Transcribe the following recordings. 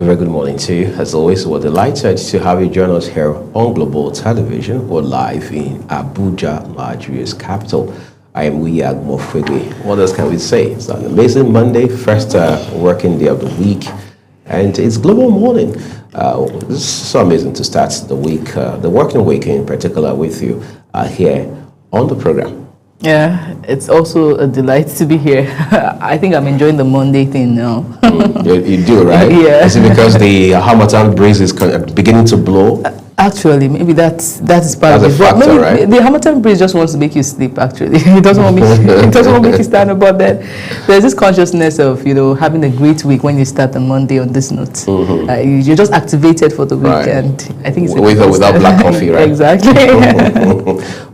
Very good morning to you. As always, we're delighted to have you join us here on Global Television. We're live in Abuja, Nigeria's capital. I am Wiyag Mofwege. What else can we say? It's an amazing Monday, first working day of the week, and it's Global Morning. This is so amazing to start the week, the working week in particular, with you here on the program. Yeah, it's also a delight to be here. I think I'm enjoying the Monday thing now. You do, right? Yeah. Is it because the Harmattan breeze is beginning to blow? Actually, maybe that is part That's of a it. factor, Maybe right? the Harmattan breeze just wants to make you sleep. Actually, it doesn't want me. It doesn't want me to stand up. But then there's this consciousness of having a great week when you start on Monday on this note. Mm-hmm. You're just activated for the week, right. And I think it's with or without black coffee, right? Exactly.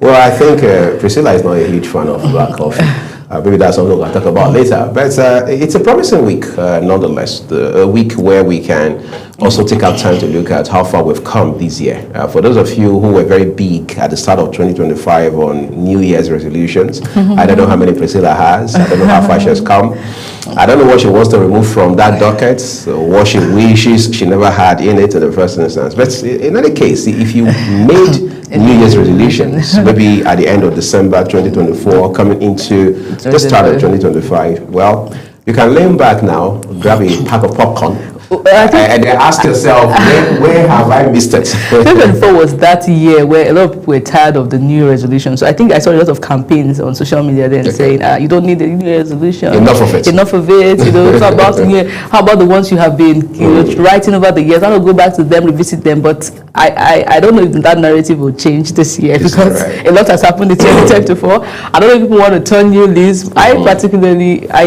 Well, I think Priscilla is not a huge fan of black coffee. Maybe that's something we'll talk about later. But it's a promising week, nonetheless. A week where we can also take our time to look at how far we've come this year. For those of you who were very big at the start of 2025 on New Year's resolutions, I don't know how many Priscilla has. I don't know how far she has come. I don't know what she wants to remove from that docket, what she wishes she never had in it in the first instance. But in any case, if you made New Year's resolutions, maybe at the end of December 2024, coming into the start of 2025, well, you can lean back now, grab a pack of popcorn, and then ask yourself, where have I missed it? 2024 was that year where a lot of people were tired of the New Year resolution. So I think I saw a lot of campaigns on social media then saying, you don't need the New Year resolution. Enough of it. Enough of it. So about the New Year. How about the ones you have been writing over the years? I will go back to them, revisit them. But I don't know if that narrative will change this year because a lot has happened in 2024. I don't know if people want to turn new leaves. I in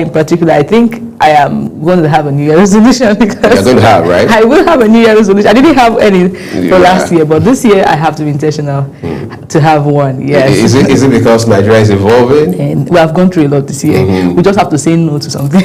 particular, I think I am going to have a New Year resolution because you're going to have, right? I will have a New Year resolution. I didn't have any for last year, but this year I have to be intentional to have one. Yes. Is it because Nigeria is evolving? And we have gone through a lot this year. We just have to say no to something.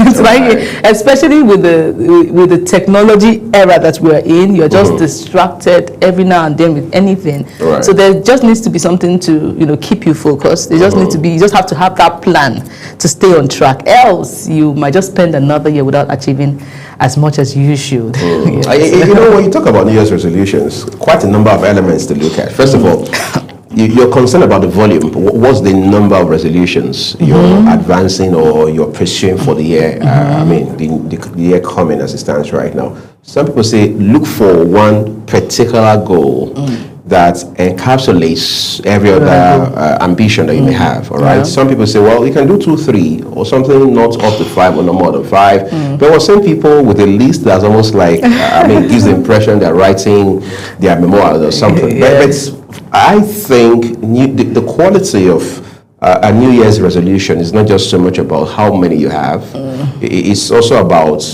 Especially with the technology era that we're in, you're just distracted every now and then with anything. Right. So there just needs to be something to keep you focused. There just needs to be. You just have to have that plan to stay on track. Else you might just spend another year without achieving as much as you should. Yes. When you talk about New Year's resolutions, quite a number of elements to look at. First of all, you're concerned about the volume. What's the number of resolutions you're advancing or you're pursuing for the year? The year coming as it stands right now. Some people say look for one particular goal that encapsulates every other ambition that you may have, all right? Yeah. Some people say, well, you can do 2, 3, or something not up to 5 or no more than 5. But we're seeing people with a list that's almost like, gives the impression they're writing their memoir or something. But I think the quality of a New Year's resolution is not just so much about how many you have. It's also about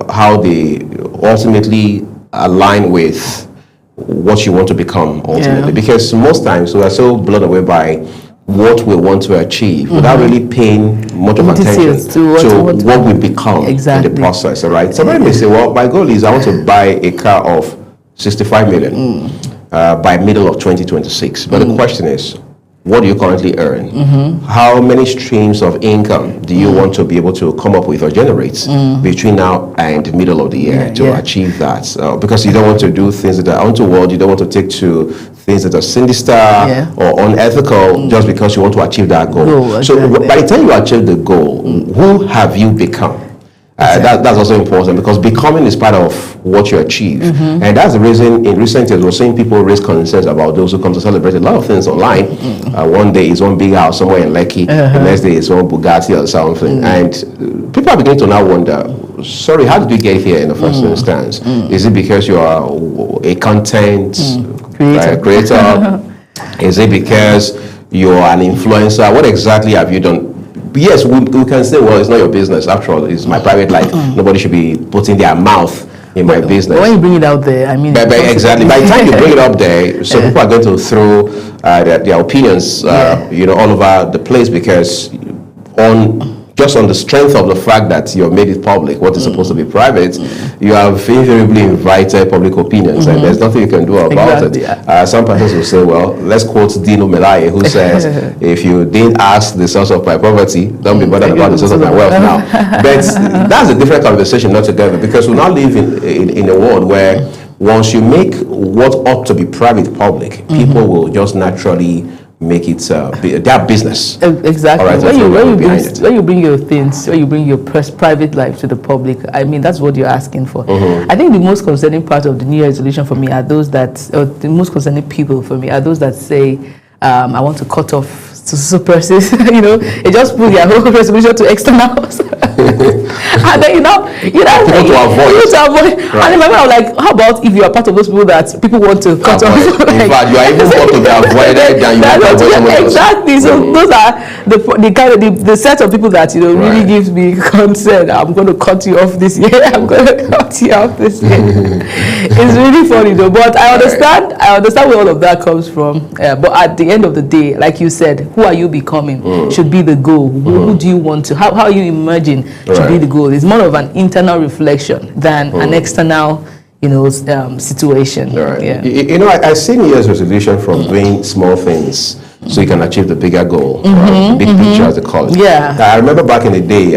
how they ultimately align with what you want to become ultimately, because most times we are so blown away by what we want to achieve without really paying much of attention to what we become in the process, all right? Somebody may say, well, my goal is I want to buy a car of 65 million by middle of 2026. But the question is, what do you currently earn? How many streams of income do you want to be able to come up with or generate between now and the middle of the year to achieve that? Because you don't want to do things that are untoward, you don't want to take to things that are sinister or unethical just because you want to achieve that goal. So by the time you achieve the goal, who have you become? That's also important because becoming is part of what you achieve. And that's the reason in recent years we're seeing people raise concerns about those who come to celebrate a lot of things online. One day is one big house somewhere in Lekki, the next day is one Bugatti or something. And people are beginning to now wonder, sorry, how did you get here in the first instance? Is it because you are a content creator? Is it because you're an influencer? What exactly have you done? Yes, we can say, well, it's not your business. After all, it's my private life. Nobody should be putting their mouth in my business. But when you bring it out there, But exactly. By the time you bring it up there, so people are going to throw their opinions, all over the place because on just on the strength of the fact that you've made it public, what is supposed to be private, you have invariably invited public opinions, and there's nothing you can do about it. Some persons will say, well, let's quote Dino Melaye, who says, if you didn't ask the source of my poverty, don't be bothered about the source of my wealth now. But that's a different conversation altogether, because we now live in a world where once you make what ought to be private public, people will just naturally make it their business. Exactly. Right, when you bring your things, when you bring your private life to the public, I mean, that's what you're asking for. I think the most concerning part of the New Year resolution for me are those that, or the most concerning people for me are those that say, I want to cut off to persons, they just put their whole resolution to externals. And then to avoid. Right. And remember, I was like, how about if you are part of those people that people want to cut off? In fact, you are even more to be avoided than you want to avoid someone else. Exactly. So those are the kind of the set of people that really gives me concern. I'm going to cut you off this year. I'm going to cut you off this year. It's really funny though. But I understand. I understand where all of that comes from. But at the end of the day, like you said, who are you becoming should be the goal. Who do you want to? How are you emerging should be the goal. It's more of an internal reflection than an external, situation. Right. Yeah. I see New Year's resolution from doing small things so you can achieve the bigger goal, right? Big picture, as they call it. Yeah. I remember back in the day,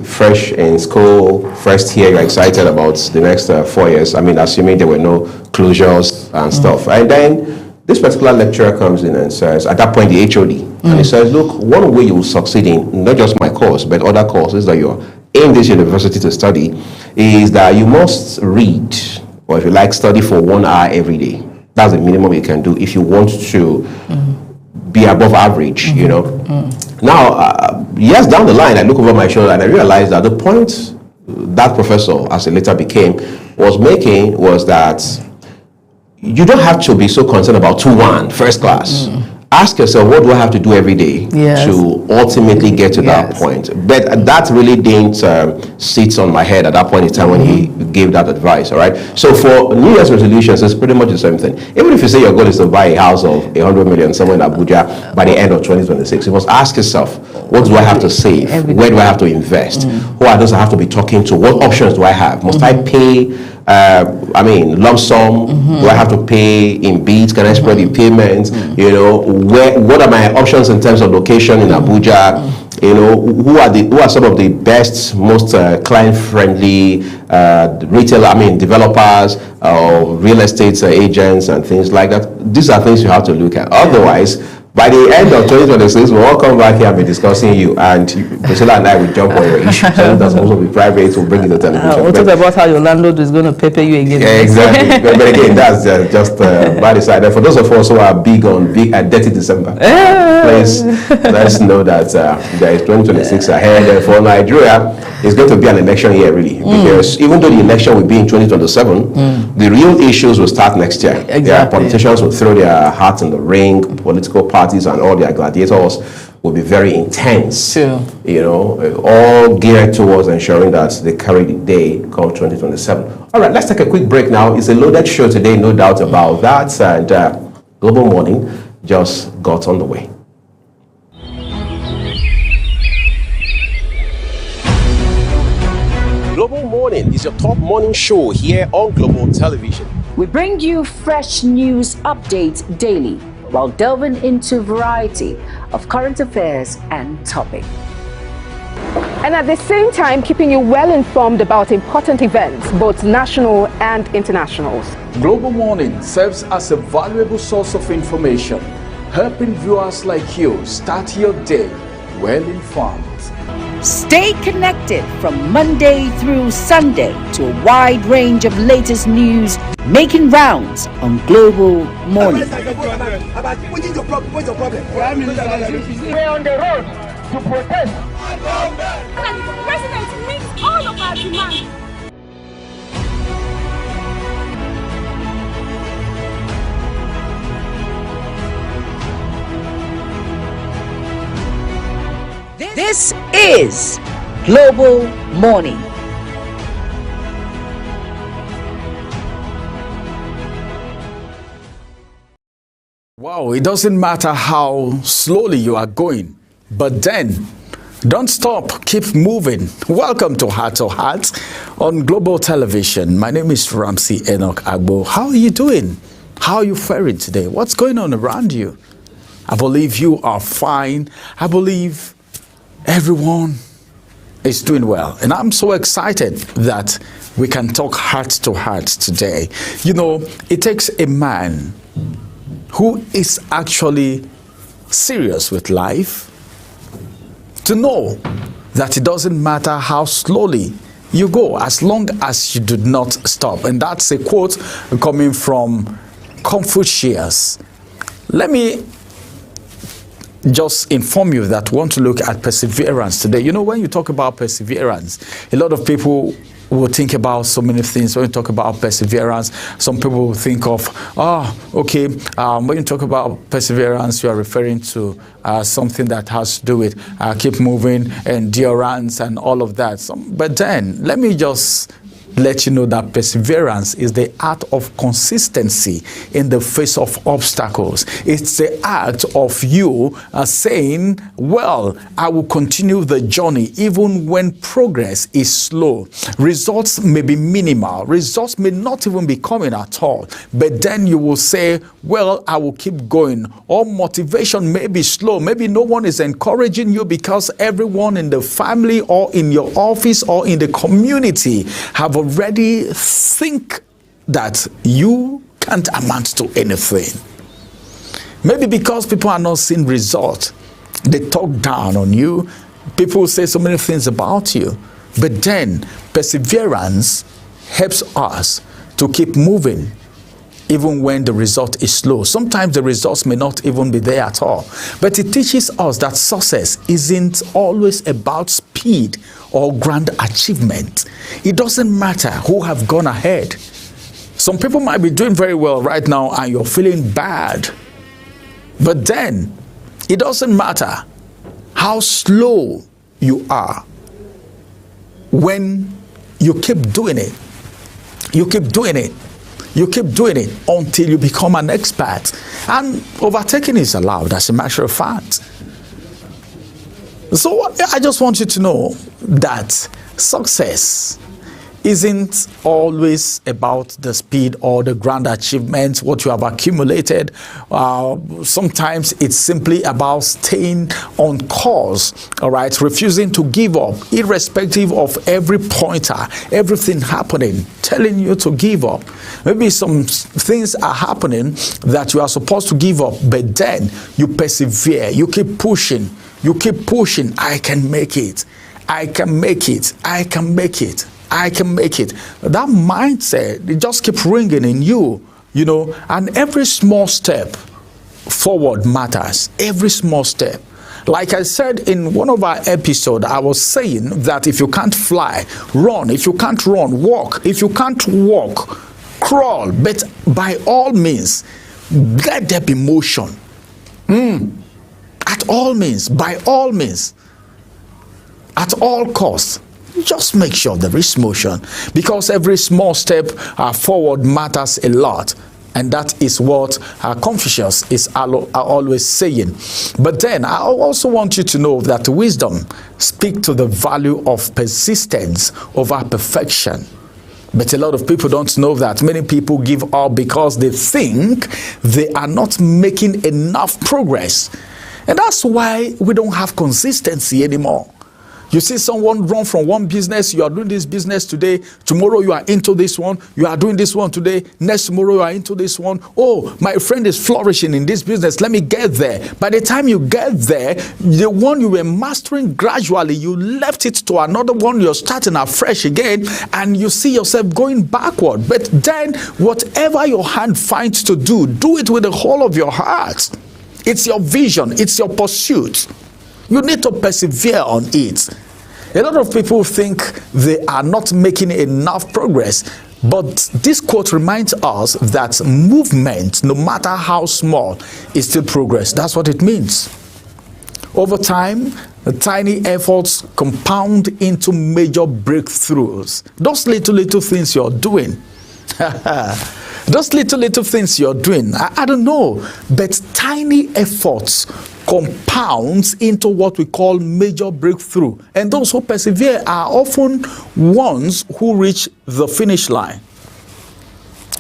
fresh in school, first year, you're excited about the next 4 years. Assuming there were no closures and stuff. And then this particular lecturer comes in and says, at that point, the HOD, and he says, look, one way you will succeed in not just my course, but other courses that you're in this university to study, is that you must read, or if you like, study for 1 hour every day. That's the minimum you can do if you want to be above average, Now, years down the line, I look over my shoulder and I realized that the point that professor, as it later became, was making was that you don't have to be so concerned about 2-1 first class. Ask yourself, what do I have to do every day to ultimately get to that point? But that really didn't sit on my head at that point in time when he gave that advice, all right? So for New Year's resolutions, it's pretty much the same thing. Even if you say your goal is to buy a house of 100 million somewhere in Abuja by the end of 2026, you must ask yourself, what do I have to save? Where do I have to invest? Who are those I have to be talking to? What options do I have? Must I pay lump sum? Do I have to pay in beads? Can I spread the payments? What are my options in terms of location in Abuja? Who are some of the best, most client-friendly developers or real estate agents and things like that? These are things you have to look at. Otherwise, by the end of 2026, we'll all come back here and be discussing you, and Priscilla and I will jump on your issue. Something that's supposed to be private, we'll bring it to television. We'll talk about how your landlord is going to pepper you again. Yeah, exactly. But again, that's just by the side. And for those of us who are big on dirty December, please let's know that there is 2026 ahead. And for Nigeria, it's going to be an election year, really, because even though the election will be in 2027, the real issues will start next year. Exactly. Politicians will throw their hats in the ring, political parties and all their gladiators will be very intense, all geared towards ensuring that they carry the day come 2027. All right, let's take a quick break now. It's a loaded show today, no doubt about that, and Global Morning just got on the way. Global Morning is your top morning show here on Global Television. We bring you fresh news updates daily, while delving into a variety of current affairs and topics. And at the same time, keeping you well informed about important events, both national and international. Global Morning serves as a valuable source of information, helping viewers like you start your day well informed. Stay connected from Monday through Sunday to a wide range of latest news making rounds on Global Morning. We're on the road to protest. And the president meets all of our demands. This is Global Morning. Wow, it doesn't matter how slowly you are going, but then Don't stop, keep moving. Welcome to Heart to Heart on Global Television. My name is Ramsey Enoch Agbo. How are you doing? How are you faring today? What's going on around you? I believe you are fine. I believe everyone is doing well. And I'm so excited that we can talk heart to heart today. You know, it takes a man who is actually serious with life to know that it doesn't matter how slowly you go, as long as you do not stop. And that's a quote coming from Confucius. Let me just inform you that we want to look at perseverance today. You know, when you talk about perseverance, a lot of people will think about so many things. When you talk about perseverance, some people will think of, when you talk about perseverance, you are referring to something that has to do with keep moving, endurance, and all of that. But then, let me just let you know that perseverance is the art of consistency in the face of obstacles. It's the act of you saying, well, I will continue the journey even when progress is slow. Results may be minimal. Results may not even be coming at all. But then you will say, well, I will keep going. Or motivation may be slow. Maybe no one is encouraging you because everyone in the family or in your office or in the community have already think that you can't amount to anything. Maybe because people are not seeing results, they talk down on you. People say so many things about you. But then perseverance helps us to keep moving even when the result is slow. Sometimes the results may not even be there at all. But it teaches us that success isn't always about speed or grand achievement. It doesn't matter who have gone ahead. Some people might be doing very well right now and you're feeling bad. But then, it doesn't matter how slow you are. When you keep doing it, you keep doing it, you keep doing it until you become an expert. And overtaking is allowed, as a matter of fact. So I just want you to know that success isn't always about the speed or the grand achievements, what you have accumulated. Sometimes it's simply about staying on course, all right, refusing to give up, irrespective of every pointer, everything happening, telling you to give up. Maybe some things are happening that you are supposed to give up, but then you persevere, you keep pushing, you keep pushing. I can make it. I can make it. I can make it. I can make it. That mindset, it just keeps ringing in you, you know, and every small step forward matters. Every small step. Like I said in one of our episodes, I was saying that if you can't fly, run. If you can't run, walk. If you can't walk, crawl. But by all means, let there be motion. At all means, by all means, at all costs. Just make sure there is motion, because every small step forward matters a lot. And that is what Confucius is always saying. But then I also want you to know that wisdom speaks to the value of persistence over perfection. But a lot of people don't know that. Many people give up because they think they are not making enough progress. And that's why we don't have consistency anymore. You see someone run from one business, you are doing this business today, tomorrow you are into this one, you are doing this one today, next tomorrow you are into this one. Oh, my friend is flourishing in this business, let me get there. By the time you get there, the one you were mastering gradually, you left it to another one, you're starting afresh again, and you see yourself going backward. But then, whatever your hand finds to do it with the whole of your heart. It's your vision, it's your pursuit. You need to persevere on it. A lot of people think they are not making enough progress, but this quote reminds us that movement, no matter how small, is still progress. That's what it means. Over time, the tiny efforts compound into major breakthroughs. Those little things you're doing. Those little things you're doing, I don't know, but tiny efforts compounds into what we call major breakthrough. And those who persevere are often ones who reach the finish line.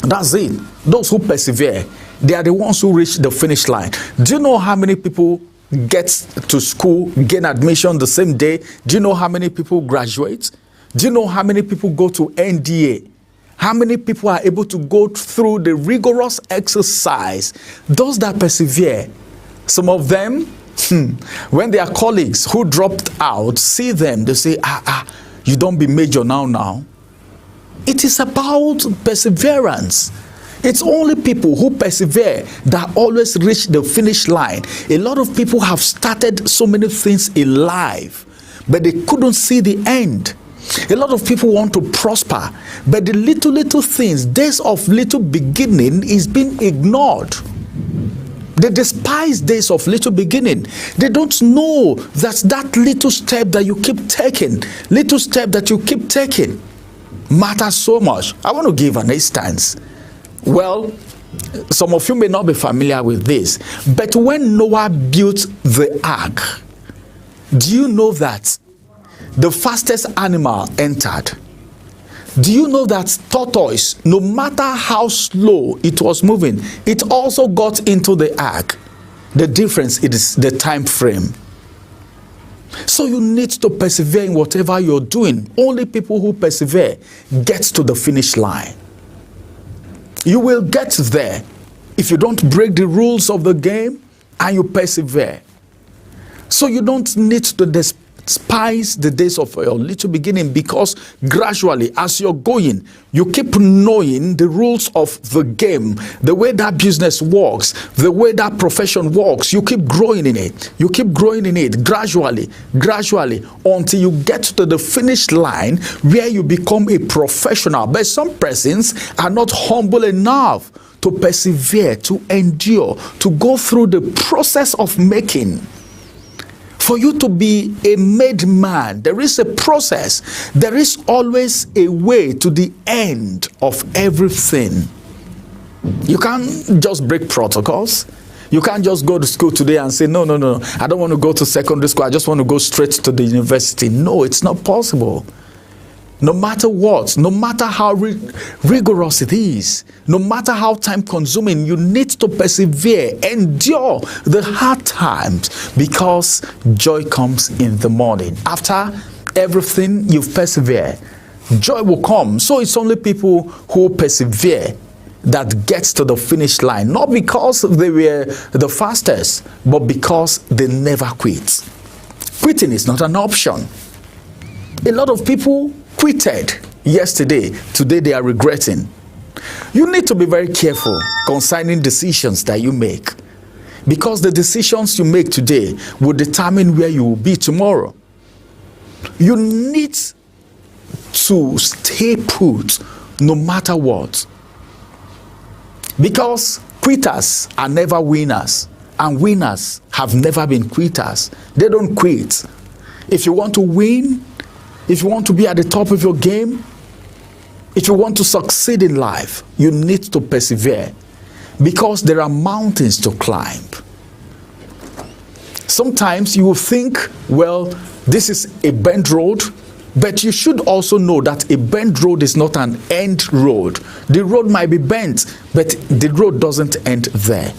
That's it. Those who persevere, they are the ones who reach the finish line. Do you know how many people get to school, gain admission the same day? Do you know how many people graduate? Do you know how many people go to NDA? How many people are able to go through the rigorous exercise? Those that persevere, some of them, when their colleagues who dropped out see them, they say, you don't be major now. It is about perseverance. It's only people who persevere that always reach the finish line. A lot of people have started so many things in life, but they couldn't see the end. A lot of people want to prosper, but the little things, days of little beginning is being ignored. They despise days of little beginning. They don't know that little step that you keep taking, matters so much. I want to give an instance. Well, some of you may not be familiar with this, but when Noah built the ark, do you know that the fastest animal entered? Do you know that tortoise, no matter how slow it was moving, it also got into the ark? The difference is the time frame. So you need to persevere in whatever you're doing. Only people who persevere get to the finish line. You will get there if you don't break the rules of the game and you persevere. So you don't need to despise the days of your little beginning, because gradually as you're going, you keep knowing the rules of the game, the way that business works, the way that profession works. You keep growing in it. You keep growing in it gradually, until you get to the finish line where you become a professional. But some persons are not humble enough to persevere, to endure, to go through the process of making. For you to be a made man, there is a process. There is always a way to the end of everything. You can't just break protocols. You can't just go to school today and say, no, I don't want to go to secondary school. I just want to go straight to the university. No, it's not possible. No matter what, no matter how rigorous it is, no matter how time-consuming, you need to persevere, endure the hard times, because joy comes in the morning. After everything you've persevered, joy will come. So it's only people who persevere that gets to the finish line, not because they were the fastest, but because they never quit. Quitting is not an option. A lot of people quitted yesterday. Today they are regretting. You need to be very careful concerning decisions that you make, because the decisions you make today will determine where you will be tomorrow. You need to stay put no matter what, because quitters are never winners, and winners have never been quitters. They don't quit. If you want to win, if you want to be at the top of your game, if you want to succeed in life, you need to persevere, because there are mountains to climb. Sometimes you will think, well, this is a bent road, but you should also know that a bent road is not an end road. The road might be bent, but the road doesn't end there.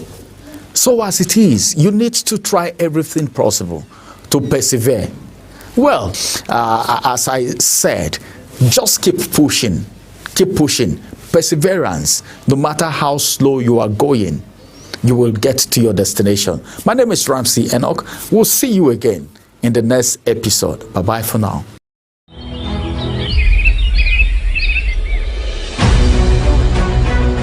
So as it is, you need to try everything possible to persevere. Well, as I said, just keep pushing. Perseverance, no matter how slow you are going, you will get to your destination. My name is Ramsey Enoch. We'll see you again in the next episode. Bye-bye for now.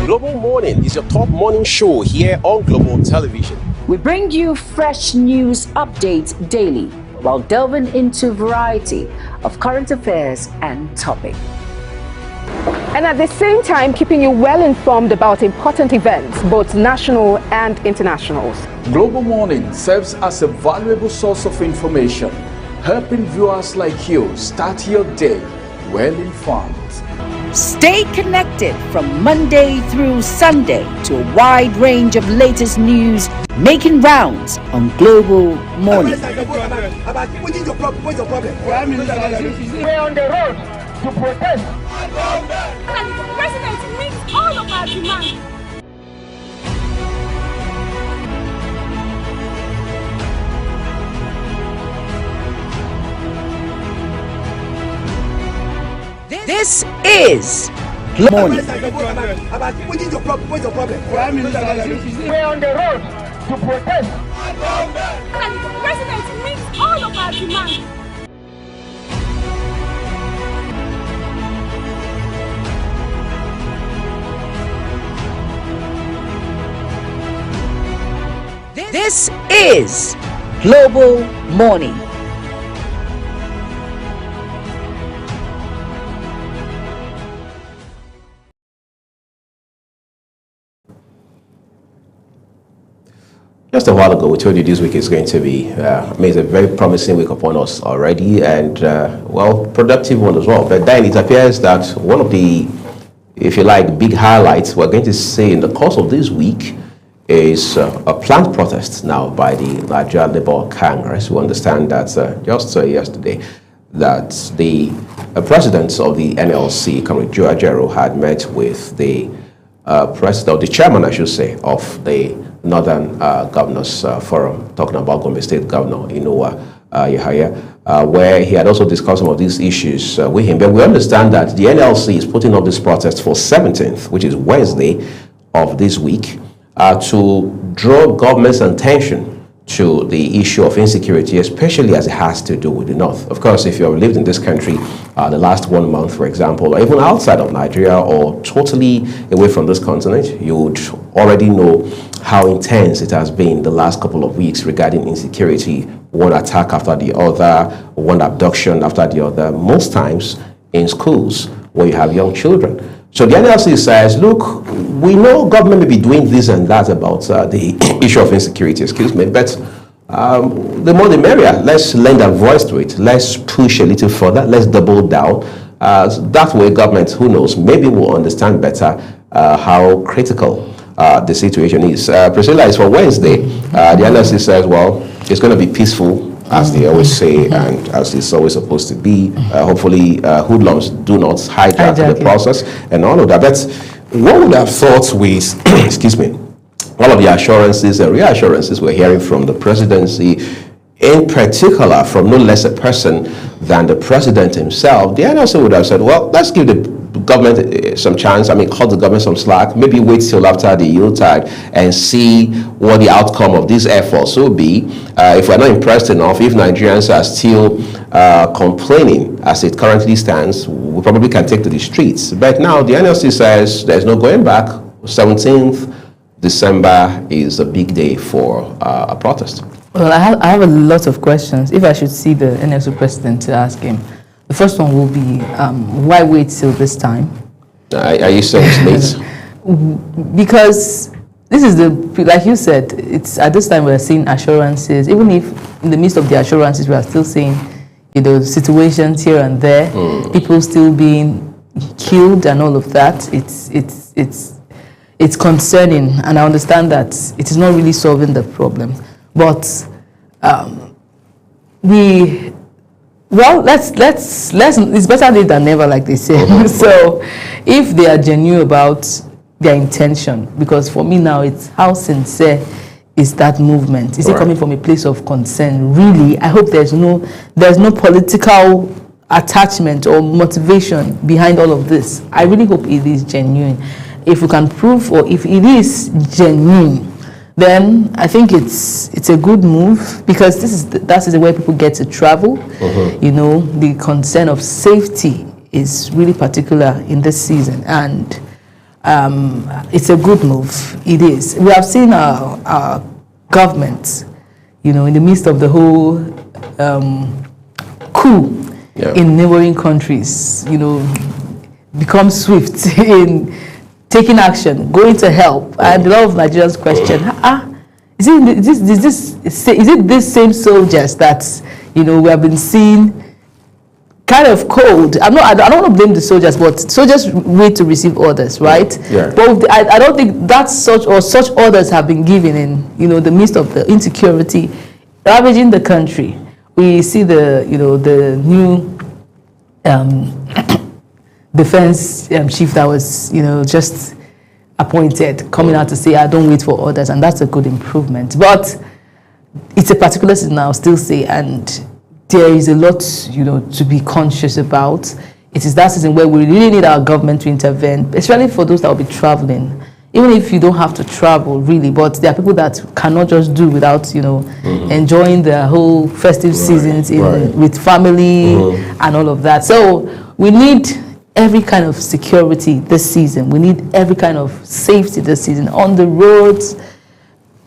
Global Morning is your top morning show here on Global Television. We bring you fresh news updates daily, while delving into a variety of current affairs and topics. And at the same time, keeping you well informed about important events, both national and international. Global Morning serves as a valuable source of information, helping viewers like you start your day well informed. Stay connected from Monday through Sunday to a wide range of latest news making rounds on Global Morning. We're on the road to protest. And the president meets all of our demands. This is Global Morning. We're on the road to protest. And the president meets all of our demands. This is Global Morning. Just a while ago, we told you this week is going to be, it's a very promising week upon us already, and well, productive one as well. But then it appears that one of the, if you like, big highlights we're going to see in the course of this week is a planned protest now by the Nigeria Labour Congress. We understand that just yesterday that the president of the NLC, Comrade Joe Ajaero, had met with the president, or the chairman, I should say, of the Northern Governors Forum, talking about Gombe State Governor Inuwa Yahaya, where he had also discussed some of these issues with him. But we understand that the NLC is putting up this protest for 17th, which is Wednesday of this week, to draw government's attention to the issue of insecurity, especially as it has to do with the North. Of course, if you have lived in this country the last 1 month, for example, or even outside of Nigeria or totally away from this continent, you would already know how intense it has been the last couple of weeks regarding insecurity, one attack after the other, one abduction after the other, most times in schools where you have young children. So the NLC says, look, we know government may be doing this and that about the issue of insecurity, but the more the merrier. Let's lend a voice to it. Let's push a little further. Let's double down. That way government, who knows, maybe will understand better how critical the situation is. Priscilla, is for Wednesday. The NLC says, well, it's going to be peaceful, as they always say, and as it's always supposed to be. Hopefully, hoodlums do not hijack the process and all of that. But what would have thought with, excuse me, all of the assurances and reassurances we're hearing from the presidency, in particular from no less a person than the president himself, the NLC would have said, well, let's give the government some chance, cut the government some slack, maybe wait till after the Yuletide and see what the outcome of these efforts will be. If we're not impressed enough, if Nigerians are still complaining as it currently stands, we probably can take to the streets. But now the NLC says there's no going back. 17th December is a big day for a protest. Well, I have a lot of questions. If I should see the NLC president to ask him, the first one will be, why wait till this time? Are you saying it's late? Because this is like you said, it's at this time we're seeing assurances, even if in the midst of the assurances we are still seeing, situations here and there, people still being killed and all of that. It's concerning, and I understand that it is not really solving the problem. But let's it's better late than never, like they say. So if they are genuine about their intention, because for me now it's how sincere is that movement? Is it coming from a place of concern? Really, I hope there's no political attachment or motivation behind all of this. I really hope it is genuine. If we can prove, or if it is genuine, then I think it's a good move, because that is where people get to travel. The concern of safety is really particular in this season, and it's a good move. It is. We have seen our government, in the midst of the whole coup in neighboring countries, become swift in taking action, going to help. And a lot of Nigerians question, is it this same soldiers that we have been seeing kind of cold. I don't want to blame the soldiers, but soldiers wait to receive orders, right? Yeah. But I don't think that such orders have been given in the midst of the insecurity ravaging the country. We see the new defense chief that was just appointed coming out to say, I don't wait for orders, and that's a good improvement. But it's a particular season, I'll still say, and there is a lot to be conscious about. It is that season where we really need our government to intervene, especially for those that will be traveling. Even if you don't have to travel really, but there are people that cannot just do without enjoying their whole festive seasons with family and all of that. So we need every kind of security this season. We need every kind of safety this season on the roads.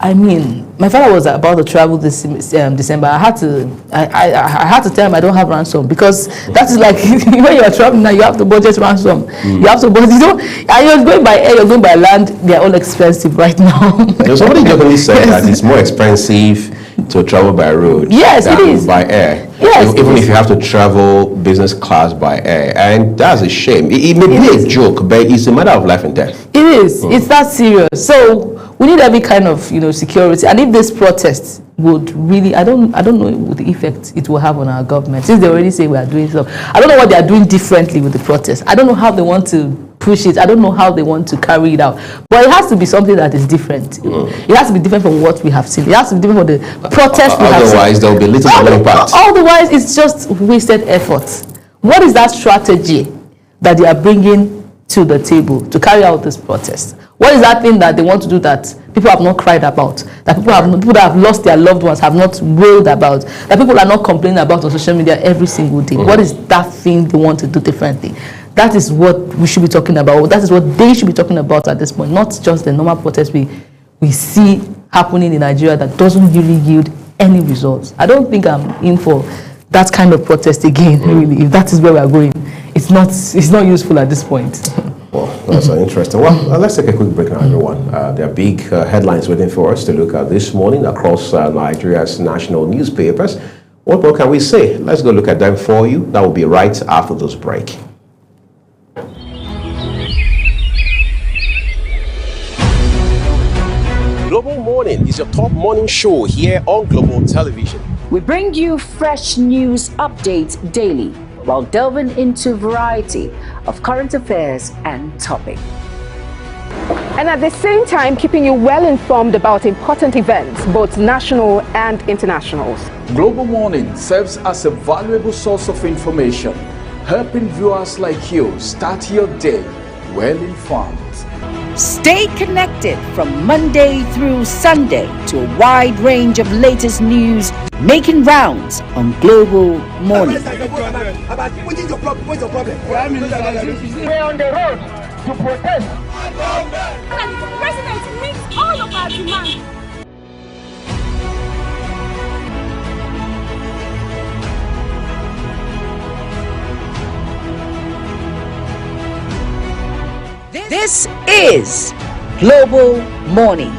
I mean, my father was about to travel this December. I had to tell him I don't have ransom, because that is like when you are traveling now, you have to budget ransom. You have to budget. And you're going by air, you're going by land. They are all expensive right now. Somebody jokingly said that it's more expensive to travel by road than it is. by air. Yes, even if you have to travel business class by air, and that's a shame. It may be a joke, but it's a matter of life and death. It is. It's that serious. So we need every kind of security. And if this protest would really, I don't know the effect it will have on our government, since they already say we are doing stuff. I don't know what they are doing differently with the protest. I don't know how they want to push it. I don't know how they want to carry it out. But it has to be something that is different. It has to be different from what we have seen. It has to be different from the protest we have seen. Otherwise, there will be little impact. Otherwise, it's just wasted effort. What is that strategy that they are bringing to the table to carry out this protest? What is that thing that they want to do that people have not cried about, that people that have lost their loved ones have not wailed about, that people are not complaining about on social media every single day? What is that thing they want to do differently? That is what we should be talking about. That is what they should be talking about at this point, not just the normal protests we see happening in Nigeria that doesn't really yield any results. I don't think I'm in for that kind of protest again, really. If that is where we are going, it's not useful at this point. Well, that's interesting. Well, let's take a quick break now, everyone. There are big headlines waiting for us to look at this morning across Nigeria's national newspapers. What more can we say? Let's go look at them for you. That will be right after this break. Global Morning is your top morning show here on Global Television. We bring you fresh news updates daily while delving into a variety of current affairs and topics. And at the same time, keeping you well informed about important events, both national and international. Global Morning serves as a valuable source of information, helping viewers like you start your day well informed. Stay connected from Monday through Sunday to a wide range of latest news making rounds on Global Morning. We're on the road to protest. And the president meets all of our demands. This is Global Morning.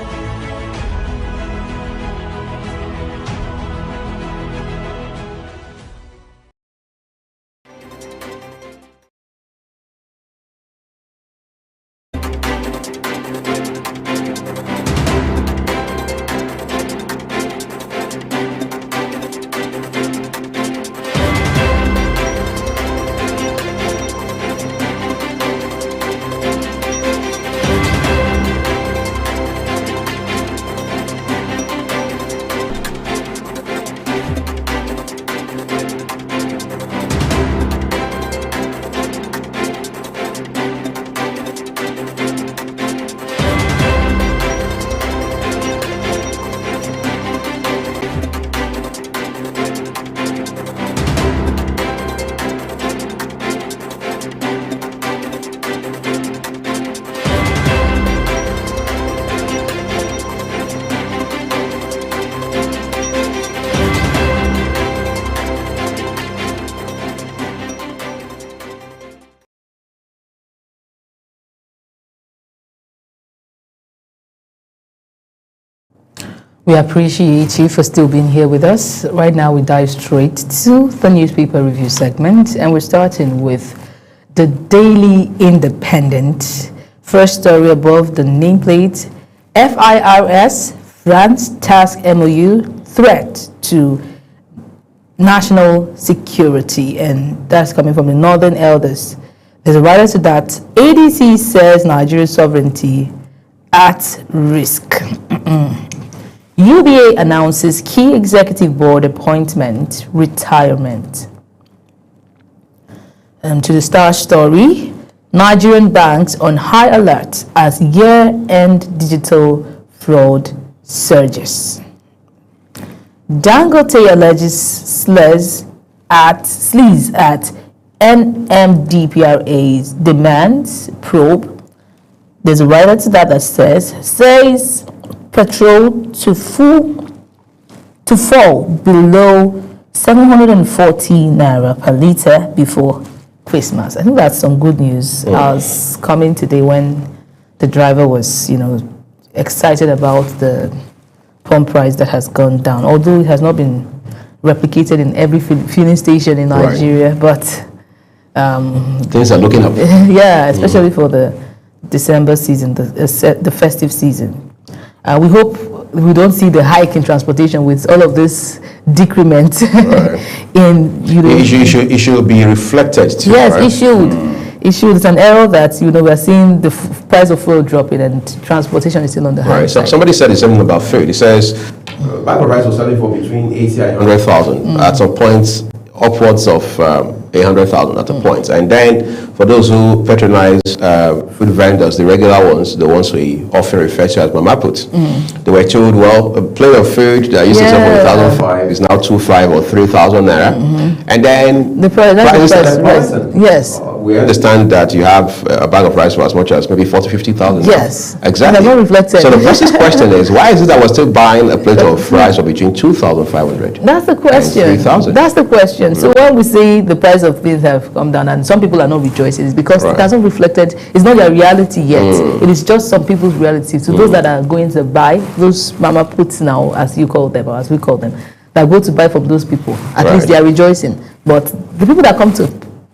We appreciate you for still being here with us. Right now, we dive straight to the newspaper review segment, and we're starting with the Daily Independent. First story above the nameplate: FIRS, France task MOU, threat to national security, and that's coming from the Northern Elders. There's a writer to that. ADC says Nigeria's sovereignty at risk. UBA announces key executive board appointment retirement. To the Star story: Nigerian banks on high alert as year-end digital fraud surges. Dangote alleges sleaze at NMDPRA's demands probe. There's a writer to that says petrol to fall below 740 naira per liter before Christmas. I think that's some good news. I was coming today when the driver was, excited about the pump price that has gone down, although it has not been replicated in every filling station in Nigeria, but things are looking up. Yeah, especially for the December season, the festive season. We hope we don't see the hike in transportation with all of this decrement It should be reflected too. Yes, right? it should. It should. It's an error that we're seeing the price of fuel dropping and transportation is still on the high Right. So side. somebody said something about food. It says bag of rice was selling for between 80 and 100,000. At some points, upwards of 100,000 at a point. And then for those who patronize food vendors, the regular ones, the ones we often refer to as Mama Put, they were told, well, a plate of food that used to sell for 1,500 is now 2,500 or 3,000 naira. And then The price, yes. we understand that you have a bag of rice for as much as maybe 40,000, 50,000. Yes. Exactly. And they're not reflected. So the person's question is, why is it that we're still buying a plate of rice for between 2,500? That's the question. 3,000. That's the question. So when we say the price of things have come down and some people are not rejoicing, it's because it hasn't reflected, it's not their reality yet. It is just some people's reality. So those that are going to buy, those Mama Puts now, as you call them, or as we call them, that go to buy from those people, at least they are rejoicing. But the people that come to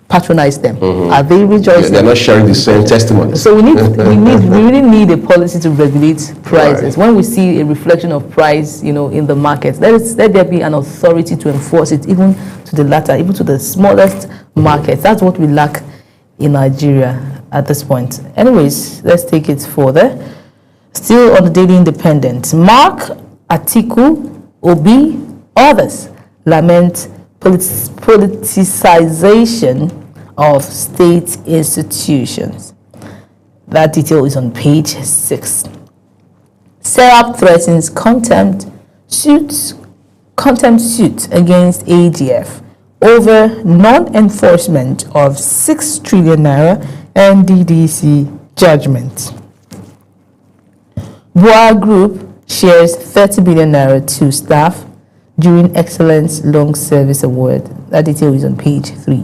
patronize them, are they rejoicing? They're not sharing the same testimony. So we really need a policy to regulate prices. When we see a reflection of price, in the market, let there be an authority to enforce it, even to the latter, even to the smallest markets. That's what we lack in Nigeria at this point. Anyways, let's take it further. Still on the Daily Independent, Mark, Atiku, Obi, others lament politicization of state institutions. That detail is on page 6. Serap threatens contempt suit against AGF over non-enforcement of 6 trillion naira NDDC judgment. Boa Group shares 30 billion naira to staff during Excellence Long Service Award. That detail is on page 3.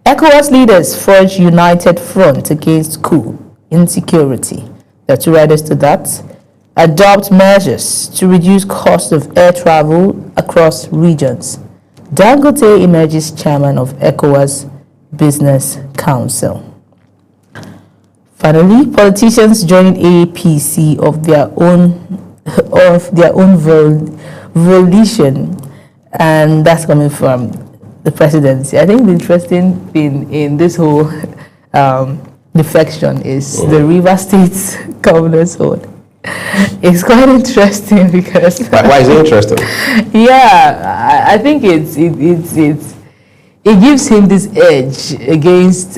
ECOWAS leaders forge united front against coup insecurity. There are 2 riders to that. Adopt measures to reduce cost of air travel across regions. Dangote emerges chairman of ECOWAS Business Council. Finally, politicians joining APC of their own volition, and that's coming from the presidency. I think the interesting thing in this whole defection is the Rivers State governor's own. It's quite interesting because Why is it interesting? yeah, I think it gives him this edge against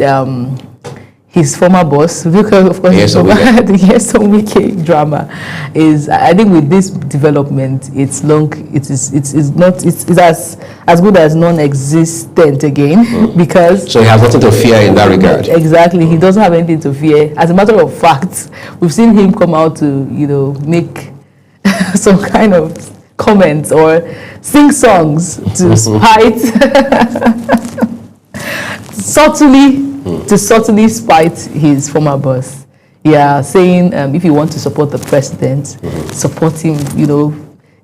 his former boss, because of course Yes, the Nyesom Wike drama is, I think with this development, it's as good as non-existent again, because So he has nothing to fear in that regard. exactly, he doesn't have anything to fear. As a matter of fact, we've seen him come out to make some kind of comments or sing songs to spite subtly spite his former boss. saying if you want to support the president, support him,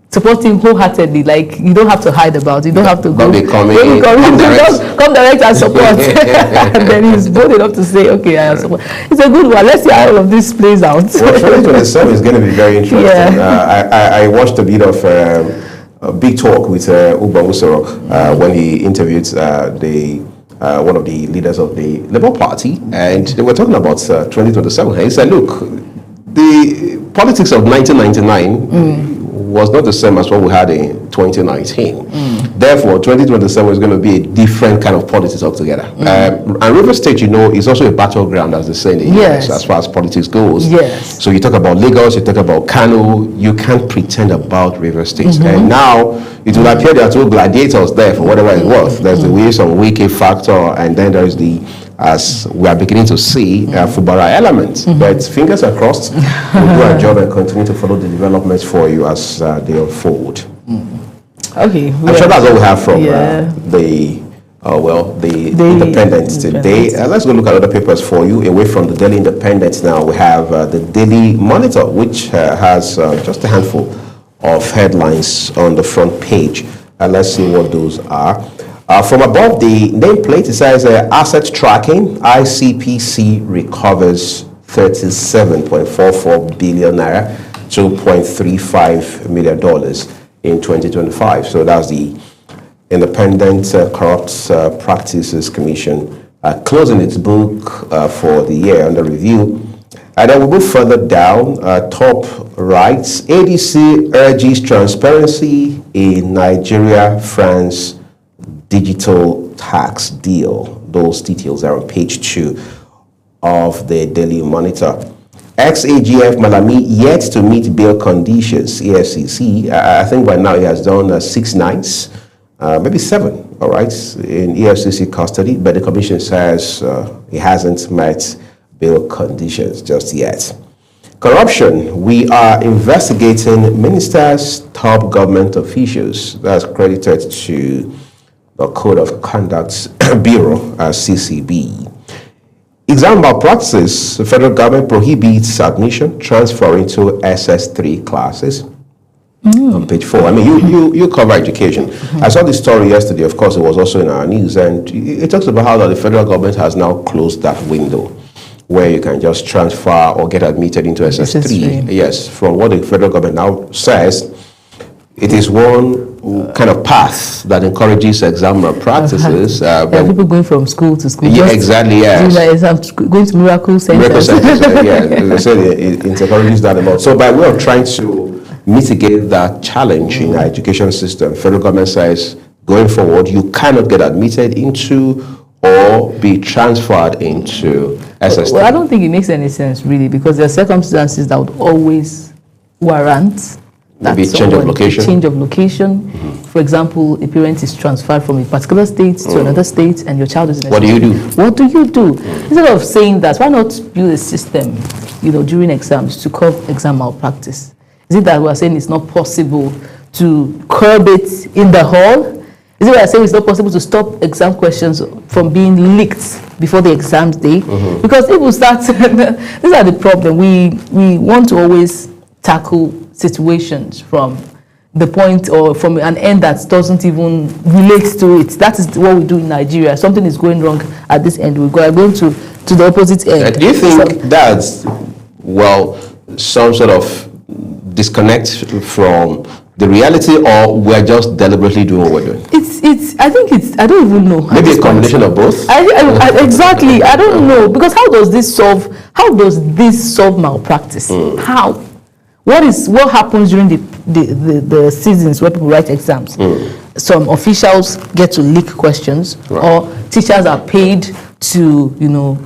support him wholeheartedly. Like, you don't have to hide about it. You don't have to go. Come direct. Come direct and support. And then he's bold enough to say, okay, I support. It's a good one. Let's see how all of this plays out. Well, 2027 is going to be very interesting. Yeah. I watched a bit of a big talk with Uba Usoro when he interviewed one of the leaders of the Labour Party, and they were talking about 2027. And he said, look, the politics of 1999 was not the same as what we had in 2019. Therefore, 2027 is going to be a different kind of politics altogether. And River State, is also a battleground, as they say in the US, as far as politics goes. Yes. So you talk about Lagos, you talk about Kano, you can't pretend about River State. And now, it will appear there are two gladiators there for whatever it's worth. There's the Wilson Wike factor, and then there's the, as we are beginning to see, Fubara element. But fingers are crossed. We'll do our job and continue to follow the developments for you as they unfold. Okay. I'm sure that's all we have from the Independent today. Let's go look at other papers for you. Away from the Daily Independent now, we have the Daily Monitor, which has just a handful of headlines on the front page. Let's see what those are. From above the nameplate, it says asset tracking, ICPC recovers 37.44 billion naira, $2.35 million in 2025. So that's the Independent Corrupt Practices Commission closing its book for the year under review. And then we move further down, top right, ADC urges transparency in Nigeria-France digital tax deal. Those details are on page 2 of the Daily Monitor. Ex-AGF Malami yet to meet bail conditions, EFCC. I think by now he has done 6 nights, maybe 7, all right, in EFCC custody, but the commission says he hasn't met bail conditions just yet. Corruption, we are investigating ministers, top government officials. That's credited to the Code of Conduct Bureau, CCB. Exam malpractices, the federal government prohibits admission, transfer into SS3 classes. On page 4. I mean, you cover education. I saw this story yesterday. Of course, it was also in our news, and it talks about how the federal government has now closed that window where you can just transfer or get admitted into SS3. Yes, from what the federal government now says, it is one kind of path that encourages exam malpractices. People going from school to school. Yeah, exactly, yes. Going to miracle centers. Miracle centers, They say it encourages that a lot. So by way of trying to mitigate that challenge in our education system, federal government says, going forward, you cannot get admitted into or be transferred into SS3. Well, I don't think it makes any sense, really, because there are circumstances that would always warrant maybe change of location. Change of location. For example, a parent is transferred from a particular state to another state, and your child is in a What do you do? What do you do? Instead of saying that, why not build a system, during exams to curb exam malpractice? Is it that we are saying it's not possible to curb it in the hall? Is it that we are saying it's not possible to stop exam questions from being leaked before the exam day? Because if we start, these are the problem. We want to always tackle situations from the point or from an end that doesn't even relate to it. That is what we do in Nigeria. Something is going wrong at this end. We are going to the opposite end. Do you think that's, some sort of disconnect from the reality, or we're just deliberately doing what we're doing? I don't even know. Maybe a combination of both? Exactly. I don't know. Because how does this solve malpractice? How? What happens during the seasons where people write exams? Some officials get to leak questions, or teachers are paid to,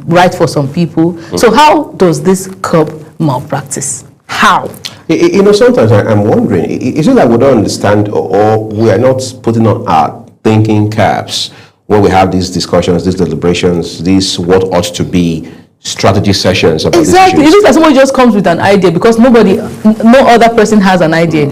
write for some people. So how does this curb malpractice? How? Sometimes I'm wondering, is it that we don't understand, or we are not putting on our thinking caps when we have these discussions, these deliberations, these what ought to be strategy sessions about exactly. these issues? It is that somebody just comes with an idea because no other person has an idea.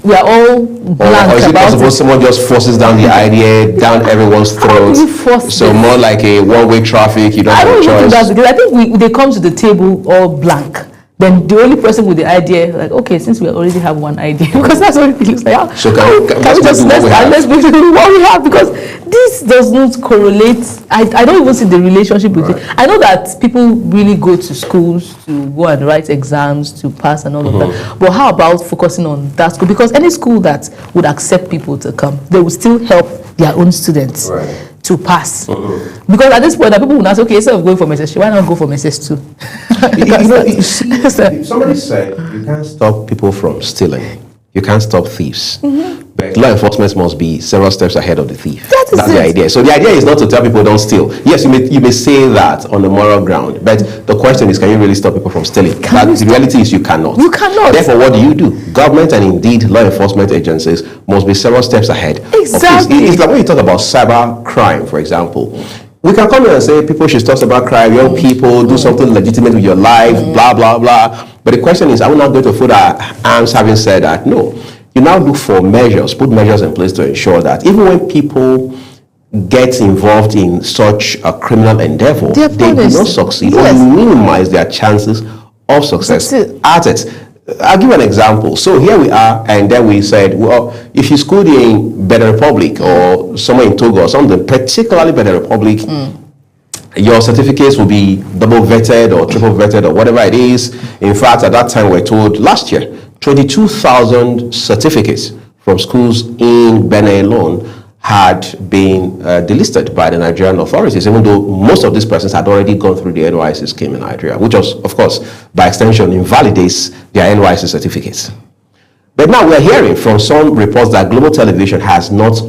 we are all blank Or is it about possible it. someone just forces down the idea down everyone's throat? do you force So this? more like a one-way traffic, you don't I have don't a even think that's choice. because I think they come to the table all blank. Then the only person with the idea, like, okay, since we already have one idea, because that's what it looks like. So can we just do what we have? let's make do what we have, because this does not correlate. I don't even see the relationship with it. I know that people really go to schools to go and write exams to pass and all of that. But how about focusing on that school? Because any school that would accept people to come, they will still help their own students. Right. To pass, because at this point, people will ask, okay, instead of going for SS3, why not go for SS2? You see, somebody said you can't stop people from stealing. You can't stop thieves. But law enforcement must be several steps ahead of the thief. That is That's the it. idea. So the idea is not to tell people don't steal. Yes, you may say that on the moral ground, but the question is, can you really stop people from stealing? The reality is you cannot. You cannot. Therefore, what do? Government and indeed law enforcement agencies must be several steps ahead. of this. Exactly. It's like when you talk about cyber crime, for example. We can come here and say people should stop cyber crime, young people, do something legitimate with your life, blah, blah, blah. But the question is, are we not going to put our arms having said that? No. You now look for measures, put measures in place to ensure that even when people get involved in such a criminal endeavor, They are they do punished. not succeed Yes. or minimize their chances of success That's it. at it. I'll give an example. So here we are, and then we said, well, if you schooled in Benin Republic or somewhere in Togo or something, particularly Benin Republic, your certificates will be double vetted or triple vetted or whatever it is. In fact, at that time, we're told last year, 22,000 certificates from schools in Benin alone had been delisted by the Nigerian authorities, even though most of these persons had already gone through the NYSC scheme in Nigeria, which was, of course, by extension, invalidates their NYSC certificates. But now we're hearing from some reports that Global Television has not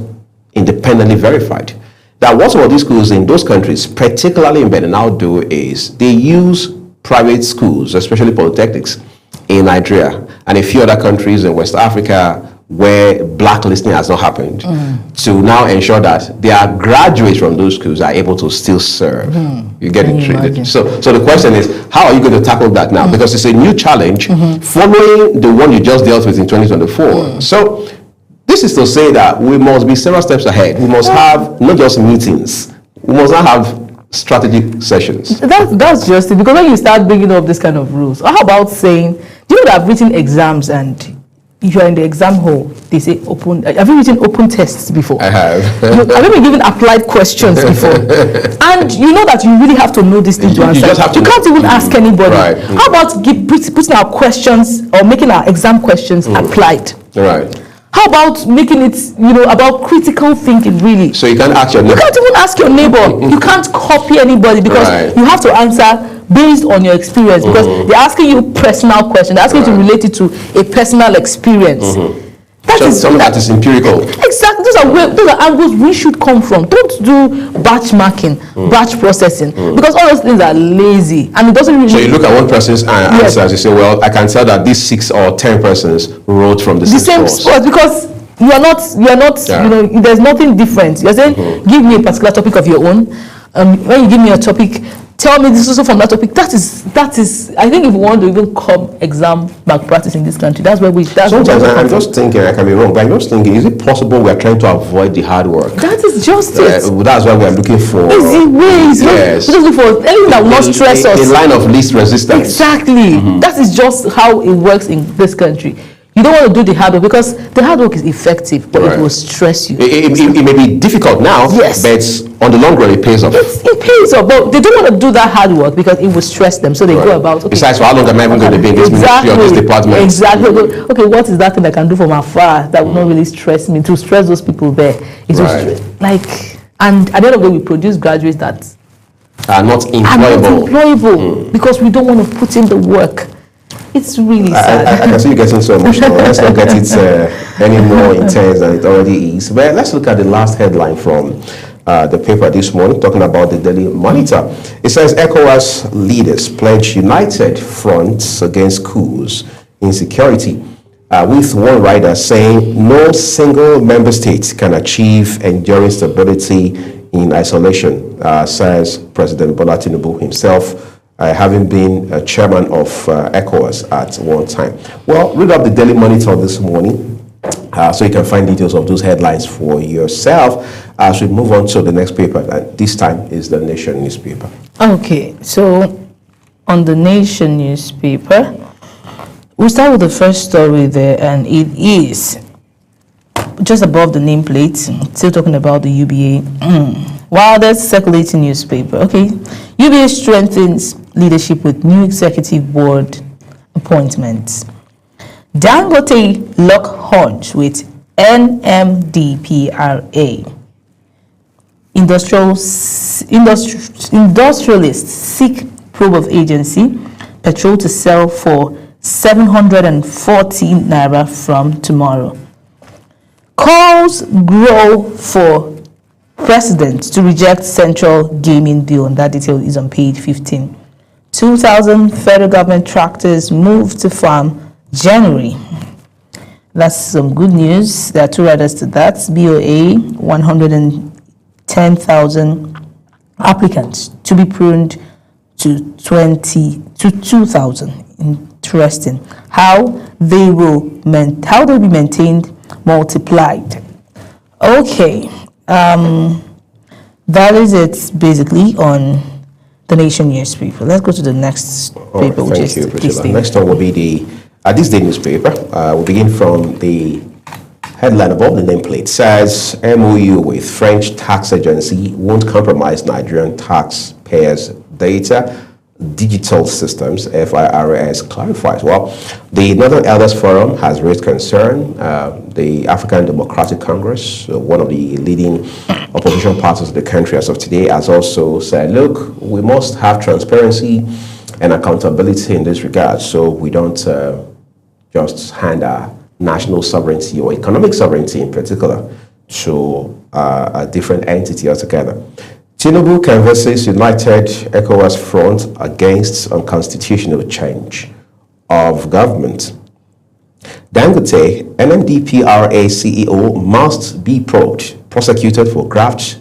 independently verified that what some of these schools in those countries, particularly in Benin, now do is they use private schools, especially polytechnics, in Nigeria and a few other countries in West Africa where blacklisting has not happened, to now ensure that their graduates from those schools are able to still serve. You get it treated. So the question is, how are you going to tackle that now? Because it's a new challenge following the one you just dealt with in 2024. So this is to say that we must be several steps ahead. We must have not just meetings, we must not have strategic sessions. That's just it. Because when you start bringing up this kind of rules, how about saying, do you know that I've written exams and if you're in the exam hall, they say open. Have you written open tests before? I have. Have you been given applied questions before? And you know that you really have to know this thing to You answer. just have to You can't even ask anybody. Right. How about putting our questions or making our exam questions applied? Right. How about making it, about critical thinking, really? So you can't ask your You neighbor. can't even ask your neighbor. You can't copy anybody because Right. you have to answer based on your experience, because they're asking you personal questions. They're asking you to relate it to a personal experience. That is Something that is empirical. exactly. Those are angles we should come from. Don't do batch marking, batch processing, because all those things are lazy and it doesn't really. So you look at one person's answers, you say, well, I can tell that these 6 or 10 persons wrote from the the same source. spot, because you are not Yeah. there's nothing different. You're saying give me a particular topic of your own. When you give me a topic, tell me this also from that topic. That is I think if we want to even come exam malpractice in this country, that's where Sometimes I'm just thinking, I can be wrong, but I'm just thinking, is it possible we are trying to avoid the hard work? that is just it. That's why we are looking for Easy ways. Yes. We just look for anything that will not stress us. a line of least resistance. Exactly. That is just how it works in this country. You don't want to do the hard work because the hard work is effective, but Right. it will stress you. It may be difficult now, Yes. but on the long run, it pays off. It pays off, but they don't want to do that hard work because it will stress them. So they go about. Okay, Besides, for how long am I even going to be in this ministry or this department? Exactly. Okay, what is that thing I can do from afar that will not really stress me? To stress those people there, it will Right. and at the end of the day, we produce graduates that Are not are not employable. employable because we don't want to put in the work. It's really sad. I can see you getting so emotional. Let's not get it any more intense than it already is. But let's look at the last headline from the paper this morning, talking about the Daily Monitor. It says ECOWAS leaders pledge united fronts against coups in security, with one writer saying no single member state can achieve enduring stability in isolation, says President Bola Tinubu himself, having been chairman of ECOWAS at one time. Well, read up the Daily Monitor this morning. So you can find details of those headlines for yourself as we move on to the next paper. And this time is the Nation newspaper. Okay, so on the Nation newspaper, we'll start with the first story there, and it is just above the nameplate, still talking about the UBA. Wow, that's circulating newspaper. Okay, UBA strengthens leadership with new executive board appointments. Dangote lock horns with NMDPRA. Industrialists seek probe of agency. Petrol to sell for 740 naira from tomorrow. Calls grow for president to reject central gaming bill, and that detail is on page 15. 2,000 federal government tractors move to farm January. That's some good news. There are two riders to that. BOA, 110,000 applicants to be pruned to 2,000. Interesting. How they will be maintained, multiplied. Okay, that is it basically on the Nation newspaper. Let's go to the next paper, which is Priscilla. Next one will be the This Day newspaper. We'll begin from the headline above the nameplate. Says MOU with French tax agency won't compromise Nigerian taxpayers' data. Digital systems, FIRS clarifies. Well, the Northern Elders Forum has raised concern. The African Democratic Congress, one of the leading opposition parties of the country as of today, has also said, look, we must have transparency and accountability in this regard, so we don't just hand our national sovereignty or economic sovereignty in particular to a different entity altogether. Tinubu canvasses United ECOWAS front against unconstitutional change of government. Dangote, NMDPRA CEO must be prosecuted for graft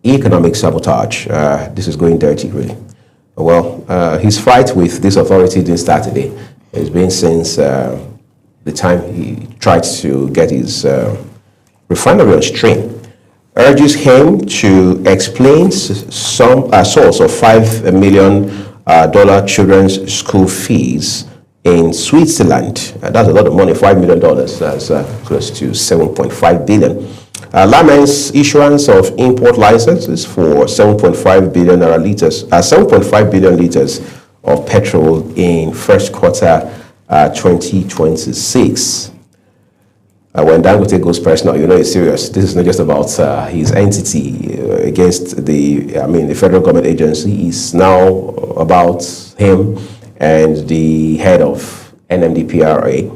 economic sabotage. This is going dirty, really. Well, his fight with this authority didn't start today. It's been since the time he tried to get his refinery on stream. Urges him to explain some source of $5 million children's school fees in Switzerland. That's a lot of money, $5 million. That's close to 7.5 billion. Laments issuance of import licenses for 7.5 billion liters of petrol in first quarter 2026. When Dangote goes personal, you know it's serious. This is not just about his entity against the federal government agency. It's now about him and the head of NMDPRA.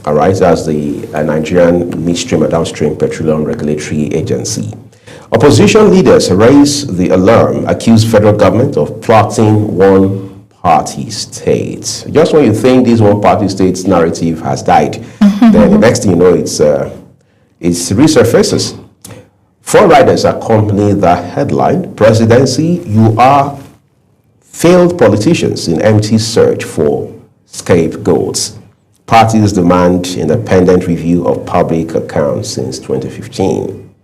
All right, that's the Nigerian Midstream and Downstream Petroleum Regulatory Agency. Opposition leaders raise the alarm, accuse federal government of plotting one-party states. Just when you think this one-party states narrative has died, then the next thing you know, it resurfaces. Four riders accompany the headline: Presidency, you are failed politicians in empty search for scapegoats. Parties demand independent review of public accounts since 2015.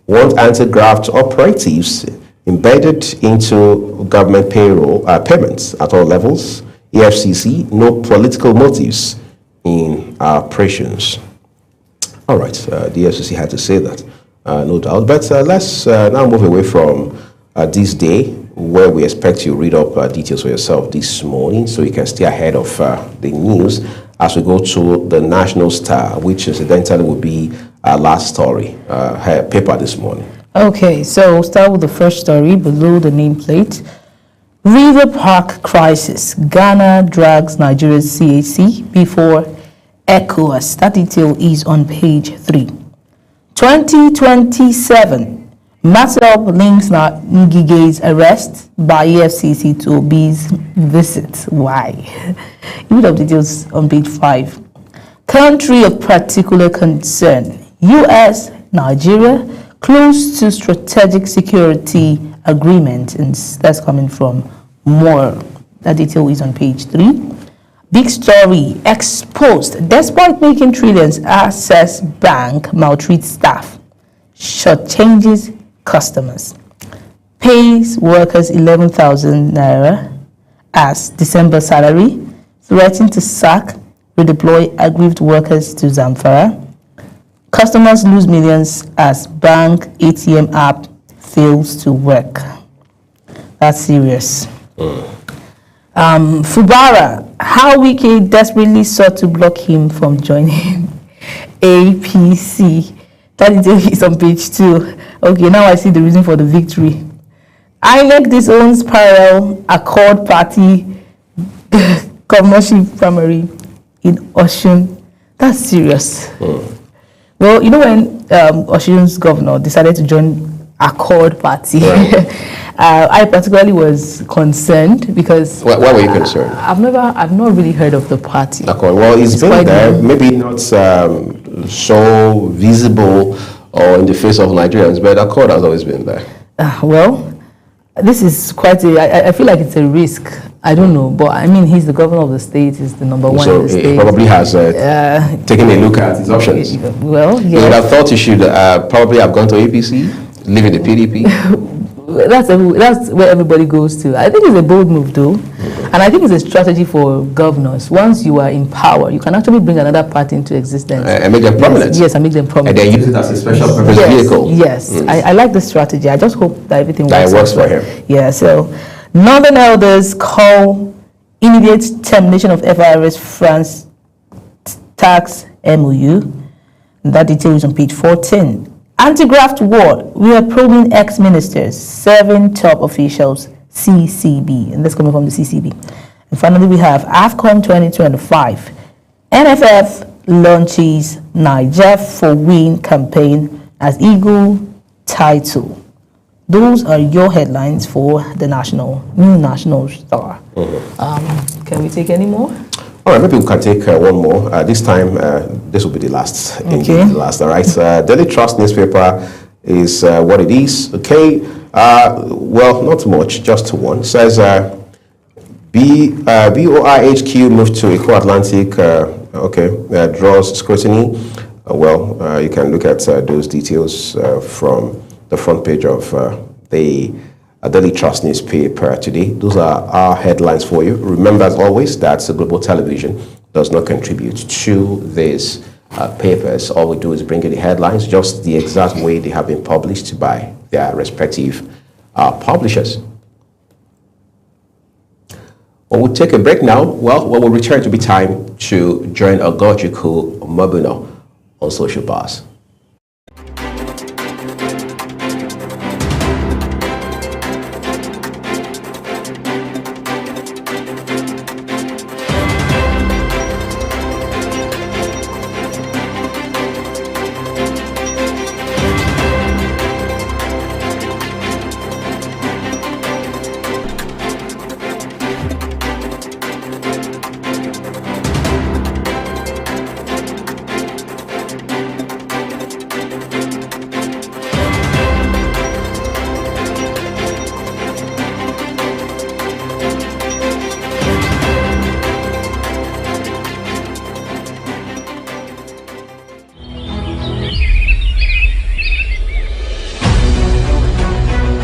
Want anti-graft operatives embedded into government payroll payments at all levels. EFCC, no political motives in operations. All right, the EFCC had to say that, no doubt. But let's now move away from this day, where we expect you to read up details for yourself this morning, so you can stay ahead of the news as we go to the National Star, which incidentally will be our last story, paper this morning. Okay, so we'll start with the first story below the nameplate. River Park crisis. Ghana drags Nigeria's CAC before ECOWAS. That detail is on page 3. 2027. Matsup links Ngige's arrest by EFCC to Obi's visit. Why? You have details on page 5. Country of particular concern. U.S., Nigeria, close to strategic security agreement. And that's coming from Moore. That detail is on page 3. Big story exposed. Despite making trillions, Access Bank maltreats staff, shortchanges customers, pays workers 11,000 naira as December salary, threatened to sack, redeploy aggrieved workers to Zamfara. Customers lose millions as bank ATM app fails to work. That's serious. Fubara, how Wike desperately sought to block him from joining APC. That detail is on page 2. Okay, now I see the reason for the victory. INEC disowns parallel Accord Party governorship primary in Osun. That's serious. Well, you know when Osun's governor decided to join Accord Party, I particularly was concerned because Why were you concerned? I've not really heard of the party. Accord. Well, it's been quite there, new. maybe not so visible or in the face of Nigerians, but Accord has always been there. Well, this is quite I feel like it's a risk. I don't know, but I mean, he's the governor of the state. He's the number one So in the he state. probably has taken a look at his options. Well, You would yeah. have thought he should probably have gone to APC, leaving the PDP. That's where everybody goes to. I think it's a bold move, though, and I think it's a strategy for governors. Once you are in power, you can actually bring another party into existence And make them prominent. Yes, and make them And prominent. then use it as a special purpose Yes, vehicle. yes. I like the strategy. I just hope that everything That works. it works out for well. him. Yeah. So, Northern elders call immediate termination of FIRS France tax MOU. That detail is on page 14. Anti-graft war. We are probing ex-ministers, 7 top officials, CCB. And that's coming from the CCB. And finally, we have AFCON 2025. NFF launches Niger for Win campaign as Eagle title. Those are your headlines for the new national star. Can we take any more? All right, maybe we can take one more. This time, this will be the last. Okay. Indeed, the last. All right. Daily Trust newspaper is what it is. Okay. Well, not much, just one. Says BOIHQ moved to Eco Atlantic. Draws scrutiny. You can look at those details from the front page of the Daily Trust newspaper today. Those are our headlines for you. Remember, as always, that Global Television does not contribute to these papers. All we do is bring you the headlines, just the exact way they have been published by their respective publishers. Well, we'll take a break now. Well, when we return, to be time to join Ogochukwu Mobuna on Social Bars.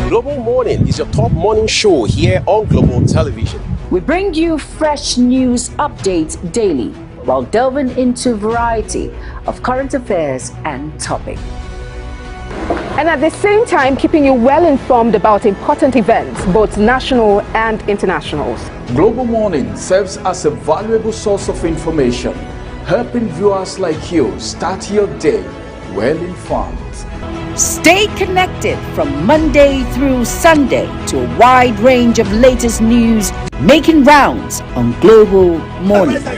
Global Morning is your top morning show here on Global Television. We bring you fresh news updates daily while delving into variety of current affairs and topics. And at the same time, keeping you well informed about important events, both national and internationals. Global Morning serves as a valuable source of information, helping viewers like you start your day well informed. Stay connected from Monday through Sunday to a wide range of latest news making rounds on Global Morning. We're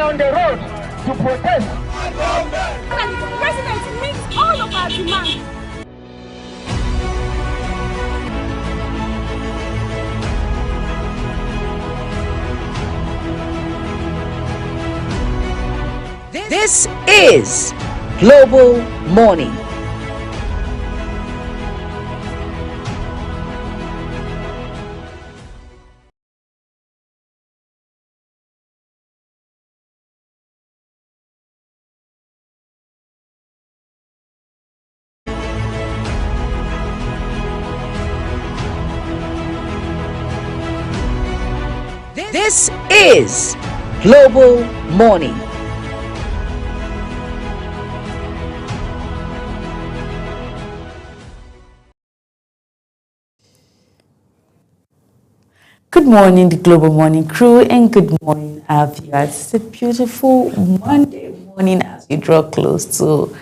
on the road to protest. And the president meets all of our demands. This is Global Morning. This is Global Morning. Good morning, the Global Morning crew, and good morning, our viewers. It's a beautiful Monday morning as we draw close to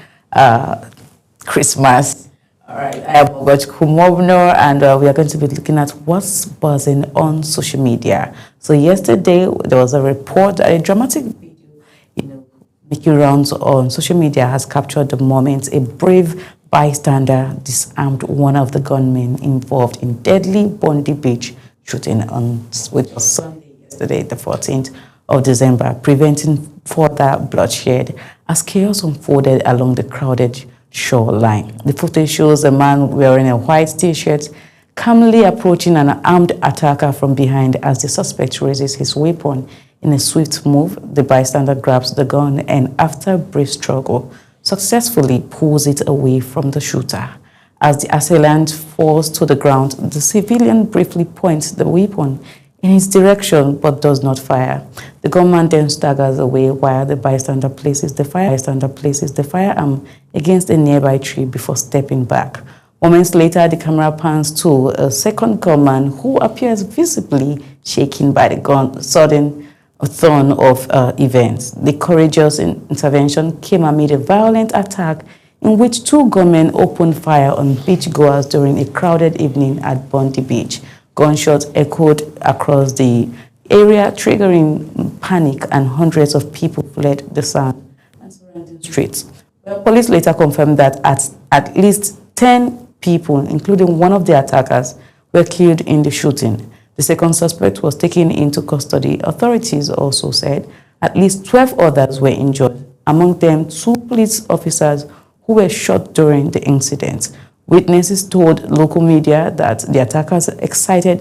Christmas. All right, I am Ogojku Mobno, and we are going to be looking at what's buzzing on social media. So yesterday, there was a report, a dramatic video, making rounds on social media has captured the moment a brave bystander disarmed one of the gunmen involved in deadly Bondi Beach shooting on which was Sunday yesterday, the 14th of December, preventing further bloodshed as chaos unfolded along the crowded shoreline. The footage shows a man wearing a white t-shirt calmly approaching an armed attacker from behind as the suspect raises his weapon. In a swift move, the bystander grabs the gun and, after a brief struggle, successfully pulls it away from the shooter. As the assailant falls to the ground, the civilian briefly points the weapon in his direction but does not fire. The gunman then staggers away while the bystander places the firearm against a nearby tree before stepping back. Moments later, the camera pans to a second gunman who appears visibly shaken by the sudden turn of events. The courageous intervention came amid a violent attack in which two gunmen opened fire on beachgoers during a crowded evening at Bondi Beach. Gunshots echoed across the area, triggering panic, and hundreds of people fled the sand and surrounding streets. Well, police later confirmed that at least 10 people, including one of the attackers, were killed in the shooting. The second suspect was taken into custody. Authorities also said at least 12 others were injured, among them 2 police officers who were shot during the incident. Witnesses told local media that the attackers exited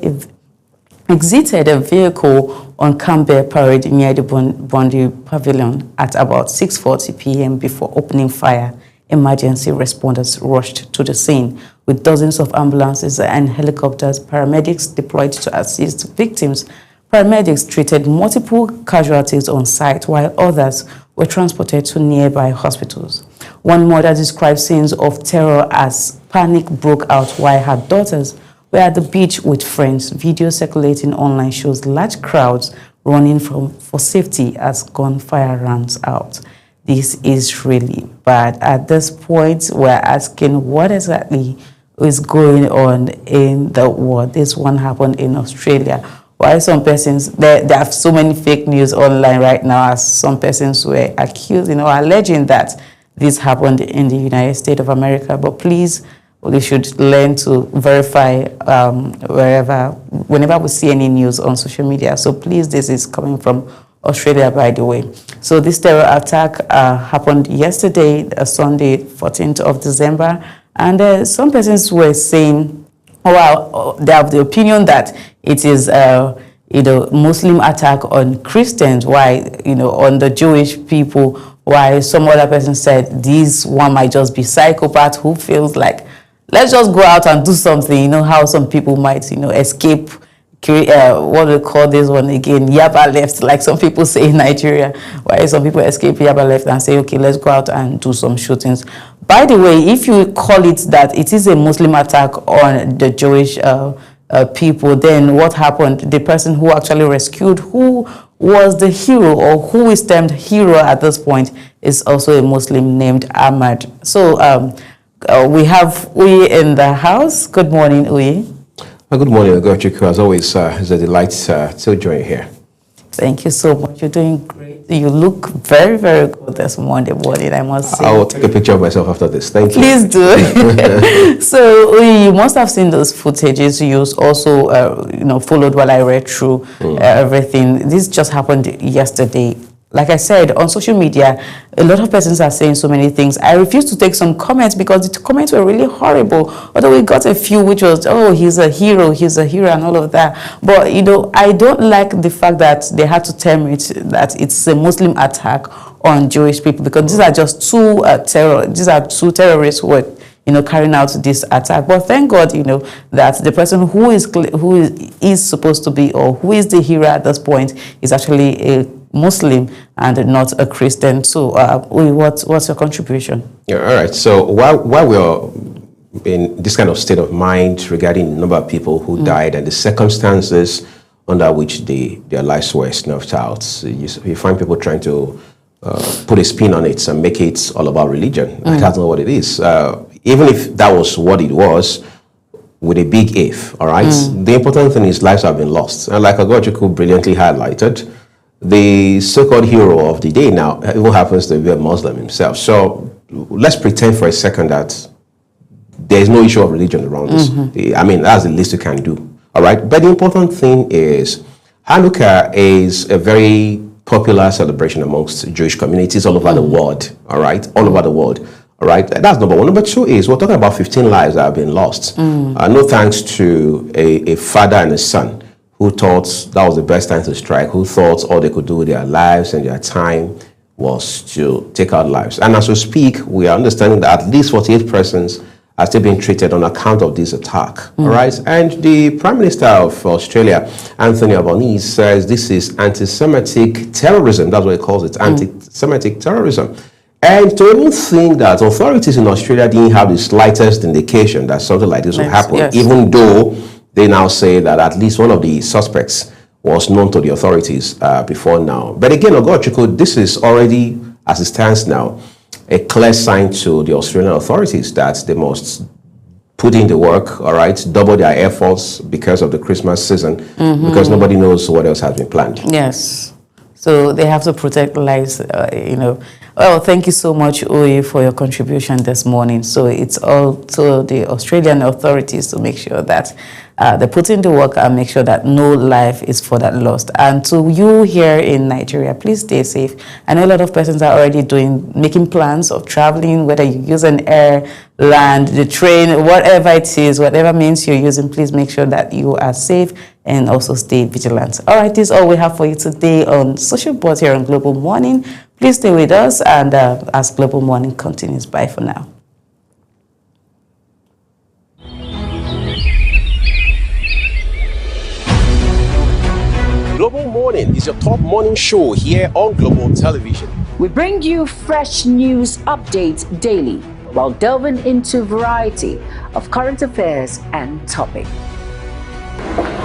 a vehicle on Campbell Parade near the Bondi Pavilion at about 6:40 p.m. before opening fire. Emergency responders rushed to the scene with dozens of ambulances and helicopters. Paramedics deployed to assist victims. Paramedics treated multiple casualties on site while others were transported to nearby hospitals. One mother described scenes of terror as panic broke out while her daughters were at the beach with friends. Video circulating online shows large crowds running for safety as gunfire runs out. This is really bad. At this point, we're asking what exactly is going on in the world. This one happened in Australia. Why some persons, there are so many fake news online right now, as some persons were accused, alleging that this happened in the United States of America. But please, we should learn to verify whenever we see any news on social media. So please, this is coming from Australia, by the way. So this terror attack happened yesterday, Sunday, 14th of December. And some persons were saying, well, they have the opinion that it is Muslim attack on Christians, why, on the Jewish people, why some other person said this one might just be psychopath who feels like, let's just go out and do something. How some people might, escape, what do we call this one again, Yaba left, like some people say in Nigeria, why some people escape Yaba left and say, okay, let's go out and do some shootings. By the way, if you call it that it is a Muslim attack on the Jewish people, then what happened? The person who actually rescued, who was the hero or who is termed hero at this point, is also a Muslim named Ahmad. So we have Uyi in the house. Good morning, Uyi. Good morning, Ogojku. As always, it's a delight to join here. Thank you so much. You're doing great. You look very, very good this morning, I must say. I will take a picture of myself after this. Thank you. Please do. So you must have seen those footages. You also, followed while I read through everything. This just happened yesterday. Like I said, on social media, a lot of persons are saying so many things. I refuse to take some comments because the comments were really horrible. Although we got a few which was, oh, he's a hero, and all of that. But, I don't like the fact that they had to term it that it's a Muslim attack on Jewish people, because these are just two terrorists who were, carrying out this attack. But thank God, that the person who is supposed to be, or who is the hero at this point, is actually a Muslim and not a Christian. So, what's your contribution? Yeah, all right. So while we're in this kind of state of mind regarding the number of people who died and the circumstances under which their lives were snuffed out, you find people trying to put a spin on it and make it all about religion. That's not what it is. Even if that was what it was, with a big if, all right? The important thing is lives have been lost. And like Ogochukwu brilliantly highlighted, the so-called hero of the day now even happens to be a Muslim himself. So let's pretend for a second that there is no issue of religion around this. I mean, that's the least you can do, all right? But the important thing is Hanukkah is a very popular celebration amongst Jewish communities all over the world, all right? All over the world, all right? That's number one. Number two is we're talking about 15 lives that have been lost. No thanks to a father and a son who thought that was the best time to strike, who thought all they could do with their lives and their time was to take out lives. And as we speak, we are understanding that at least 48 persons are still being treated on account of this attack, all right? And the Prime Minister of Australia, Anthony Albanese, says this is anti-Semitic terrorism. That's what he calls it, anti-Semitic terrorism. And to even think that authorities in Australia didn't have the slightest indication that something like this would happen, even though they now say that at least one of the suspects was known to the authorities before now. But again, Ogochukwu, this is already, as it stands now, a clear sign to the Australian authorities that they must put in the work, all right, double their efforts because of the Christmas season, because nobody knows what else has been planned. Yes. So they have to protect lives, Well, thank you so much, Oye, for your contribution this morning. So it's all to the Australian authorities to make sure that they put in the work and make sure that no life is further lost. And to you here in Nigeria, please stay safe. I know a lot of persons are already making plans of traveling, whether you use an air, land, the train, whatever it is, whatever means you're using, please make sure that you are safe and also stay vigilant. All right, this is all we have for you today on Social Board here on Global Morning. Please stay with us and as Global Morning continues. Bye for now. Global Morning is your top morning show here on Global Television. We bring you fresh news updates daily while delving into a variety of current affairs and topics.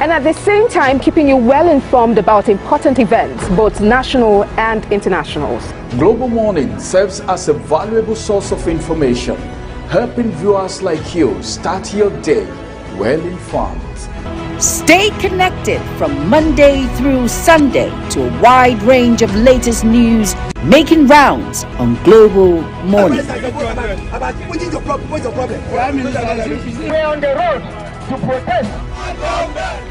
And at the same time, keeping you well informed about important events, both national and international. Global Morning serves as a valuable source of information, helping viewers like you start your day well informed. Stay connected from Monday through Sunday to a wide range of latest news making rounds on Global Morning. What's your problem? We're on the road to protest.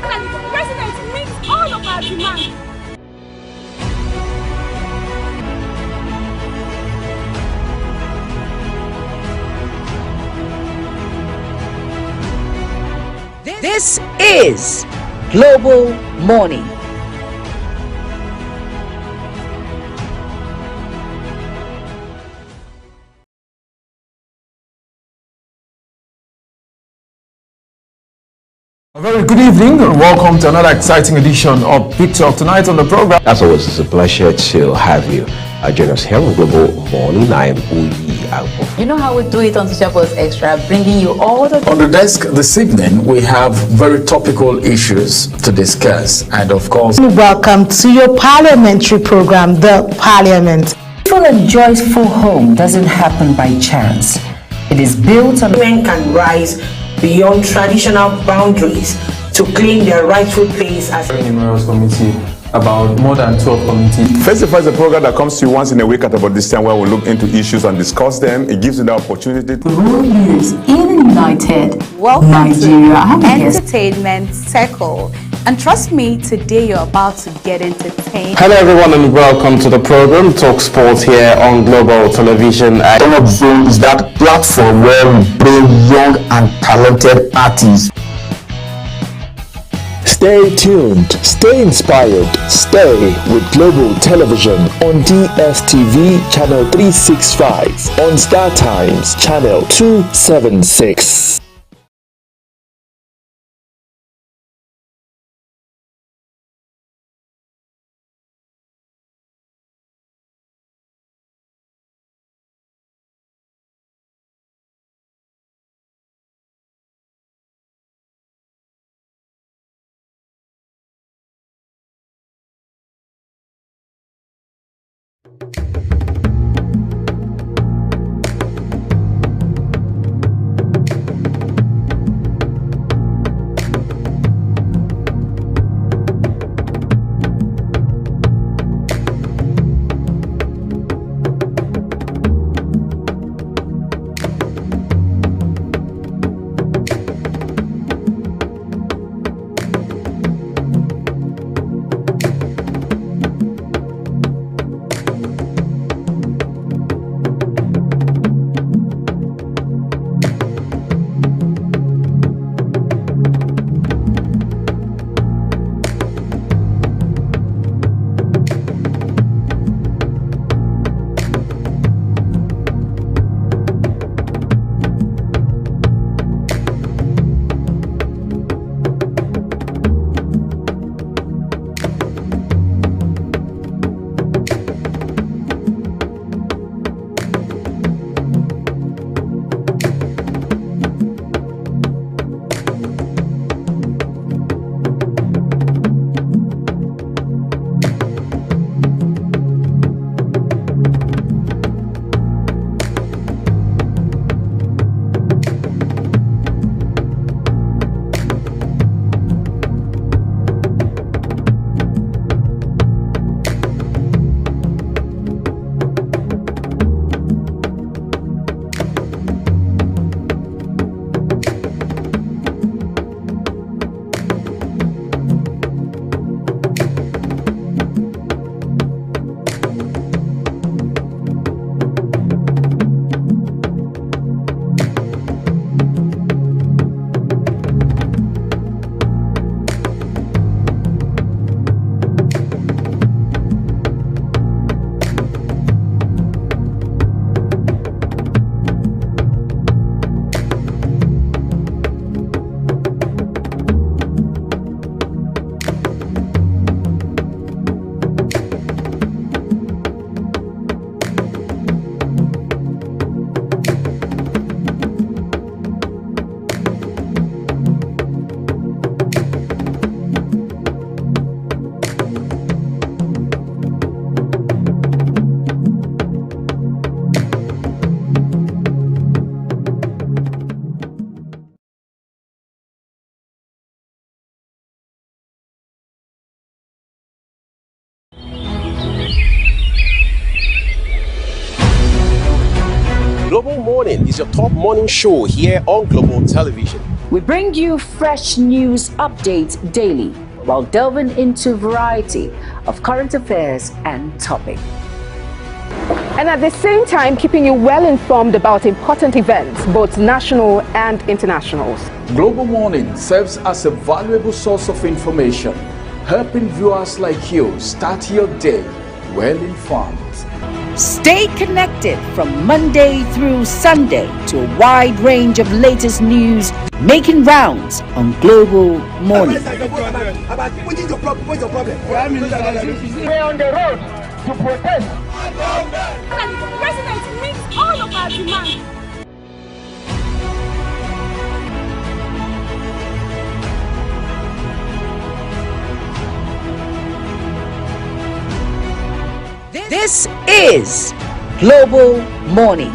The president meets all of our demands. This is Global Morning. A very good evening and welcome to another exciting edition of Big Talk. Tonight on the program, As always, it's a pleasure to have you join us here on Global Morning. I am Uyi Alpo. You know how we do it on Social Post Extra, bringing you all the On the desk this evening, we have very topical issues to discuss, and of course, Welcome to your parliamentary program, The Parliament. Peaceful and joyful home doesn't happen by chance. It is built on Women can rise beyond traditional boundaries to claim their rightful place as the Numerous Committee, about more than 12 committees. Festival is a program that comes to you once in a week at about this time where we look into issues and discuss them. It gives you the opportunity to rural news in United Welcome Nigeria. I have to a guest. Entertainment Circle. And trust me, today you're about to get entertained. Hello everyone and welcome to the program Talk Sports here on Global Television. Talk Zone is that platform where we bring young and talented artists. Stay tuned, stay inspired, stay with Global Television on DSTV Channel 365, on Star Times Channel 276. Global Morning is your top morning show here on Global Television. We bring you fresh news updates daily while delving into a variety of current affairs and topics. And at the same time, keeping you well informed about important events, both national and internationals. Global Morning serves as a valuable source of information, helping viewers like you start your day well informed. Stay connected from Monday through Sunday to a wide range of latest news making rounds on Global Morning. What's your problem? We're on the road to protest. The president meets all of our demands. This is Global Morning.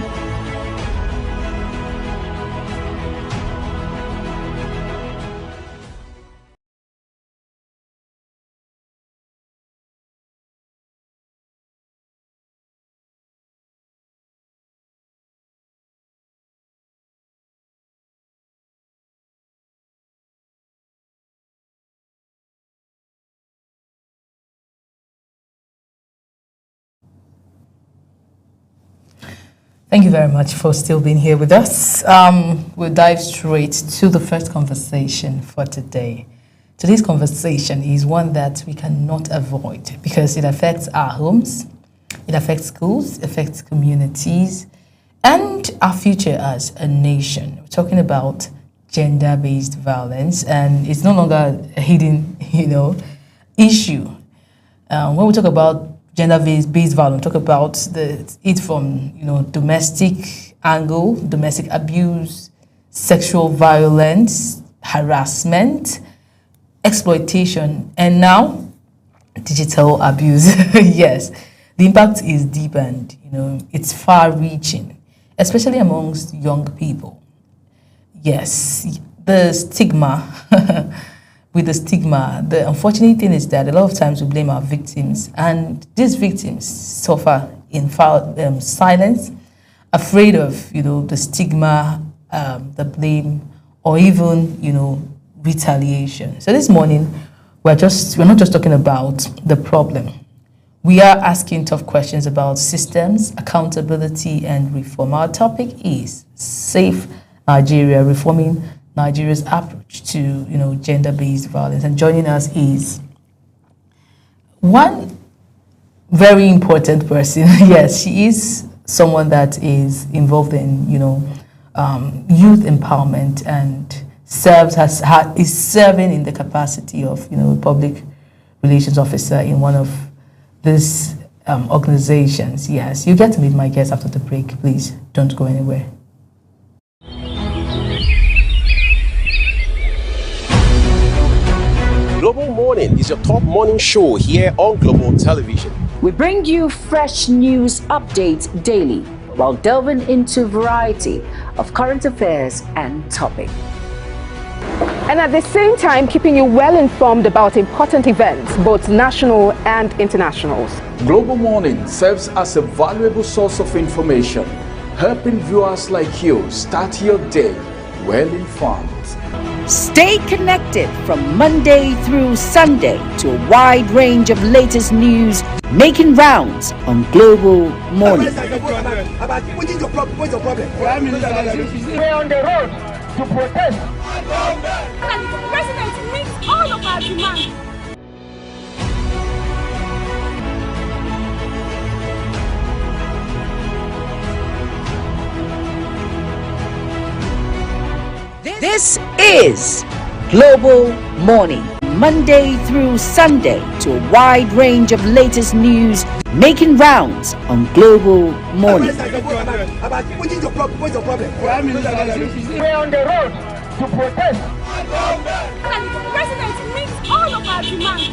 Thank you very much for still being here with us. We'll dive straight to the first conversation for today. Today's conversation is one that we cannot avoid because it affects our homes, it affects schools, it affects communities, and our future as a nation. We're talking about gender-based violence, and it's no longer a hidden, issue. When we talk about gender-based violence, we talk about it from, domestic angle, domestic abuse, sexual violence, harassment, exploitation, and now digital abuse. Yes, the impact is deep and it's far-reaching, especially amongst young people. Yes, the stigma. With the stigma, the unfortunate thing is that a lot of times we blame our victims, and these victims suffer in silence, afraid of the stigma, the blame, or even retaliation. So this morning, we're not just talking about the problem. We are asking tough questions about systems, accountability, and reform. Our topic is Safe Nigeria, reforming Nigeria's approach to gender-based violence. And joining us is one very important person. Yes, she is someone that is involved in youth empowerment and is serving in the capacity of public relations officer in one of these organizations. Yes, you get to meet my guest after the break. Please don't go anywhere. Global Morning is your top morning show here on Global Television. We bring you fresh news updates daily while delving into a variety of current affairs and topics. And at the same time, keeping you well informed about important events, both national and internationals. Global Morning serves as a valuable source of information, helping viewers like you start your day well informed. Stay connected from Monday through Sunday to a wide range of latest news making rounds on Global Morning. What's your problem? What's your problem? We're on the road to protest. And the president meets all of our demands. This is Global Morning, Monday through Sunday to a wide range of latest news making rounds on Global Morning. What's your problem? What's your problem? We're on the road to protest. And the president meets all of our demands.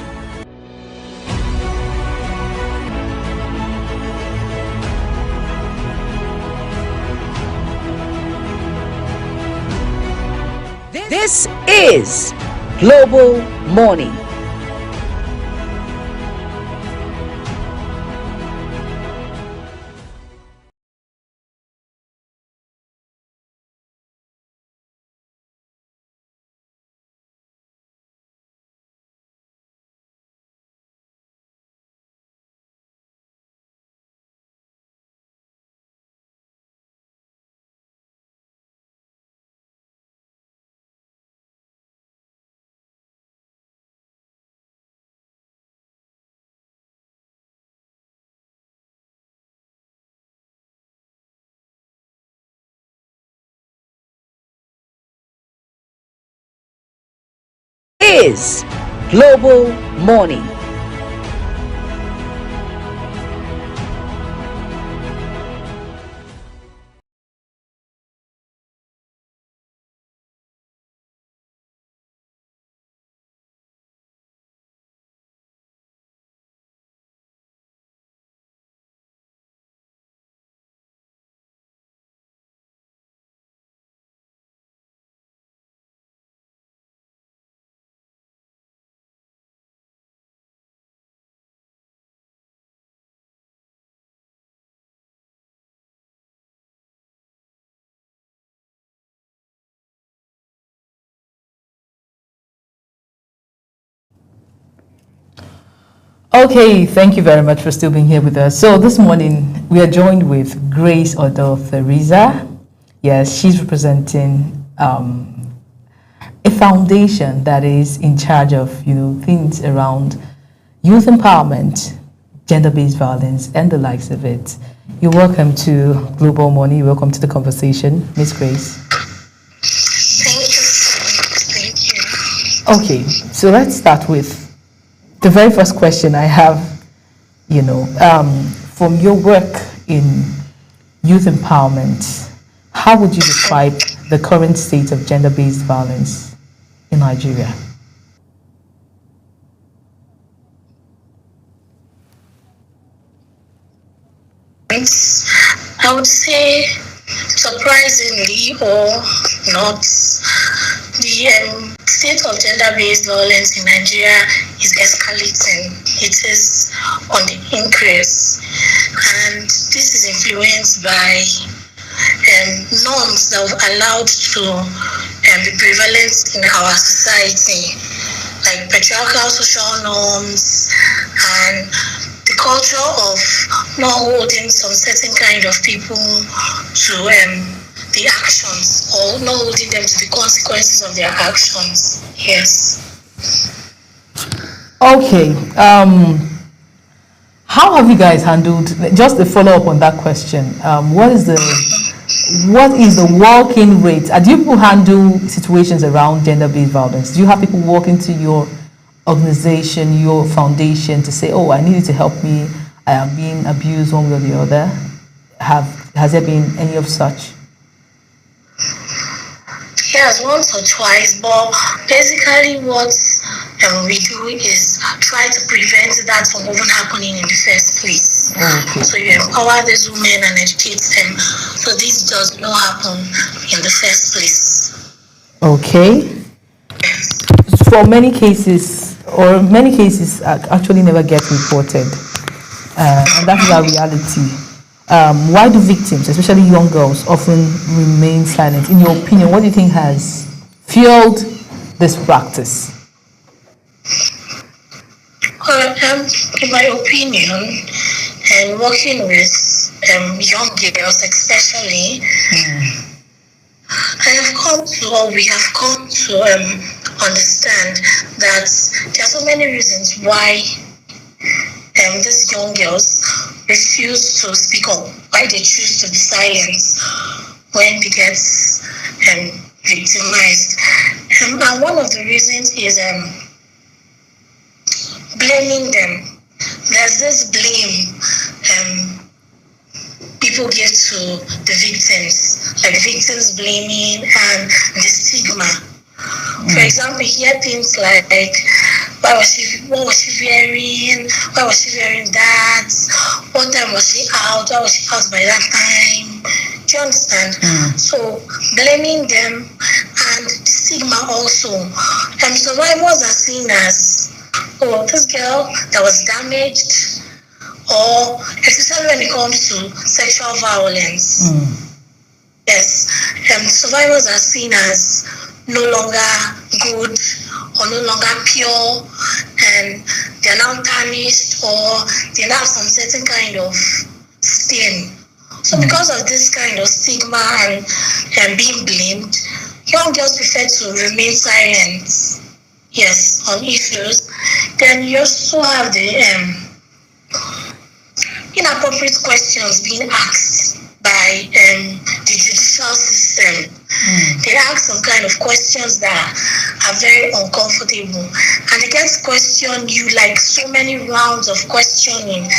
This is Global Morning. Is Global Morning. Okay, thank you very much for still being here with us. So this morning we are joined with Grace Odo Theresa. Yes, she's representing a foundation that is in charge of, things around youth empowerment, gender-based violence, and the likes of it. You're welcome to Global Money. Welcome to the conversation, Miss Grace. Thank you. Okay, so let's start with the very first question I have. From your work in youth empowerment, how would you describe the current state of gender-based violence in Nigeria? I would say, surprisingly or not, the state of gender-based violence in Nigeria is escalating. It is on the increase, and this is influenced by norms that have allowed to be prevalent in our society, like patriarchal social norms and the culture of not holding some certain kind of people to the actions, or not holding them to the consequences of their actions. Yes. Okay. How have you guys handled, just a follow-up on that question, what is the walk-in rate? Do you people handle situations around gender-based violence? Do you have people walk into your organization, your foundation, to say, oh, I need you to help me, I am being abused one way or the other? Has there been any of such? Yes, once or twice, but basically what we do is try to prevent that from even happening in the first place. Okay. So you empower these women and educate them, so this does not happen in the first place. Okay. For many cases actually never get reported, and that is our reality. Why do victims, especially young girls, often remain silent? In your opinion, what do you think has fueled this practice? In my opinion, and working with young girls especially, we have come to understand that there are so many reasons why these young girls refuse to speak up, why they choose to be silent when they get victimized. And one of the reasons is blaming them. There's this blame people give to the victims, like victims blaming and the stigma. For example, you hear things like what was she wearing? Why was she wearing that? What time was she out? Why was she out by that time? Do you understand? So blaming them and the stigma also. Survivors are seen as, oh, this girl that was damaged, or especially when it comes to sexual violence. Yes, survivors are seen as no longer good or no longer pure, and they're now tarnished, or they now have some certain kind of stain. So because of this kind of stigma and being blamed, young girls prefer to remain silent, yes, on issues. Then you also have the inappropriate questions being asked by the judicial system. They ask some kind of questions that are very uncomfortable, and they get to question you like so many rounds of questioning.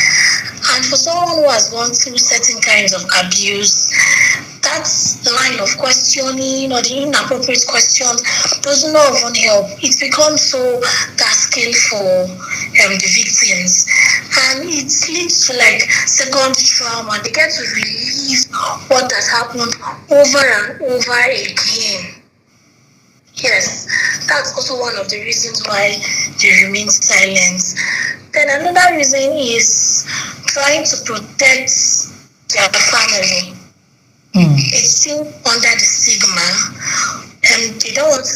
And for someone who has gone through certain kinds of abuse, that line of questioning or the inappropriate questions does not even help. It becomes so tasking for the victims, and it leads to like second trauma. They get to relive what has happened over and over again. Yes, that's also one of the reasons why they remain silent. Then another reason is trying to protect their family. It's still under the stigma, and they don't want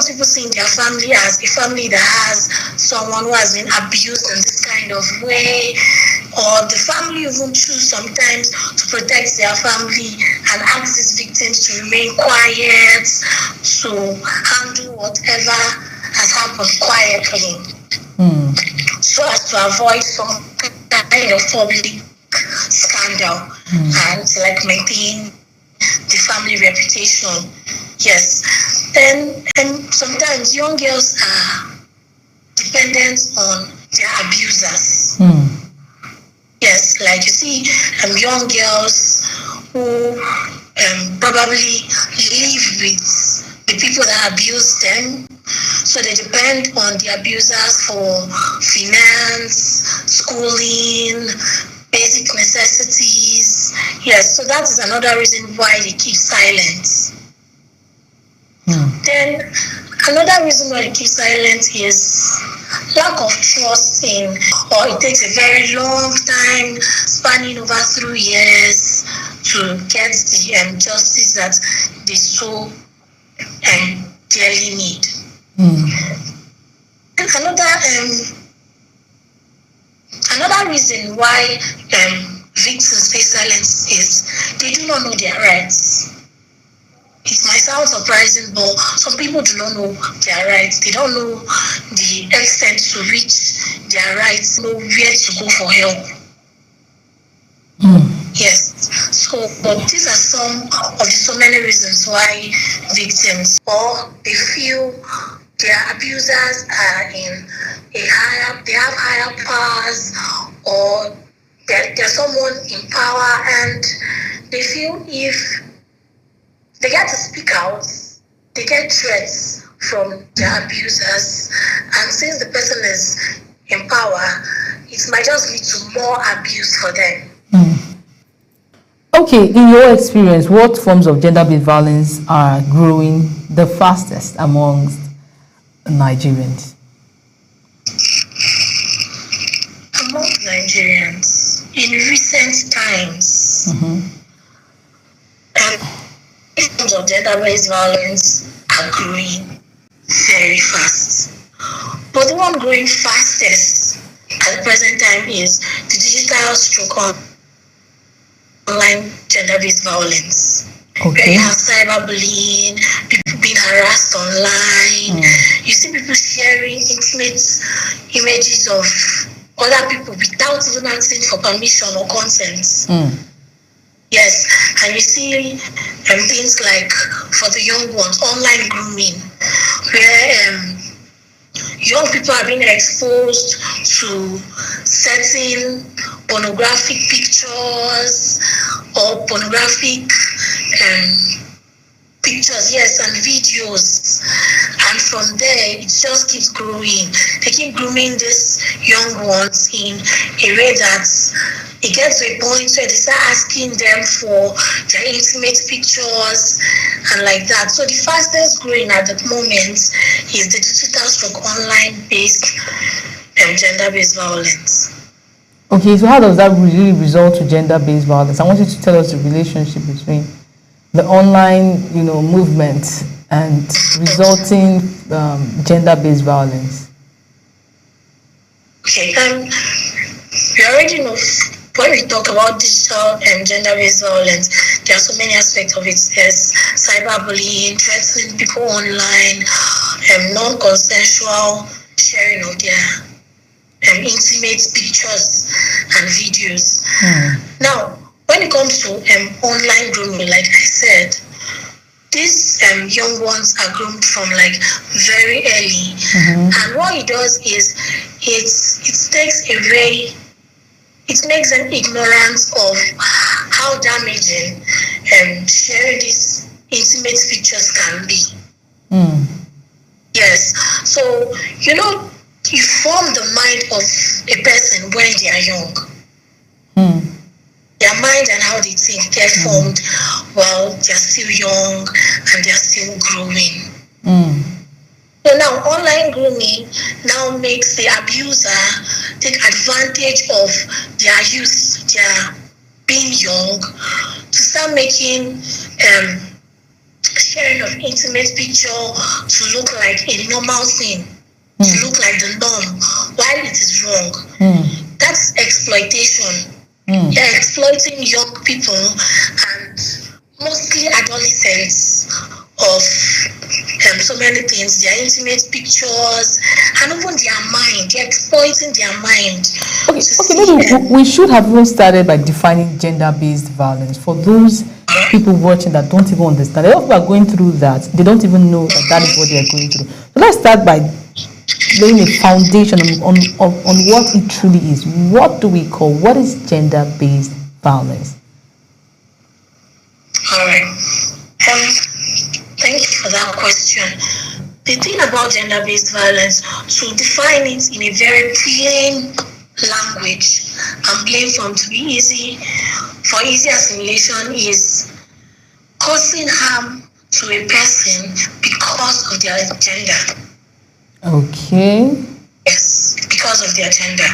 people seeing their family as a family that has someone who has been abused in this kind of way. or the family even choose sometimes to protect their family and ask these victims to remain quiet, to handle whatever has happened quietly, so as to avoid some kind of public scandal and to like maintain the family reputation. Yes. Then sometimes young girls are dependent on their abusers. Yes, like you see young girls who probably live with the people that abuse them, so they depend on the abusers for finance, schooling, basic necessities. Yes, so that is another reason why they keep silent. Then another reason why they keep silent is lack of trust in, or it takes a very long time, spanning over 3 years, to get the justice that they so dearly need. And another reason why victims stay silent is they do not know their rights. It might sound surprising, but some people do not know their rights. They don't know the extent to which their rights, know where to go for help. Yes. So, but these are some of the so many reasons why victims, or they feel their abusers are they have higher powers, or there's someone in power, and they feel if they get to speak out, they get threats from their abusers, and since the person is in power, it might just lead to more abuse for them. Okay, in your experience, what forms of gender-based violence are growing the fastest amongst Nigerians? Among Nigerians, in recent times, forms of gender-based violence are growing very fast. But the one growing fastest at the present time is the digital stroke online gender-based violence. Okay. You have cyberbullying, people being harassed online. You see people sharing intimate images of other people without even asking for permission or consent. Yes, and you see things like, for the young ones, online grooming, where young people are being exposed to certain pornographic pictures or pornographic pictures, yes, and videos. And from there, it just keeps growing. They keep grooming these young ones in a way that it gets to a point where they start asking them for their intimate pictures and like that. So the fastest growing at the moment is the digital stroke online based gender-based violence. Okay, so how does that really result to gender-based violence? I want you to tell us the relationship between the online, movement and resulting gender-based violence. Okay, we already know when we talk about digital and gender-based violence, there are so many aspects of it. There's cyberbullying, threatening people online, non-consensual sharing of their intimate pictures and videos. Now, when it comes to online grooming, like I said, these young ones are groomed from like very early, and what it does is it makes them ignorant of how damaging sharing these intimate pictures can be. Yes, so you form the mind of a person when they are young. Their mind and how they think, they're formed while they're still young and they're still growing. So now online grooming now makes the abuser take advantage of their youth, their being young, to start making sharing of intimate picture to look like a normal thing, to look like the norm, while it is wrong. That that's exploitation. They're exploiting young people and mostly adolescents of so many things, their intimate pictures, and even their mind. They're exploiting their mind. Okay, maybe we should have even started by defining gender-based violence for those people watching that don't even understand. A lot of people are going through that. They don't even know that is what they are going through. So let's start by laying a foundation on what it truly is. What do we call, what is gender-based violence? All right. Thank you for that question. The thing about gender-based violence, to define it in a very plain language and plain form to be easy, for easy assimilation, is causing harm to a person because of their gender. Okay. Yes, because of their gender.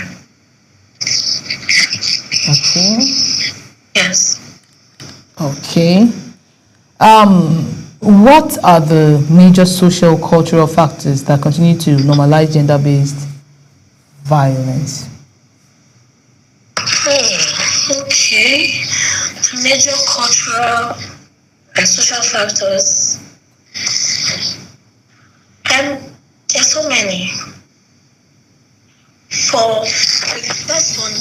Okay. Yes. Okay. What are the major social cultural factors that continue to normalize gender-based violence? Okay. The major cultural and social factors. There are so many. For the first one,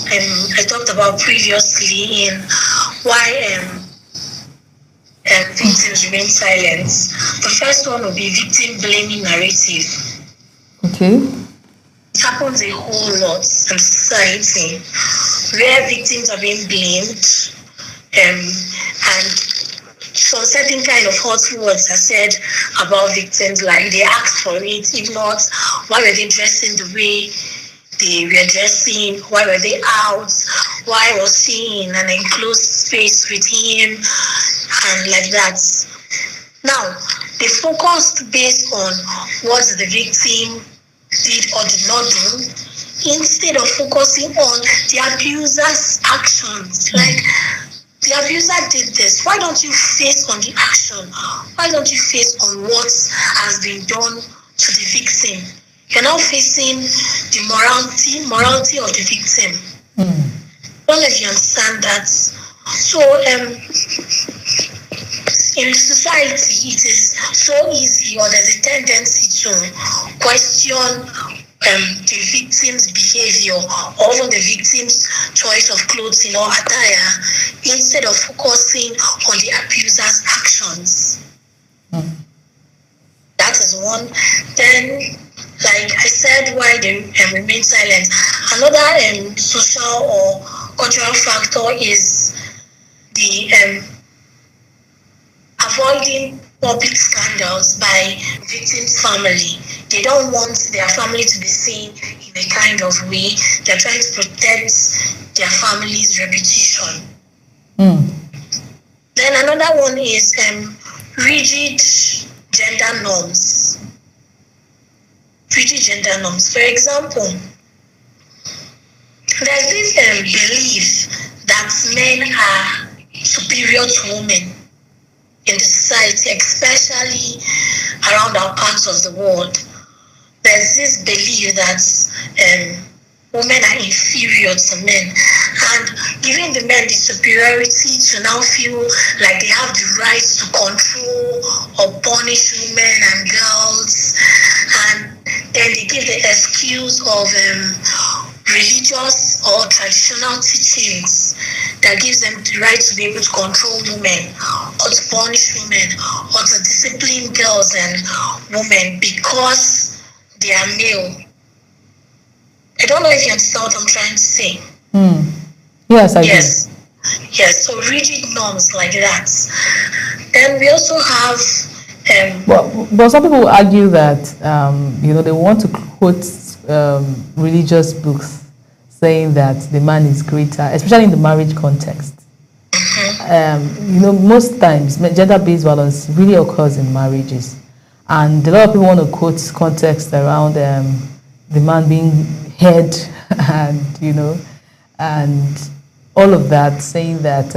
I talked about previously in why victims remain silent. The first one would be victim blaming narrative. Okay. It happens a whole lot in society where victims are being blamed, and some certain kind of hurtful words are said about victims, like they asked for it, if not, why were they dressing the way they were dressing, why were they out, why was she in an enclosed space with him, and like that. Now, they focused based on what the victim did or did not do, instead of focusing on the abuser's actions. Like, the abuser did this, why don't you face on the action? Why don't you face on what has been done to the victim? You're now facing the morality of the victim. I don't know if you understand that. So, in society, it is so easy, or there's a tendency to question the victim's behavior, or even the victim's choice of clothing or attire, instead of focusing on the abuser's actions. That is one. Then, like I said, why they remain silent. Another social or cultural factor is the avoiding public scandals by victims' family. They don't want their family to be seen in a kind of way. They're trying to protect their family's reputation. Then another one is rigid gender norms. Rigid gender norms. For example, there's this belief that men are superior to women in the society, especially around our parts of the world. There's this belief that women are inferior to men, and giving the men the superiority to now feel like they have the right to control or punish women and girls, and then they give the excuse of religious or traditional teachings that gives them the right to be able to control women, or to punish women, or to discipline girls and women because they are male. I don't know if you understand what I'm trying to say. Yes, I do. Yes, so rigid norms like that. Then we also have but some people argue that they want to quote religious books saying that the man is greater, especially in the marriage context. Most times gender-based violence really occurs in marriages, and a lot of people want to quote context around the man being head and all of that, saying that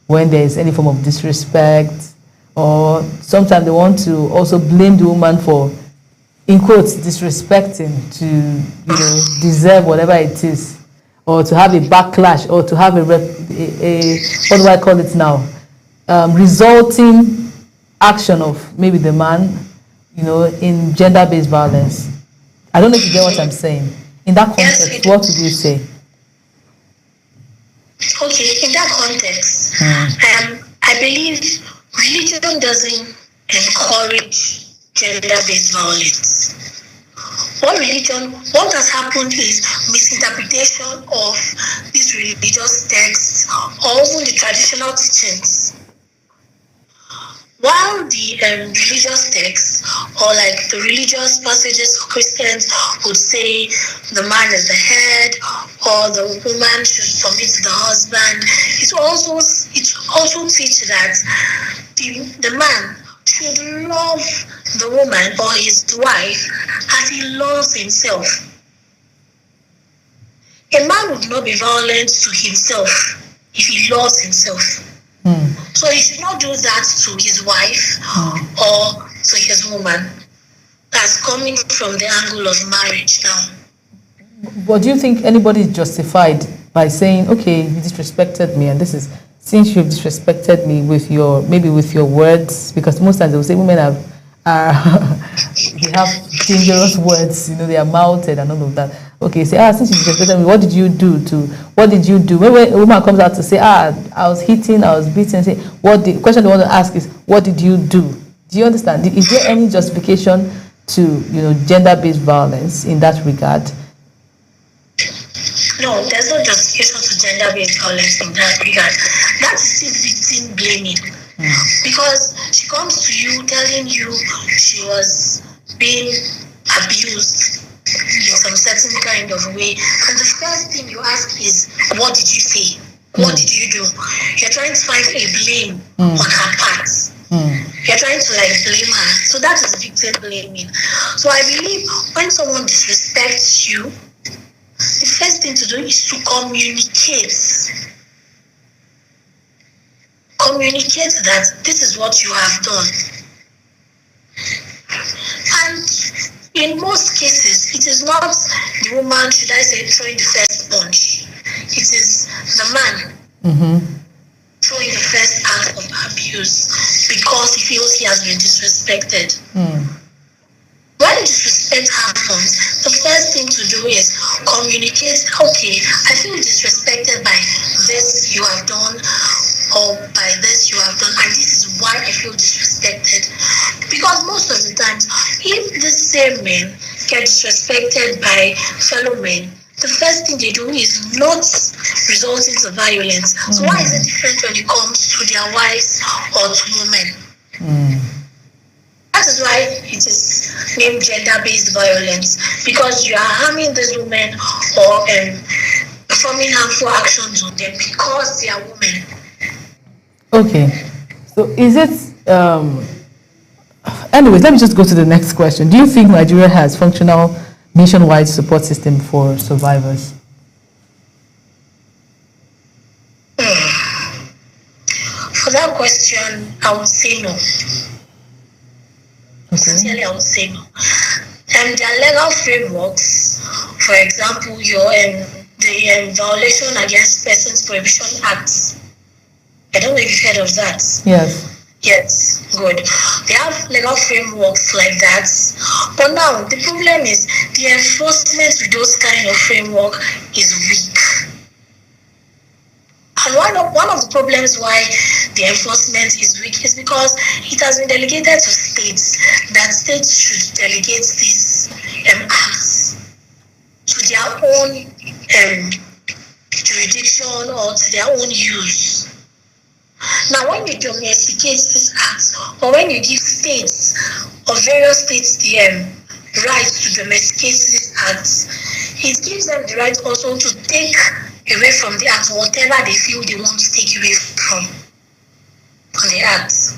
when there is any form of disrespect, or sometimes they want to also blame the woman for, in quotes, disrespecting to deserve whatever it is, or to have a backlash, or to have a what do I call it now, resulting action of maybe the man, in gender-based violence. I don't know if you get what I'm saying. In that context, what would you say? Okay, in that context, I believe religion doesn't encourage gender-based violence. What has happened is misinterpretation of these religious texts or even the traditional teachings. While the religious texts or like the religious passages of Christians would say the man is the head or the woman should submit to the husband, it also teaches that the man should love the woman or his wife as he loves himself. A man would not be violent to himself if he loves himself. So he should not do that to his wife or to his woman. That's coming from the angle of marriage now. But do you think anybody is justified by saying, okay, you disrespected me, and this is, since you've disrespected me with your words, because most times they will say women they have dangerous words, they are mouthed and all of that. Okay, say, since you disrespected me, what did you do? When a woman comes out to say, I was hitting, I was beating, say, the question they want to ask is, what did you do? Do you understand? Is there any justification to, gender-based violence in that regard? No, there's no justification to gender-based violence in that regard. That's still victim blaming. Because she comes to you telling you she was being abused in some certain kind of way, and the first thing you ask is, what did you say? What did you do? You're trying to find a blame on her part. You're trying to blame her. So that is victim blaming. So I believe when someone disrespects you, the first thing to do is to communicate. Communicate that this is what you have done. And in most cases, it is not the woman, should I say, throwing the first punch. It is the man throwing the first act of abuse because he feels he has been disrespected. When disrespect happens, the first thing to do is communicate, okay, I feel disrespected by this you have done, or by this you have done, and this is why I feel disrespected. Because most of the times, if the same men get disrespected by fellow men, the first thing they do is not result into violence. So why is it different when it comes to their wives or to women? That is why it is named gender-based violence, because you are harming these women or performing harmful actions on them because they are women. Okay, so is it, anyways, let me just go to the next question. Do you think Nigeria has functional nationwide support system for survivors? For that question, I would say no. Sincerely, I would say no. And there are legal frameworks, for example, the Violation Against Persons Prohibition Act. I don't know if you've heard of that. Yes. Yes, good. They have legal frameworks like that. But now, the problem is the enforcement with those kind of framework is weak. And one of the problems why the enforcement is weak is because it has been delegated to states, that states should delegate these acts to their own jurisdiction or to their own use. Now, when you domesticate these acts, or when you give states or various states the right to domesticate these acts, it gives them the right also to take away from the act whatever they feel they want to take away from the acts.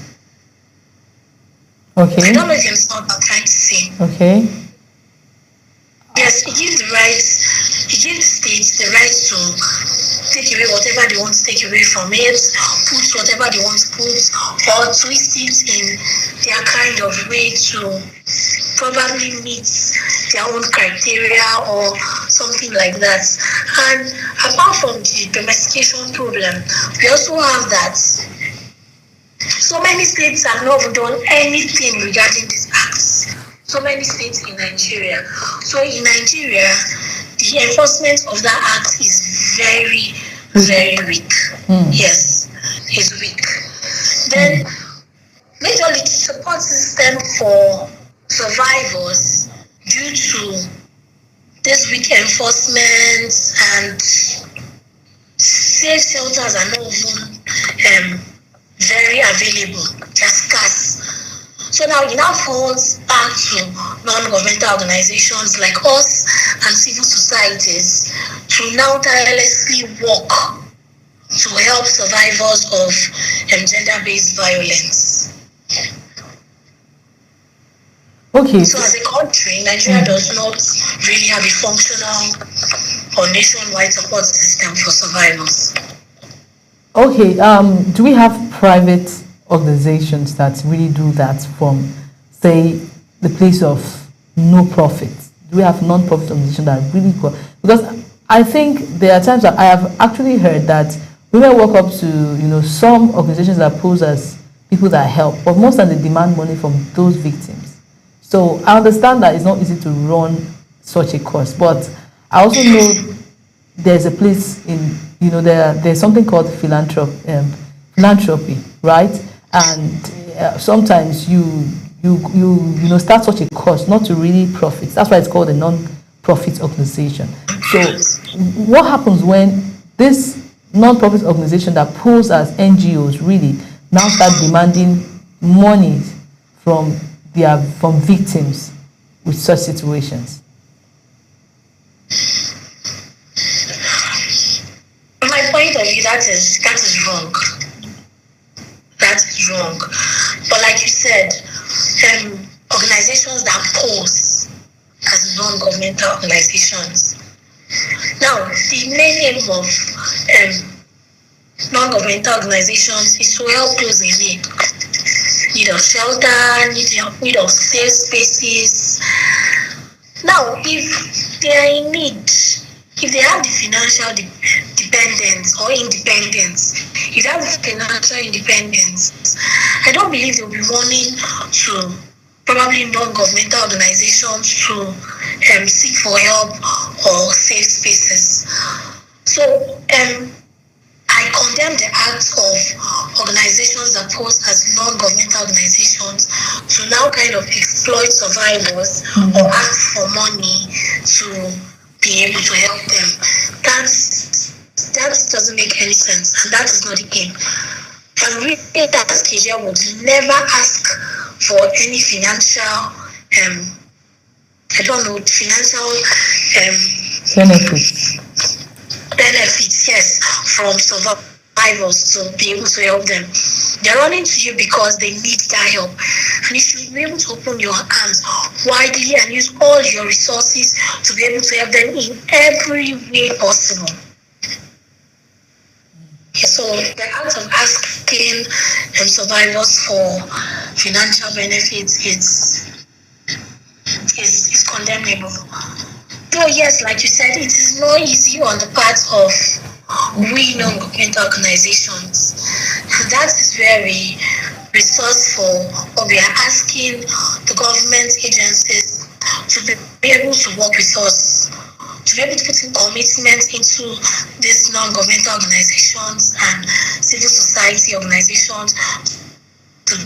Okay. I don't know if you understand what I'm trying to say. Okay. Yes, it gives the states the right to take away whatever they want to take away from it, put whatever they want to put, or twist it in their kind of way to probably meet their own criteria or something like that. And apart from the domestication problem, we also have that so many states have not done anything regarding these acts. So many states in Nigeria. So in Nigeria, the enforcement of that act is very, very weak. Yes, it's weak. Then, majorly the support system for survivors due to this weak enforcement and safe shelters are not even very available. They're scarce. So now it now falls back to non-governmental organizations like us and civil societies to now tirelessly work to help survivors of gender-based violence. Okay. So as a country, Nigeria does not really have a functional or nationwide support system for survivors. Okay, do we have private organizations that really do that from, say, the place of no profit? Do we have non-profit organizations that really go? Because I think there are times that I have actually heard that women walk up to, some organizations that pose as people that help, but most of them demand money from those victims. So I understand that it's not easy to run such a course, but I also know there's a place in, there's something called philanthropy, right? And sometimes you start such a cause not to really profit. That's why it's called a non-profit organization. So what happens when this non-profit organization that pose as NGOs really now start demanding money from victims with such situations? From my point of view, that is wrong. That is wrong. But like you said, organizations that pose as non-governmental organizations. Now, the main aim of non-governmental organizations is to help those in need. Need of shelter, need of safe spaces. Now, if they are in need, if they have the financial dependence or independence, if they have the financial independence, I don't believe they'll be running to probably non-governmental organizations to seek for help or safe spaces. So I condemn the act of organizations that pose as non-governmental organizations to now kind of exploit survivors or ask for money to be able to help them. That doesn't make any sense, and that is not the aim. And really, that KJ would never ask for any financial, benefits, yes, from survivors to be able to help them. They're running to you because they need that help. And you should be able to open your arms widely and use all your resources to be able to help them in every way possible. So the act of asking survivors for financial benefits is condemnable. Though yes, like you said, it is not easy on the part of we non-governmental organizations. And that is very resourceful, or we are asking the government agencies to be able to work with us, to be able to put in commitment into these non-governmental organizations and civil society organizations to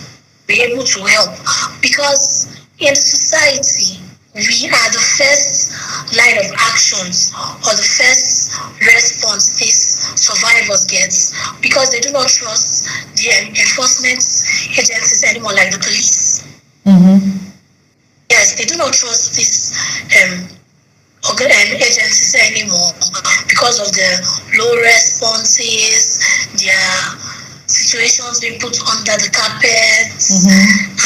be able to help. Because in society, we are the first line of actions or the first response these survivors get, because they do not trust the enforcement agencies anymore, like the police. Yes, they do not trust these agencies anymore because of the low responses, their situations being put under the carpet,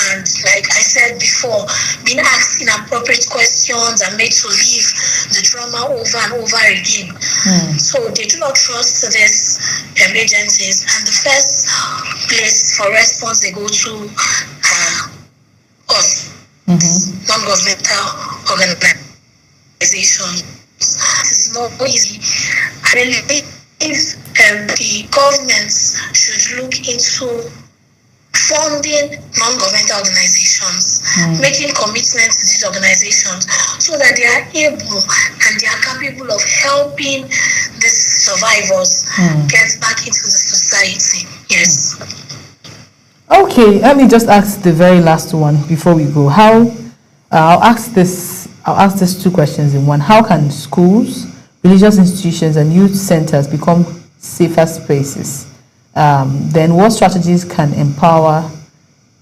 and like I said before, being asked inappropriate questions and made to leave the trauma over and over again. So they do not trust these agencies, and the first place for response they go to us, non-governmental organizations. It's not easy. And I believe the governments should look into funding non-governmental organizations, making commitments to these organizations so that they are able and they are capable of helping these survivors get back into the society. Yes. Okay, let me just ask the very last one before we go. I'll ask these two questions in one. How can schools, religious institutions, and youth centers become safer spaces? Then what strategies can empower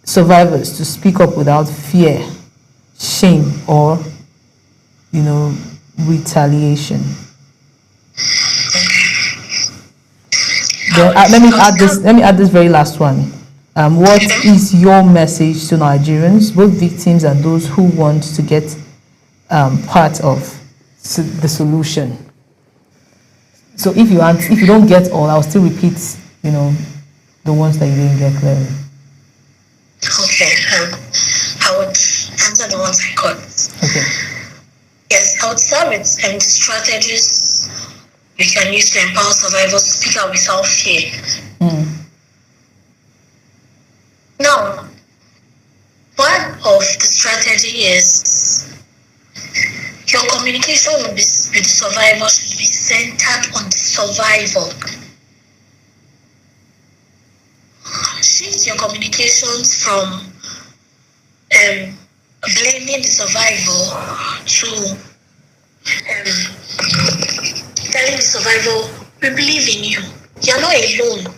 survivors to speak up without fear, shame, or retaliation? Then, let me add this very last one. What is your message to Nigerians, both victims and those who want to get part of the solution? So if you don't get all, I'll still repeat, the ones that you didn't get clearly. Okay, I would answer the ones I got. Okay. Yes, I would start with strategies we can use to empower survivors to speak out without fear. Now, one of the strategy is your communication with the survivor should be centered on the survivor. Shift your communications from blaming the survivor to telling the survivor, we believe in you. You're not alone.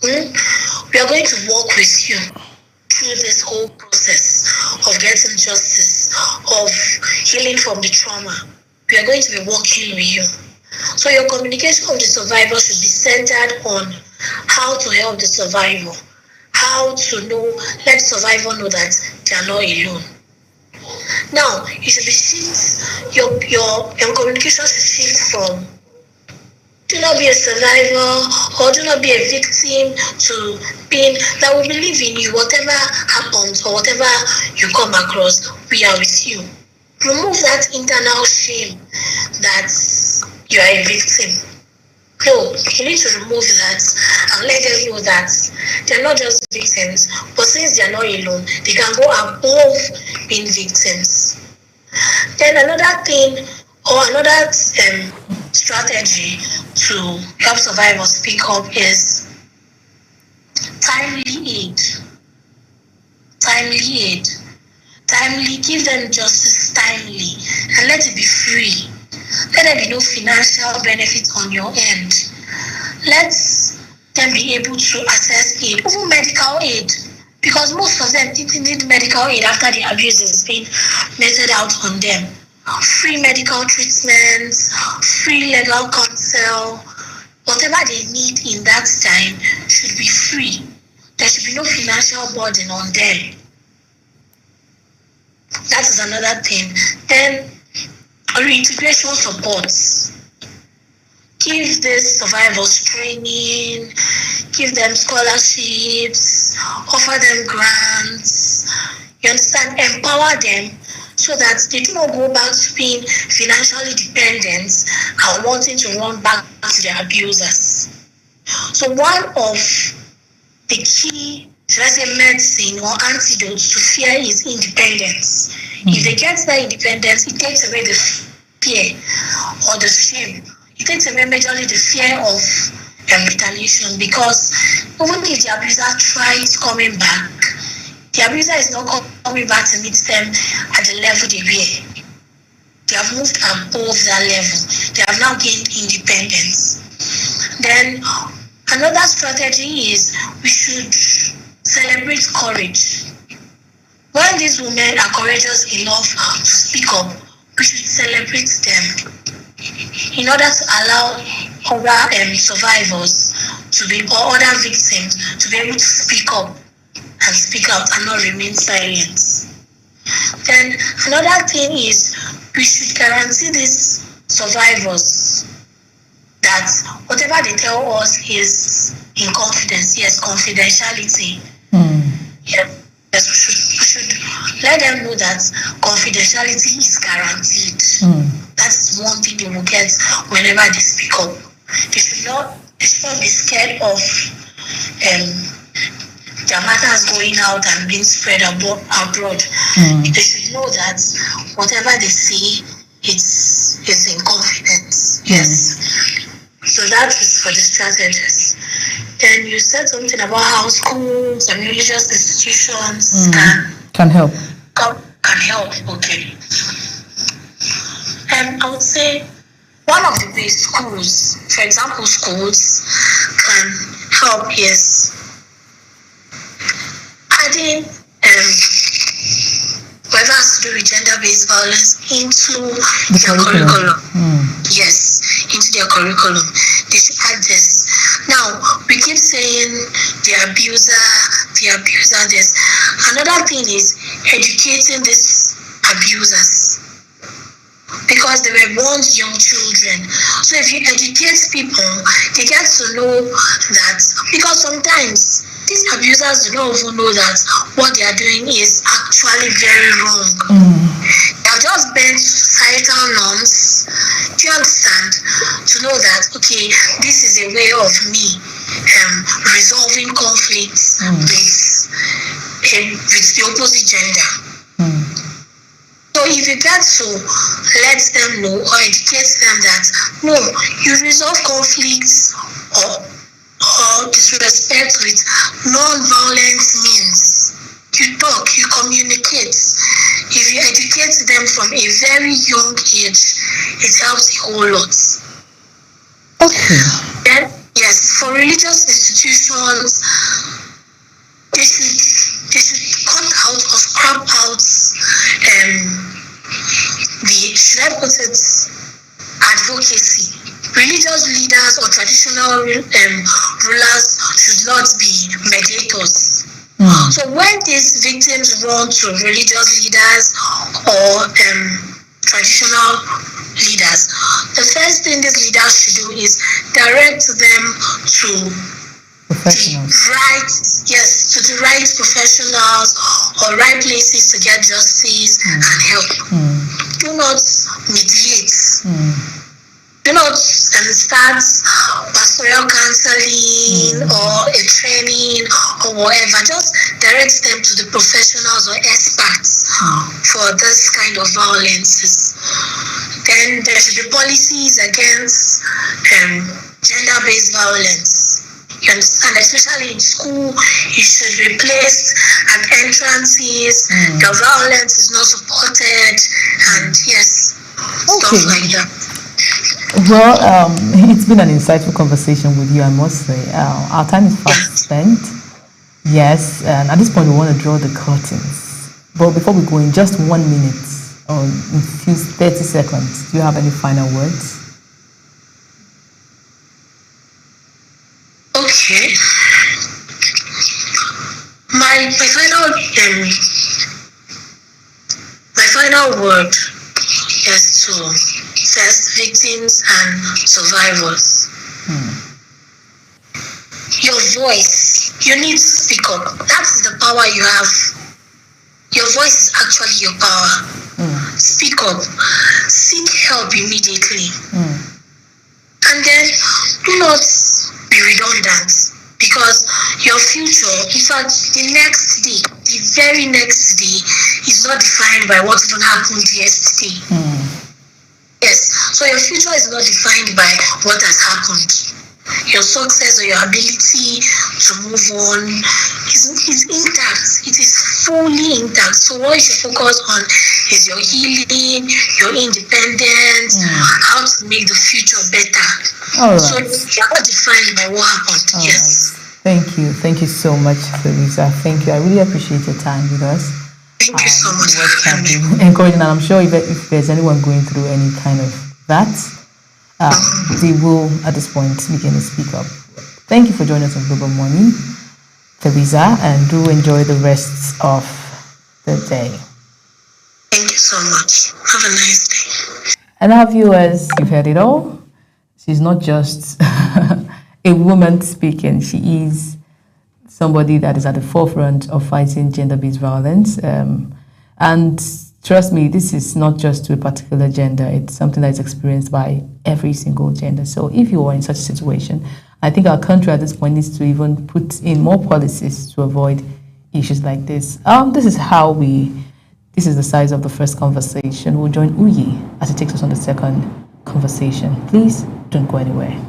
We are going to work with you through this whole process of getting justice, of healing from the trauma. We are going to be working with you. So your communication with the survivor should be centered on how to help the survivor, how to let the survivor know that they are not alone. Now, you should be your communication should shift from do not be a survivor or do not be a victim to being that we believe in you. Whatever happens or whatever you come across, we are with you. Remove that internal shame that you are a victim. No, you need to remove that and let them know that they're not just victims, but since they're not alone, they can go above being victims. Then another thing or another strategy to help survivors speak up is timely aid. Timely, give them justice timely and let it be free. Let there be no financial benefit on your end. Let them be able to access aid, even medical aid, because most of them need medical aid after the abuse is being meted out on them. Free medical treatments, free legal counsel, whatever they need in that time should be free. There should be no financial burden on them. That is another thing. Then reintegration supports. Give these survivors training, give them scholarships, offer them grants. You understand? Empower them so that they do not go back to being financially dependent and wanting to run back to their abusers. So one of the key, should I say, medicine or antidotes to fear is independence. If they get that independence, it takes away the fear or the shame. It takes away majorly the fear of retaliation, because even if the abuser tries coming back, the abuser is not coming back to meet them at the level they were. They have moved above that level. They have now gained independence. Then another strategy is we should celebrate courage. When these women are courageous enough to speak up, we should celebrate them in order to allow other survivors to be, or other victims to be able to speak up and speak out and not remain silent. Then another thing is we should guarantee these survivors that whatever they tell us is in confidence. Yes, confidentiality. Yes, we should let them know that confidentiality is guaranteed. That's one thing they will get whenever they speak up. They should not be scared of their matters going out and being spread abroad. They should know that whatever they say is in confidence. Yes. So that is for the strategists. Then you said something about how schools and religious institutions can help. Can help, okay. I would say one of the ways schools, for example, schools can help is adding whatever has to do with gender-based violence into their curriculum. Yes, into their curriculum. They should add this. Now, we keep saying the abuser this. Another thing is educating these abusers, because they were once young children. So if you educate people, they get to know that, because sometimes these abusers do not even know that what they are doing is actually very wrong. They have just bent societal norms, do you understand, to know that, okay, this is a way of me resolving conflicts with the opposite gender. So if you get to let them know or educate them that, no, you resolve conflicts or disrespect with non-violent means. You talk, you communicate. If you educate them from a very young age, it helps a whole lot. Okay. Then, yes, for religious institutions, they should cut out or scrap out advocacy. Religious leaders or traditional rulers should not be mediators. So when these victims run to religious leaders or traditional leaders, the first thing these leaders should do is direct them to the right professionals or right places to get justice and help. Do not mediate. Do not start pastoral counseling or a training or whatever. Just direct them to the professionals or experts for this kind of violences. Then there should be policies against gender-based violence. You understand? Especially in school, it should be placed at entrances. The violence is not supported, and yes, stuff like that. Well, it's been an insightful conversation with you, I must say. Our time is fast spent. Yes, and at this point we want to draw the curtains. But before we go in, just 1 minute or in 30 seconds, do you have any final words? Okay. My final word is to first victims and survivors. Your voice, you need to speak up. That's the power you have. Your voice is actually your power. Speak up. Seek help immediately. And then do not be redundant, because your future, in fact, the very next day is not defined by what even happened yesterday. Yes, so your future is not defined by what has happened. Your success or your ability to move on is intact. It is fully intact. So what you should focus on is your healing, your independence, how to make the future better. All right. So you're not defined by what happened. All yes. Right. Thank you so much, Theresa. Thank you. I really appreciate your time with us. Thank you so much for having me. Encouraging, and I'm sure if there's anyone going through any kind of that, they will at this point begin to speak up. Thank you for joining us on Global Morning, Theresa, and do enjoy the rest of the day. Thank you so much. Have a nice day. And our viewers, you've heard it all. She's not just a woman speaking, she is somebody that is at the forefront of fighting gender-based violence. And trust me, this is not just to a particular gender. It's something that is experienced by every single gender. So if you are in such a situation, I think our country at this point needs to even put in more policies to avoid issues like this. This is the size of the first conversation. We'll join Uyi as he takes us on the second conversation. Please don't go anywhere.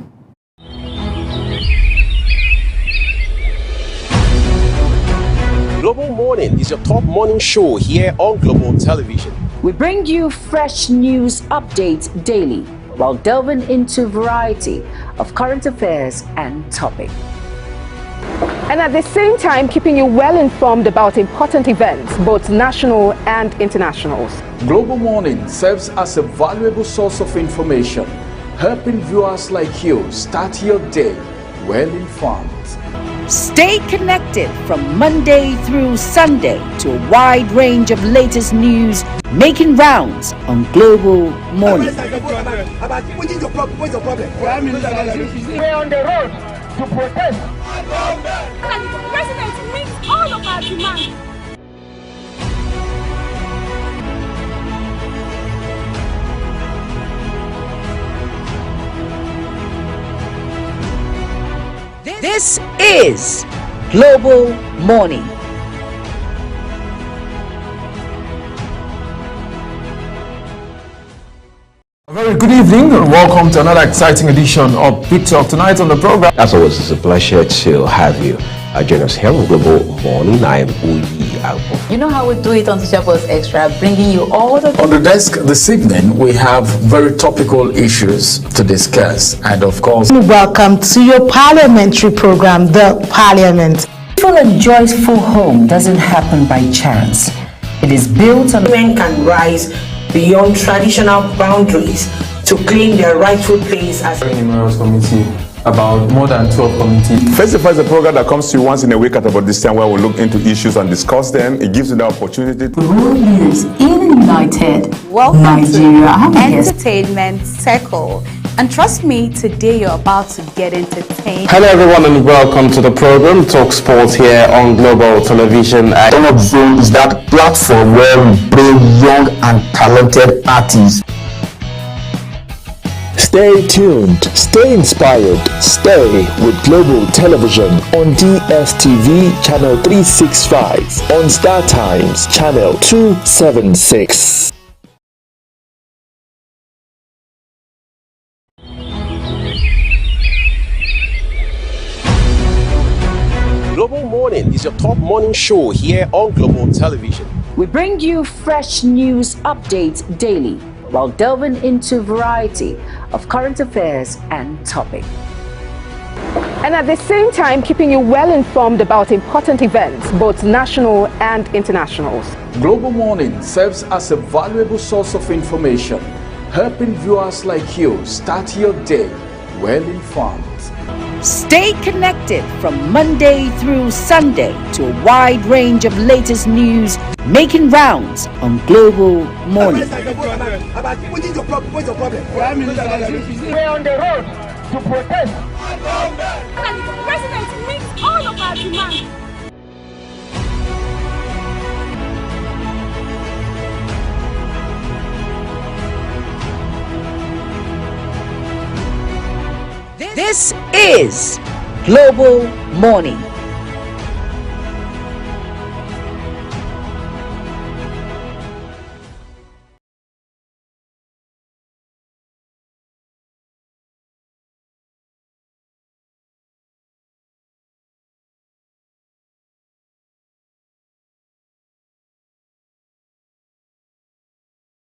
Global Morning is your top morning show here on Global Television. We bring you fresh news updates daily while delving into a variety of current affairs and topics. And at the same time, keeping you well informed about important events, both national and internationals. Global Morning serves as a valuable source of information, helping viewers like you start your day well informed. Stay connected from Monday through Sunday to a wide range of latest news making rounds on Global Morning. What's your problem? We're on the road to protest. The president meets all of our demands. This is Global Morning. A very good evening and welcome to another exciting edition of Big Talk. Tonight on the program. As always, it's a pleasure to have you join us here on Global Morning. I am Uyi Alpo. You know how we do it on Social Post Extra, bringing you all the... On the desk this evening, we have very topical issues to discuss. And of course... Welcome to your parliamentary program, The Parliament. Peaceful and joyful home doesn't happen by chance. It is built on... Women can rise beyond traditional boundaries to claim their rightful place as... Numerous committee, about more than 12 committees. Festival is a program that comes to you once in a week at about this time where we look into issues and discuss them. It gives you the opportunity to... World news in United Welcome Nigeria. to Entertainment Circle. And trust me, today you're about to get entertained. Hello everyone and welcome to the program Talk Sports here on Global Television. Turn Up Zone is that platform where we bring young and talented artists. Stay tuned, stay inspired, stay with Global Television on DSTV channel 365, on Star Times channel 276. Global Morning is your top morning show here on Global Television. We bring you fresh news updates daily while delving into a variety of current affairs and topics. And at the same time, keeping you well informed about important events, both national and internationals. Global Morning serves as a valuable source of information, helping viewers like you start your day well informed. Stay connected from Monday through Sunday to a wide range of latest news making rounds on Global Morning. What's your problem? We're on the road to protest. The president meets all of our demands. This is Global Morning.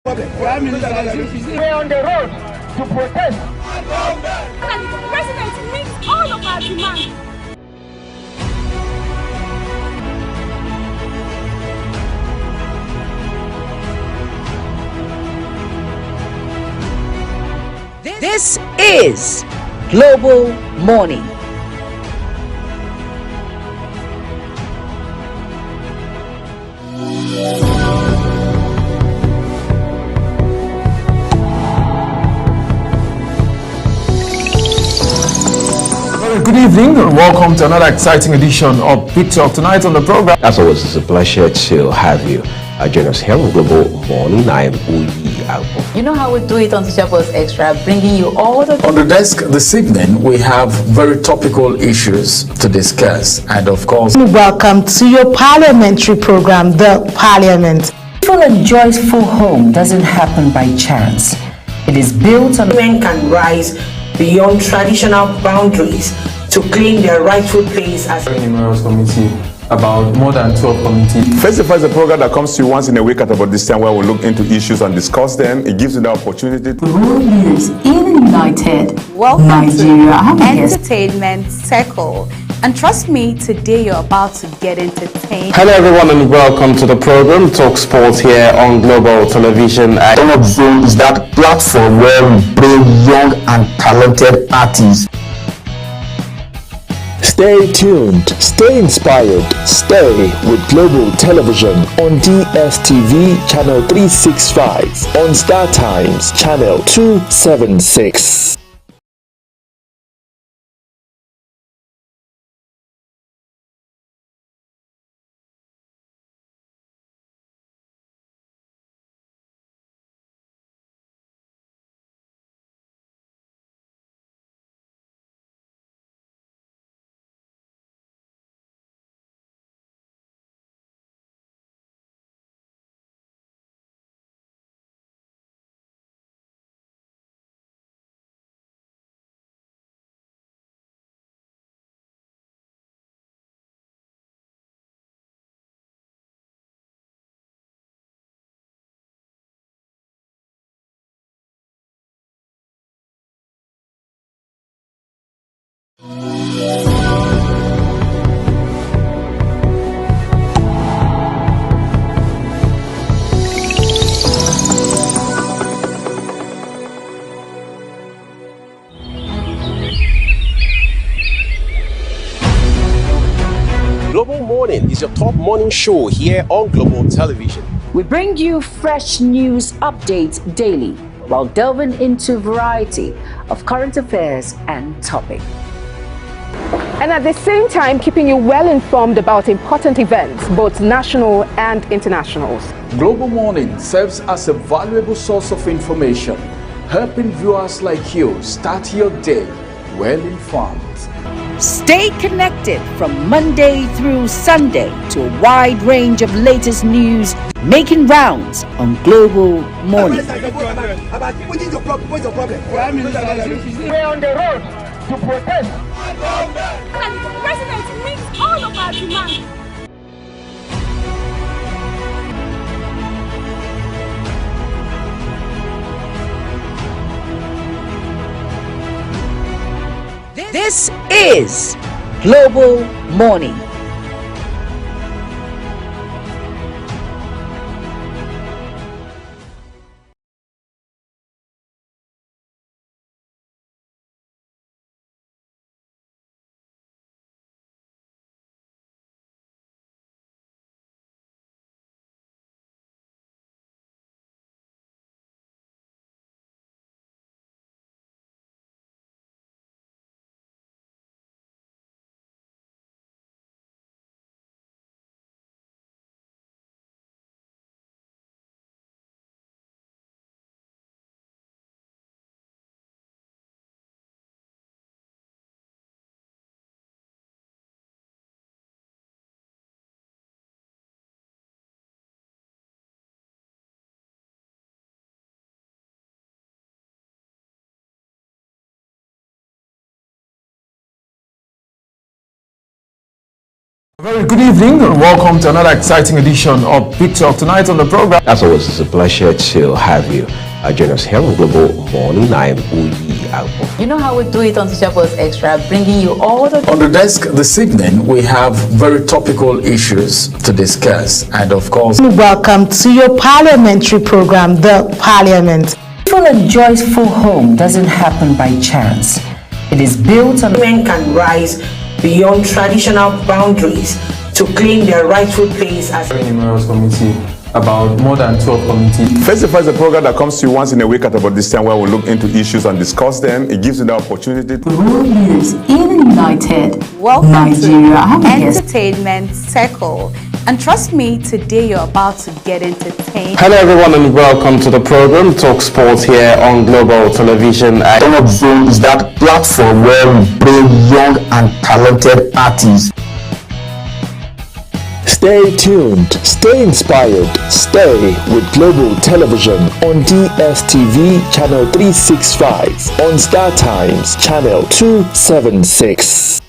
We're on the road to protest. The president meets all of our demands. This is Global Morning. Good evening and welcome to another exciting edition of Big Talk. Tonight on the program, as always, it's a pleasure to have you. Join us here on Global Morning. I am Uyi Alpo. You know how we do it on Teacher Buzz Extra, bringing you all the... On the desk this evening, we have very topical issues to discuss. And of course... Welcome to your parliamentary program, The Parliament. Peaceful and joyful home doesn't happen by chance. It is built on... Women can rise beyond traditional boundaries to claim their rightful place as... Numerous committee. About more than 12 committees. Festify is a program that comes to you once in a week at about this time where we look into issues and discuss them. It gives you the opportunity to... World leaders in United Welcome Nigeria. to Entertainment Circle. And trust me, today you're about to get entertained. Hello everyone and welcome to the program Talk Sports here on Global Television. Talk Zone is that platform where we bring young and talented artists. Stay tuned, stay inspired, stay with Global Television on DSTV channel 365, on Star Times channel 276. Global Morning is your top morning show here on Global Television. We bring you fresh news updates daily while delving into a variety of current affairs and topics. And at the same time, keeping you well informed about important events, both national and international. Global Morning serves as a valuable source of information, helping viewers like you start your day well informed. Stay connected from Monday through Sunday to a wide range of latest news making rounds on Global Morning. We're on the road to protest. The president meets all of our demands. This is Global Morning. very good evening and welcome to another exciting edition of Big Talk. Tonight on the program, as always, it's a pleasure to have you. Join us here on Global Morning. I am Uyi Alpo. You know how we do it on Teacher Buzz Extra, bringing you all the... On the desk this evening, we have very topical issues to discuss. And of course... Welcome to your parliamentary program, The Parliament. Peaceful and joyful home doesn't happen by chance. It is built on... Women can rise beyond traditional boundaries to claim their rightful place as... Numerous committee. about more than 12 committees. Face the Face is a program that comes to you once in a week at about this time where we look into issues and discuss them. It gives you the opportunity to World News in United Welcome Nigeria. I have to a guest. Entertainment Circle. And trust me, today you're about to get entertained. Hello everyone and welcome to the program Talk Sports here on Global Television. Top Zone is that platform where we bring young and talented artists. Stay tuned, stay inspired, stay with Global Television on DSTV Channel 365, on Star Times Channel 276.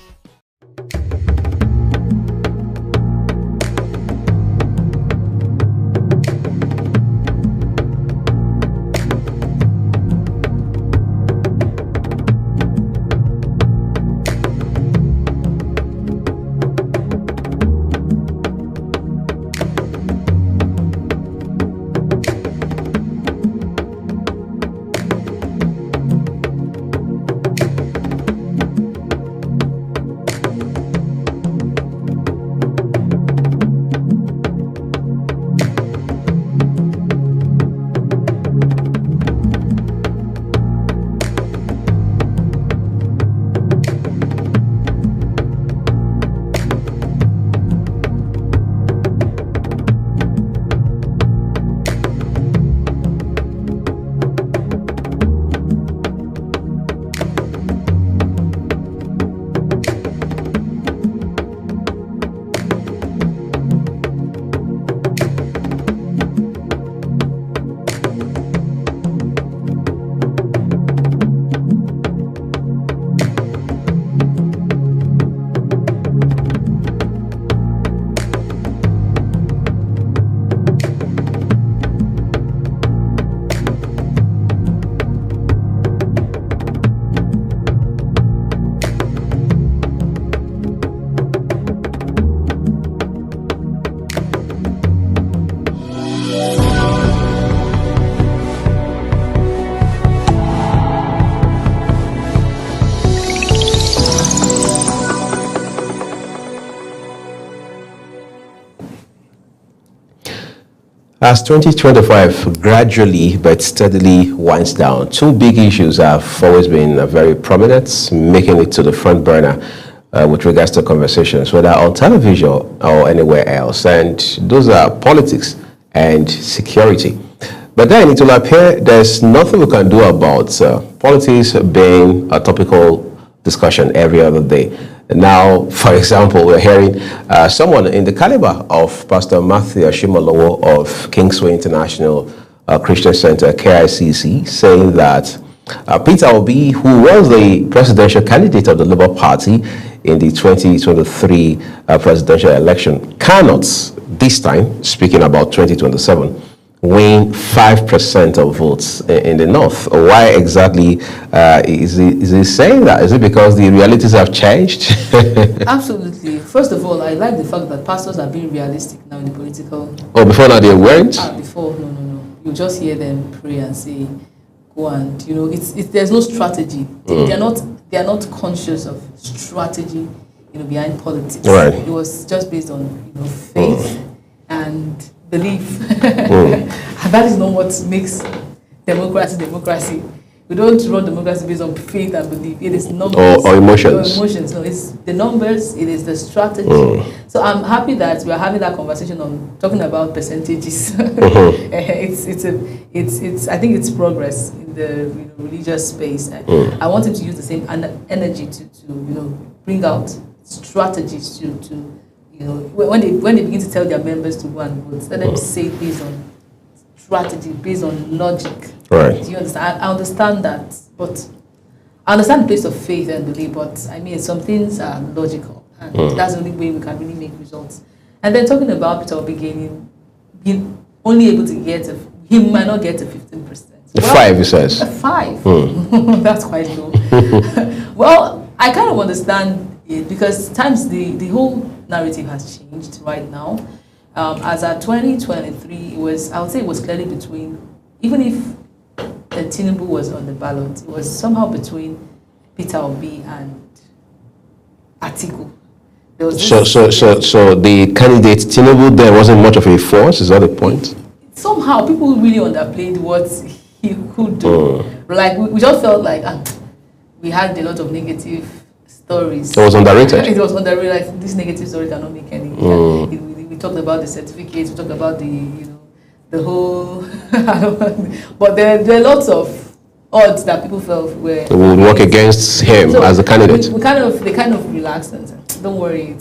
As 2025 gradually but steadily winds down, two big issues have always been very prominent, making it to the front burner with regards to conversations, whether on television or anywhere else. And those are politics and security. But then it will appear there's nothing we can do about politics being a topical discussion every other day. Now, for example, we're hearing someone in the caliber of Pastor Matthew Ashimolowo of Kingsway International Christian Center, KICC, saying that Peter Obi, who was the presidential candidate of the Labour Party in the 2023 presidential election, cannot, this time, speaking about 2027, win 5% of votes in the north. Why exactly is he saying that? Is it because the realities have changed? Absolutely. First of all, I like the fact that pastors are being realistic now in the political. Oh, before now they weren't? Before, no. You just hear them pray and say, go and, there's no strategy. They are not conscious of strategy, behind politics. Right. It was just based on, faith and belief. And that is not what makes democracy. We don't run democracy based on faith and belief. It is numbers or emotions. No, it's the numbers. It is the strategy. So I'm happy that we are having that conversation on talking about percentages. It's I think it's progress in the religious space. I want him to use the same energy to bring out strategies to when they begin to tell their members to go and vote, let them say it based on strategy, based on logic. Right. Do you understand? I understand that, but I understand the place of faith and belief, but I mean, some things are logical, and that's the only way we can really make results. And then talking about Peter Obi being only able to get he might not get to 15%. Well, 5, he says. 5. That's quite low. Well, I kind of understand it because times the whole narrative has changed right now. As at 2023, I would say it was clearly between, even if Tinubu was on the ballot, it was somehow between Peter Obi and Atiku. There was So the candidate Tinubu there wasn't much of a force. Is that the point? Somehow people really underplayed what he could do. Like we just felt like we had a lot of negative stories. It was underrated. It was underrated. Like, these negative stories are not making any. We talked about the certificates. We talked about the whole. But there are lots of odds that people felt would work against him as a candidate. They kind of relaxed and said, don't worry,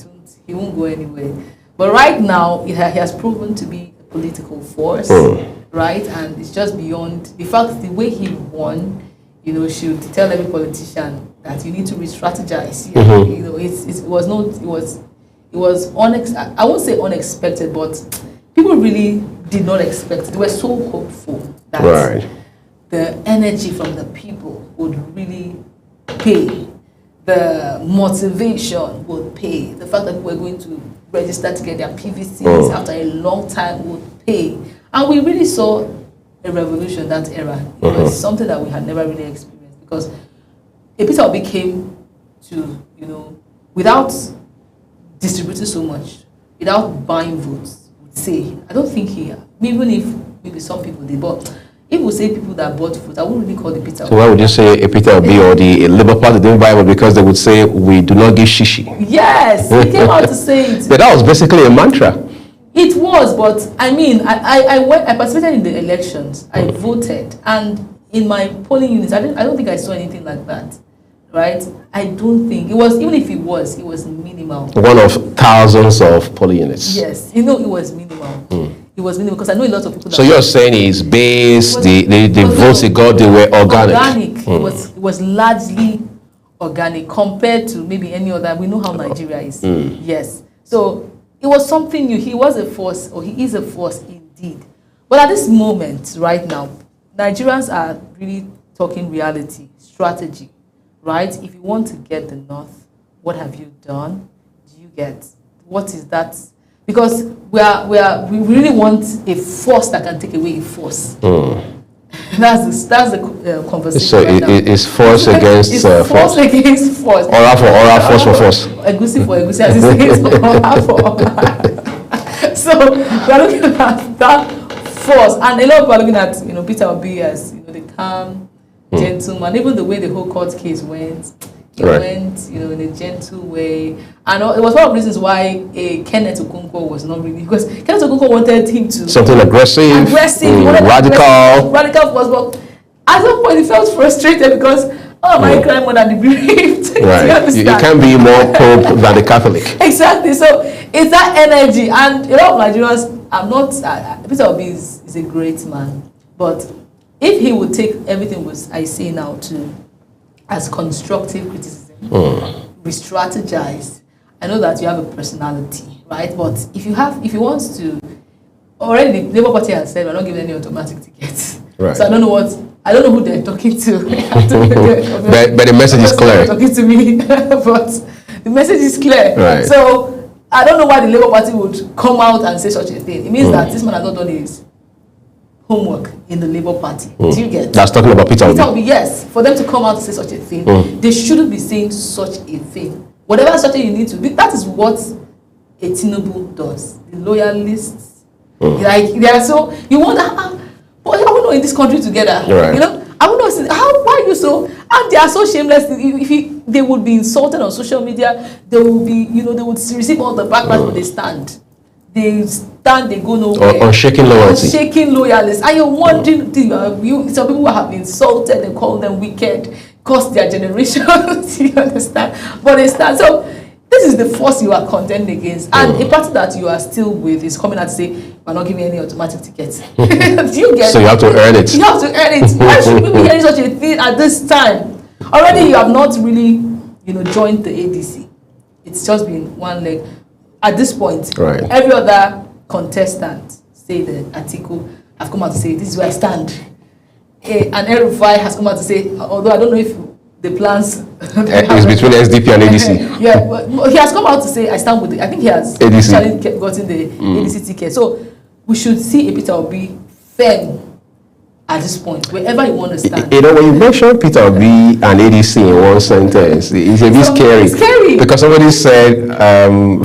he won't go anywhere. But right now, he has proven to be a political force, right? And it's just beyond the fact the way he won, should tell every politician that you need to re-strategize. It was I won't say unexpected, but people really did not expect it. They were so hopeful that the energy from the people would really pay. The motivation would pay. The fact that we're going to register to get their PVCs after a long time would pay. And we really saw a revolution that era. It was something that we had never really experienced, because Peter Obi came to, without distributing so much, without buying votes, would say, I don't think even if maybe some people did, but if we say people that bought votes, I wouldn't really call the Peter Obi. So why would you say a Peter Obi or the Labour Party didn't buy it? Because they would say, we do not give shishi. Yes, he came out to say it. But that was basically a mantra. It was, but I mean, I participated in the elections. I voted, and in my polling units, I don't think I saw anything like that, right? I don't think it was. Even if it was minimal. One of thousands of polling units. Yes, it was minimal. It was minimal, because I know a lot of people. So you're saying his base, the votes he got, they were organic. It was largely organic compared to maybe any other. We know how Nigeria is. Yes, so. It was something new. He was a force, or he is a force indeed. But at this moment, right now, Nigerians are really talking reality, strategy, right? If you want to get the North, what have you done? Do you get? What is that? Because we really want a force that can take away a force. That's the conversation. So right now. It's force against force. Force against force. Aura for aura, force for force. Egusi for egusi, as it says. Aura for aura. So we're looking at that force, and a lot of people are looking at Peter Obi as the calm gentleman. Even the way the whole court case went, it went in a gentle way, and it was one of the reasons why Kenneth Okonkwo was not really, because Kenneth Okonkwo wanted him to something aggressive, radical force, but at some point he felt frustrated because my crying more than the bereaved. Right, you can't be more Pope than the Catholic. Exactly. So it's that energy, and a lot of Nigerians. I'm not. Peter Obi is a great man, but if he would take everything I say now as constructive criticism, re-strategize. I know that you have a personality, right? But if he wants to, already the Labour Party has said we're not giving any automatic tickets. Right. So I don't know who they're talking to. But the message is clear. Talking to me, but the message is clear. Right. So I don't know why the Labour Party would come out and say such a thing. It means that this man has not done his homework in the Labour Party. Do you get? That's talking about Peter Obi. Yes. For them to come out and say such a thing, they shouldn't be saying such a thing. Whatever strategy you need to do, that is what a Tinubu does. The loyalists, like they are so. You wonder, but I don't know in this country together. Right. I don't know why are you so. And they are so shameless. If they would be insulted on social media, they will be. They would receive all the backlash when they stand. They go nowhere. Unshaken loyalty. Unshaken loyalists. And you're wondering, some people have been insulted, they call them wicked, cost their generation. You understand? But they stand. So this is the force you are contending against. And a party that you are still with is coming out to say, we're not giving any automatic tickets. Do you get So you have to earn it. You have to earn it. Why should we be hearing such a thing at this time? Already you have not really, joined the ADC. It's just been one leg. At this point, every other contestant, say the Atiku, have come out to say, this is where I stand. And El-Rufai has come out to say, although I don't know if the plans... It's between SDP and ADC. Yeah, but he has come out to say, I stand with I think he has actually gotten the ADC ticket. So we should see a Peter Obi firm at this point, wherever you want to stand. You know, when you mention Peter Obi and ADC in one sentence, it's a bit scary. It's scary. Because somebody said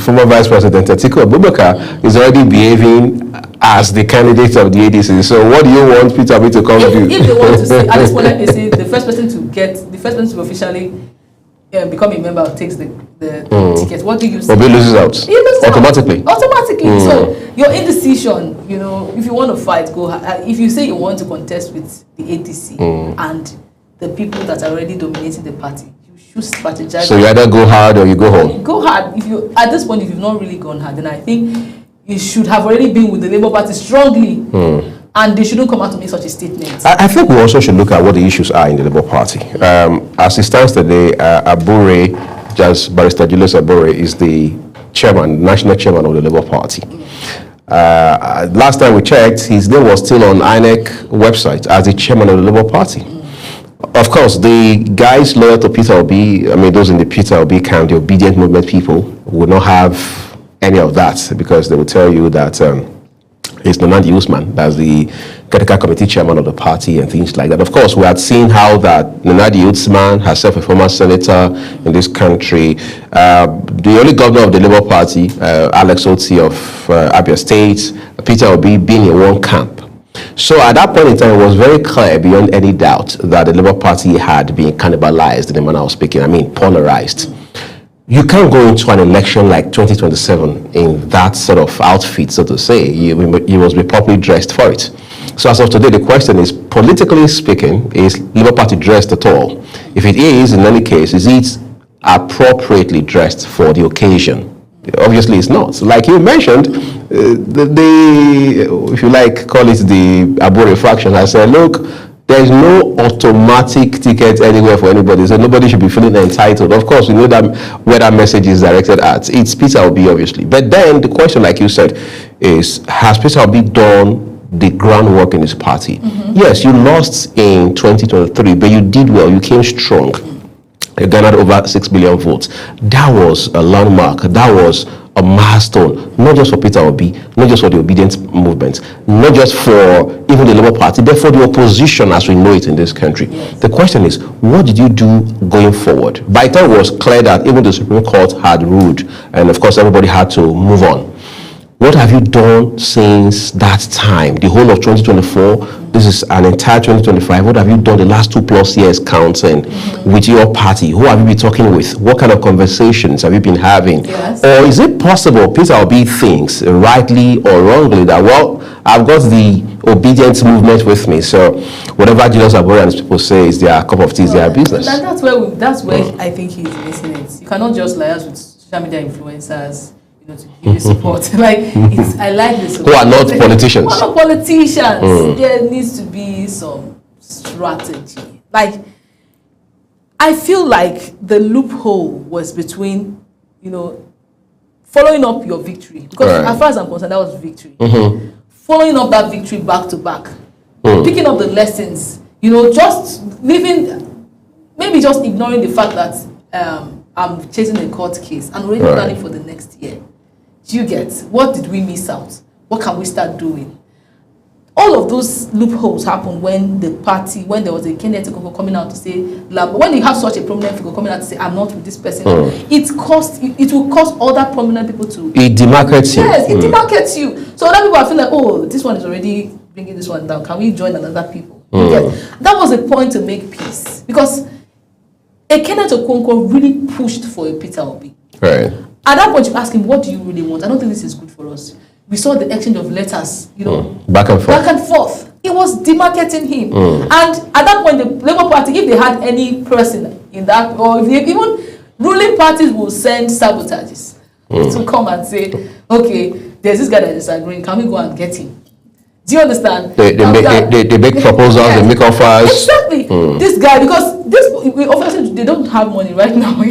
former Vice President Atiku Abubakar is already behaving as the candidate of the ADC. So what do you want Peter Obi to come do? If they want to say, at this point, let me say, the first person to officially become a member takes the ticket. What do you say? Obi loses out. He loses automatically. Automatically. So your indecision, you know, if you want to fight, go. If you say you want to contest with the ADC and the people that are already dominating the party, you should strategize. So you either go hard or you go home. Go hard. If you at this point, if you've not really gone hard, then I think you should have already been with the Labour Party strongly. And they shouldn't come out to make such a statement. I think we also should look at what the issues are in the Labour Party. As it stands today, Abure, just Barrister Julius Abure, is the chairman, national chairman of the Labour Party. Last time we checked, his name was still on INEC website as the chairman of the Labour Party. Of course, the guys loyal to Peter Obi, I mean, those in the Peter Obi camp, the obedient movement people, would not have any of that because they will tell you that it's Nnamdi Usman, that's the critical committee chairman of the party and things like that. Of course, we had seen how that Nnamdi Usman, herself a former senator in this country, the only governor of the Labour Party, Alex Oti of Abia State, Peter Obi being in one camp. So at that point in time, it was very clear beyond any doubt that the Labour Party had been cannibalized in the manner of speaking, I mean polarized. You can't go into an election like 2027 in that sort of outfit, so to say. You must be properly dressed for it. So as of today, the question is, politically speaking, is Labour Party dressed at all? If it is, in any case, is it appropriately dressed for the occasion? Obviously, it's not. Like you mentioned, if you like, call it the Abure faction. I said, look, there is no automatic ticket anywhere for anybody, so nobody should be feeling entitled. Of course, we know that where that message is directed at. It's Peter Obi, obviously. But then the question, like you said, is, has Peter Obi done the groundwork in his party? Yes, you lost in 2023, but you did well. You came strong. You garnered over 6 billion votes. That was a landmark. That was a milestone, not just for Peter Obi, not just for the obedient movement, not just for even the Labour Party, but for the opposition as we know it in this country. Yes. The question is, what did you do going forward? By the time it was clear that even the Supreme Court had ruled, and of course everybody had to move on. What have you done since that time? The whole of 2024, this is an entire 2025. What have you done the last 2+ years counting with your party? Who have you been talking with? What kind of conversations have you been having? Yes. Or is it possible Peter Obi thinks, rightly or wrongly, that, well, I've got the obedience movement with me, so whatever Julius Abure and his people say is their cup of tea, is their business. That's where I think he's missing it. You cannot just liaise with social media influencers to give you support. I like this. Who are not politicians. Who are not politicians. There needs to be some strategy. I feel like the loophole was between, following up your victory. Because as far as I'm concerned, that was victory. Following up that victory back to back. Picking up the lessons. Just leaving, maybe just ignoring the fact that I'm chasing a court case and already planning for the next year. Do you get? What did we miss out? What can we start doing? All of those loopholes happened when there was a candidate coming out to say, when you have such a prominent figure coming out to say, I'm not with this person, it will cause other prominent people to... It demarcates you. Yes, it demarcates you. So other people are feeling like, oh, this one is already bringing this one down. Can we join another people? Yes. That was a point to make peace. Because a Kenneth Okonkwo really pushed for a Peter Obi. Right. At that point, you ask him, what do you really want? I don't think this is good for us. We saw the exchange of letters, back and forth. It was demarcating him. And at that point, the Labour Party, if they had any person in that, or if they, even ruling parties will send sabotages to come and say, okay, there's this guy that is disagreeing. Can we go and get him? Do you understand? They make proposals, they make offers. Exactly. This guy, because obviously they don't have money right now.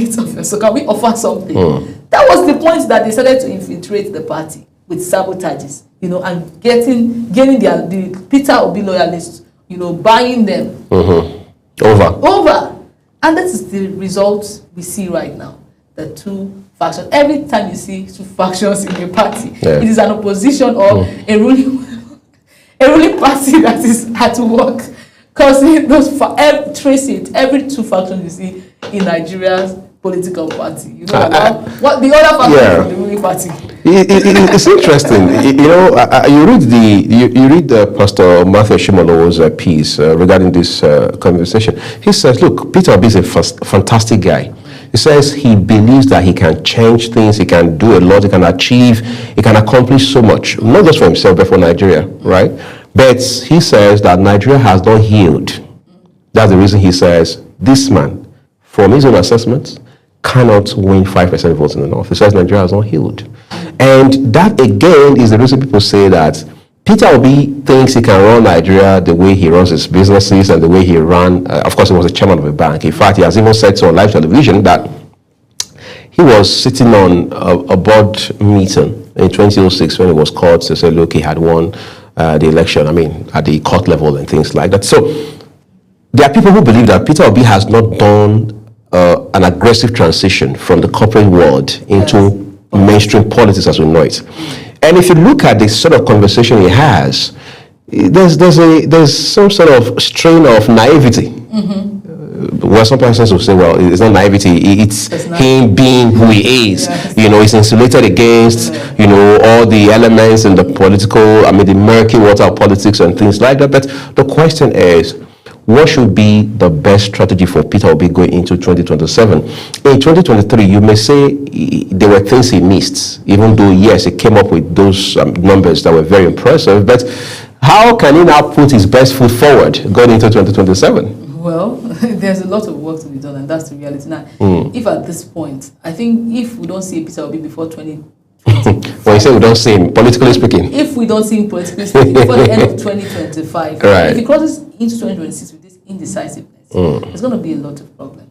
So can we offer something? That was the point that they started to infiltrate the party with sabotages, and gaining the Peter Obi loyalists, buying them over. And that is the result we see right now. The two factions. Every time you see two factions in a party, it is an opposition or a ruling a ruling party that is at work causing those, trace it, every two factions you see in Nigeria's political party. You know what the other faction is the ruling party. It's interesting. You read Pastor Matthew Shimolo's piece regarding this conversation. He says, look, Peter Obi is a fantastic guy. He says he believes that he can change things, he can do a lot, he can achieve, he can accomplish so much, not just for himself, but for Nigeria, right? But he says that Nigeria has not healed. That's the reason he says this man, from his own assessments, cannot win 5% votes in the north. He says Nigeria has not healed. And that again is the reason people say that Peter Obi thinks he can run Nigeria the way he runs his businesses and the way he ran. Of course, he was a chairman of a bank. In fact, he has even said so on live television that he was sitting on a board meeting in 2006 when he was called to say, look, he had won the election, at the court level and things like that. So there are people who believe that Peter Obi has not done an aggressive transition from the corporate world into mainstream politics as we know it. And if you look at the sort of conversation he has, there's some sort of strain of naivety. Where some persons will say, well, it's not naivety, it's him being who he is. He's insulated against, all the elements in the political, the murky water of politics and things like that. But the question is, what should be the best strategy for Peter Obi going into 2027? In 2023, you may say there were things he missed, even though, yes, he came up with those numbers that were very impressive. But how can he now put his best foot forward going into 2027? Well, there's a lot of work to be done, and that's the reality. Now, if at this point, I think if we don't see Peter Obi before 2020, well, you say we don't see him, politically speaking. If we don't see him politically speaking before the end of 2025, if he crosses into 2026 with this indecisiveness, there's going to be a lot of problems.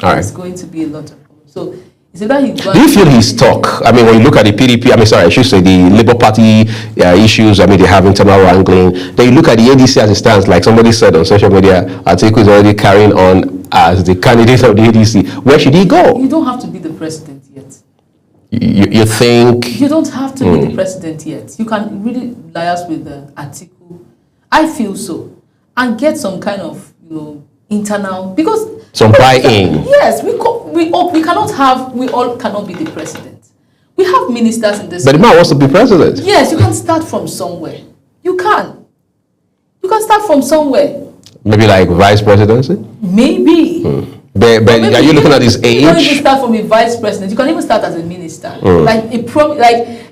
There's going to be a lot of problems. So, is it that do you feel he's stuck? When you look at the PDP, I should say the Labour Party issues, they have internal wrangling. Then you look at the ADC as it stands, like somebody said on social media, Atiku is already carrying on as the candidate of the ADC. Where should he go? You don't have to be the president yet. You think? You don't have to be the president yet. You can really liaise with Atiku. I feel so. And get some kind of, internal, because some buy-in. Yes, we all cannot be the president. We have ministers in this. But the man wants to be president. Yes, you can start from somewhere. You can start from somewhere. Maybe like vice presidency. Maybe. But are you looking at his age? You don't even start from a vice president. You can even start as a minister, like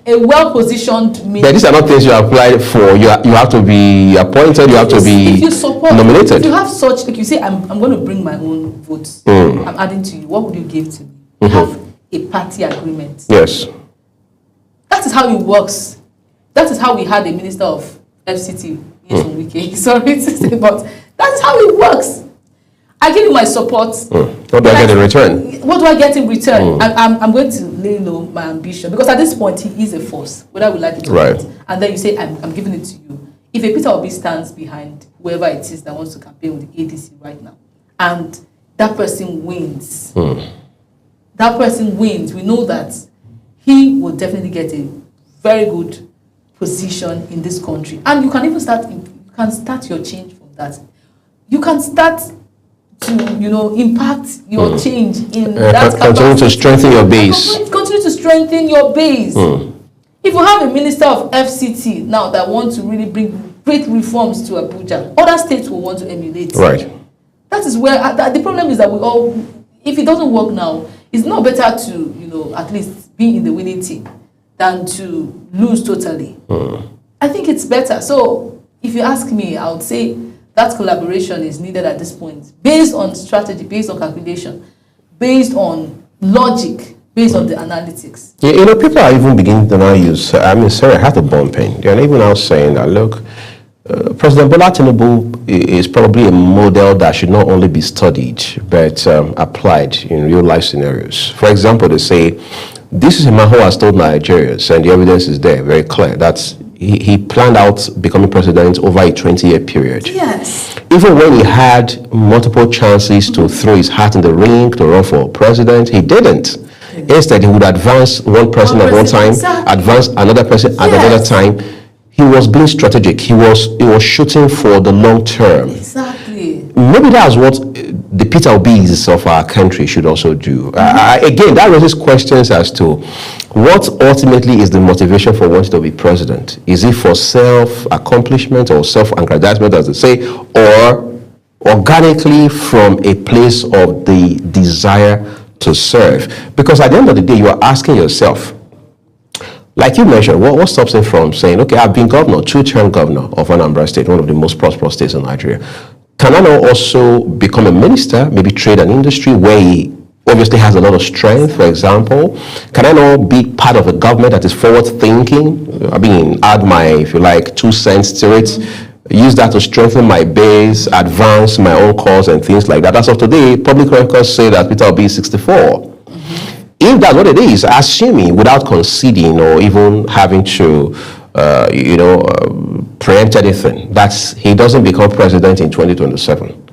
a well-positioned minister. But these are not things you apply for. You have to be appointed. You have to be nominated. If you have such, like you say, I'm going to bring my own votes. I'm adding to you. What would you give to me? You have a party agreement. Yes. That is how it works. That is how we had a minister of FCT. Sorry to say, but that's how it works. I give you my support. What do I get in return? What do I get in return? I'm going to lay low my ambition, because at this point he is a force, whether we like it or not. And then you say, I'm giving it to you. If a Peter Obi stands behind whoever it is that wants to campaign with the ADC right now, and that person wins, we know that he will definitely get a very good position in this country. And you can even start your change from that. You can start to, impact your change in that. Continue to strengthen your base. Continue to strengthen your base. If you have a minister of FCT now that wants to really bring great reforms to Abuja, other states will want to emulate. Right. That is where the problem is that if it doesn't work now, it's not better to, at least be in the winning team than to lose totally. I think it's better. So if you ask me, I would say that collaboration is needed at this point, based on strategy, based on calculation, based on logic, based on the analytics. People are even beginning to now use, Sarah had a bomb pen. They're even now saying that, look, President Bola Tinubu is probably a model that should not only be studied, but applied in real life scenarios. For example, they say, this is a man who has told Nigerians, and the evidence is there, very clear, that he planned out becoming president over a 20-year period. Yes. Even when he had multiple chances to throw his hat in the ring to run for president, he didn't. Instead, he would advance one person at one time, advance another person at another time. he was being strategic. He was shooting for the long term. Exactly. Maybe that's what the Peter Obis of our country should also do. Again, that raises questions as to what ultimately is the motivation for wanting to be president. Is it for self-accomplishment or self-aggrandizement, as they say, or organically from a place of the desire to serve? Because at the end of the day, you are asking yourself, like you mentioned, what stops him from saying, okay, I've been governor, two-term governor of Anambra State, one of the most prosperous states in Nigeria. Can I now also become a minister, maybe trade and industry, where he obviously has a lot of strength, for example? Can I now be part of a government that is forward-thinking? I mean, add my, if you like, 2 cents to it, use that to strengthen my base, advance my own cause and things like that. As of today, public records say that Peter Obi is 64. If that's what it is, assuming without conceding or even having to, preempt anything, that's he doesn't become president in 2027.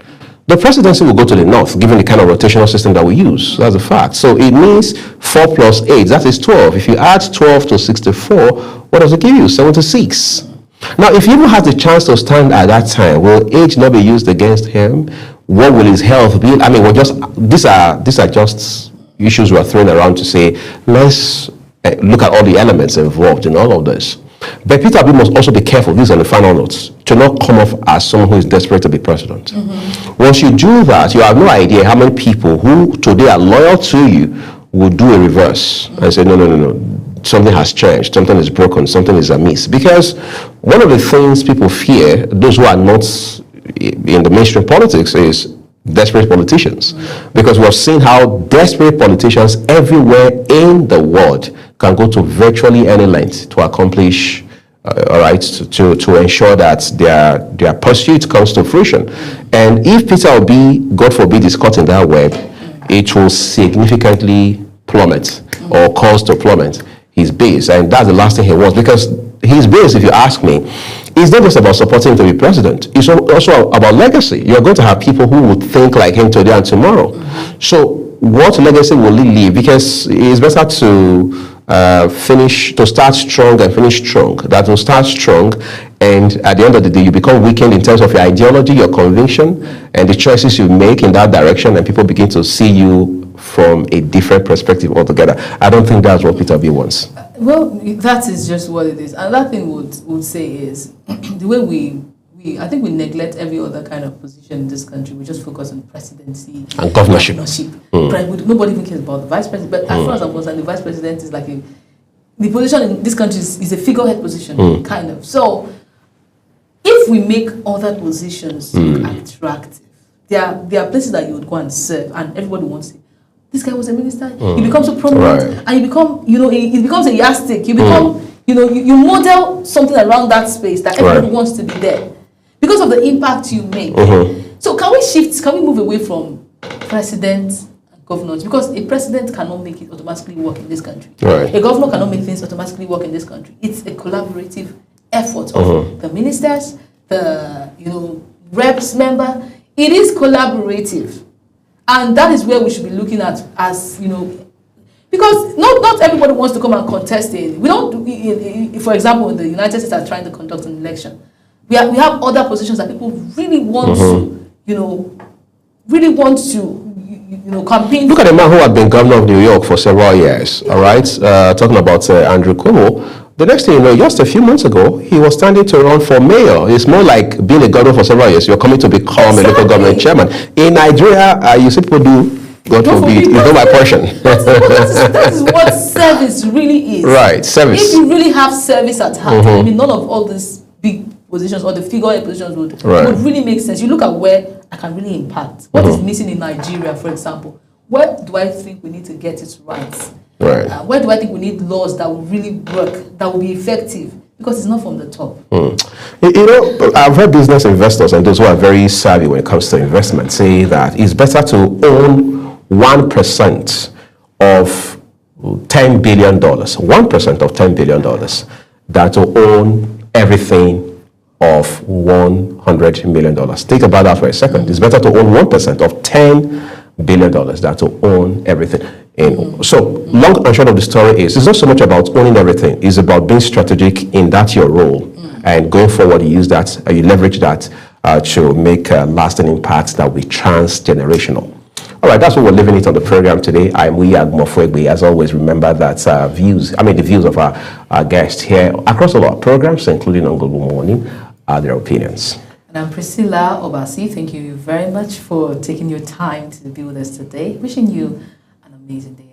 The presidency will go to the north, given the kind of rotational system that we use. That's a fact. So it means 4 + 8, that is 12. If you add 12 to 64, what does it give you? 76. Now, if he even has the chance to stand at that time, will age not be used against him? What will his health be? I mean, these are just issues we're throwing around to say, let's look at all the elements involved in all of this. But Peter Obi must also be careful, these are the final notes, to not come off as someone who is desperate to be president. Once you do that, you have no idea how many people who today are loyal to you will do a reverse and say, no, something has changed, something is broken, something is amiss. Because one of the things people fear, those who are not in the mainstream politics, is desperate politicians. Because we have seen how desperate politicians everywhere in the world can go to virtually any length to accomplish, to ensure that their pursuit comes to fruition. And if Peter Obi, God forbid, is caught in that web, it will significantly plummet or cause to plummet his base. And that's the last thing he wants, because his base, if you ask me, is not just about supporting him to be president. It's also about legacy. You're going to have people who would think like him today and tomorrow. So what legacy will he leave? Because it's better to start strong and finish strong. That will start strong, and at the end of the day, you become weakened in terms of your ideology, your conviction, and the choices you make in that direction, and people begin to see you from a different perspective altogether. I don't think that's what Peter Obi wants. Well, that is just what it is. Another thing would say is the way I think we neglect every other kind of position in this country. We just focus on presidency and governorship. Nobody even cares about the vice president. But as far as I'm concerned, the vice president is like the position in this country is a figurehead position, kind of. So if we make other positions look attractive, there are places that you would go and serve, and everybody wants it. This guy was a minister. He becomes so prominent, and you become, it becomes a yardstick. You become, you model something around that space that everybody wants to be there because of the impact you make. So can we move away from presidents and governors? Because a president cannot make it automatically work in this country. A governor cannot make things automatically work in this country. It's a collaborative effort of the ministers, the reps member. It is collaborative. And that is where we should be looking at as, because not everybody wants to come and contest it. We don't, for example, the United States are trying to conduct an election. We have other positions that people really want to, campaign. Look at the man who had been governor of New York for several years, all right? Talking about Andrew Cuomo. The next thing you know, just a few months ago, he was standing to run for mayor. It's more like being a governor for several years. You're coming to become a local government chairman. In Nigeria, you see people do, God forbid, it's not my portion. That is what service really is. Right, service. If you really have service at heart, I mean, none of all these big positions or the figurehead positions would really make sense. You look at where I can really impact. What is missing in Nigeria, for example? Where do I think we need to get it right? Where do I think we need laws that will really work, that will be effective? Because it's not from the top. I've heard business investors and those who are very savvy when it comes to investment say that it's better to own 1% of $10 billion, 1% of $10 billion, than to own everything of $100 million. Think about that for a second. It's better to own 1% of $10 billion than to own everything. So, long and short of the story is, it's not so much about owning everything, it's about being strategic in that your role. and going forward, you use that, you leverage that to make lasting impacts that will be transgenerational. All right, that's what we're leaving it on the program today. I'm Uyag Mofwegbe. As always, remember that the views of our guests here across all our programs, including on Global Morning, are their opinions. And I'm Priscilla Obasi. Thank you very much for taking your time to be with us today. Wishing you an amazing day.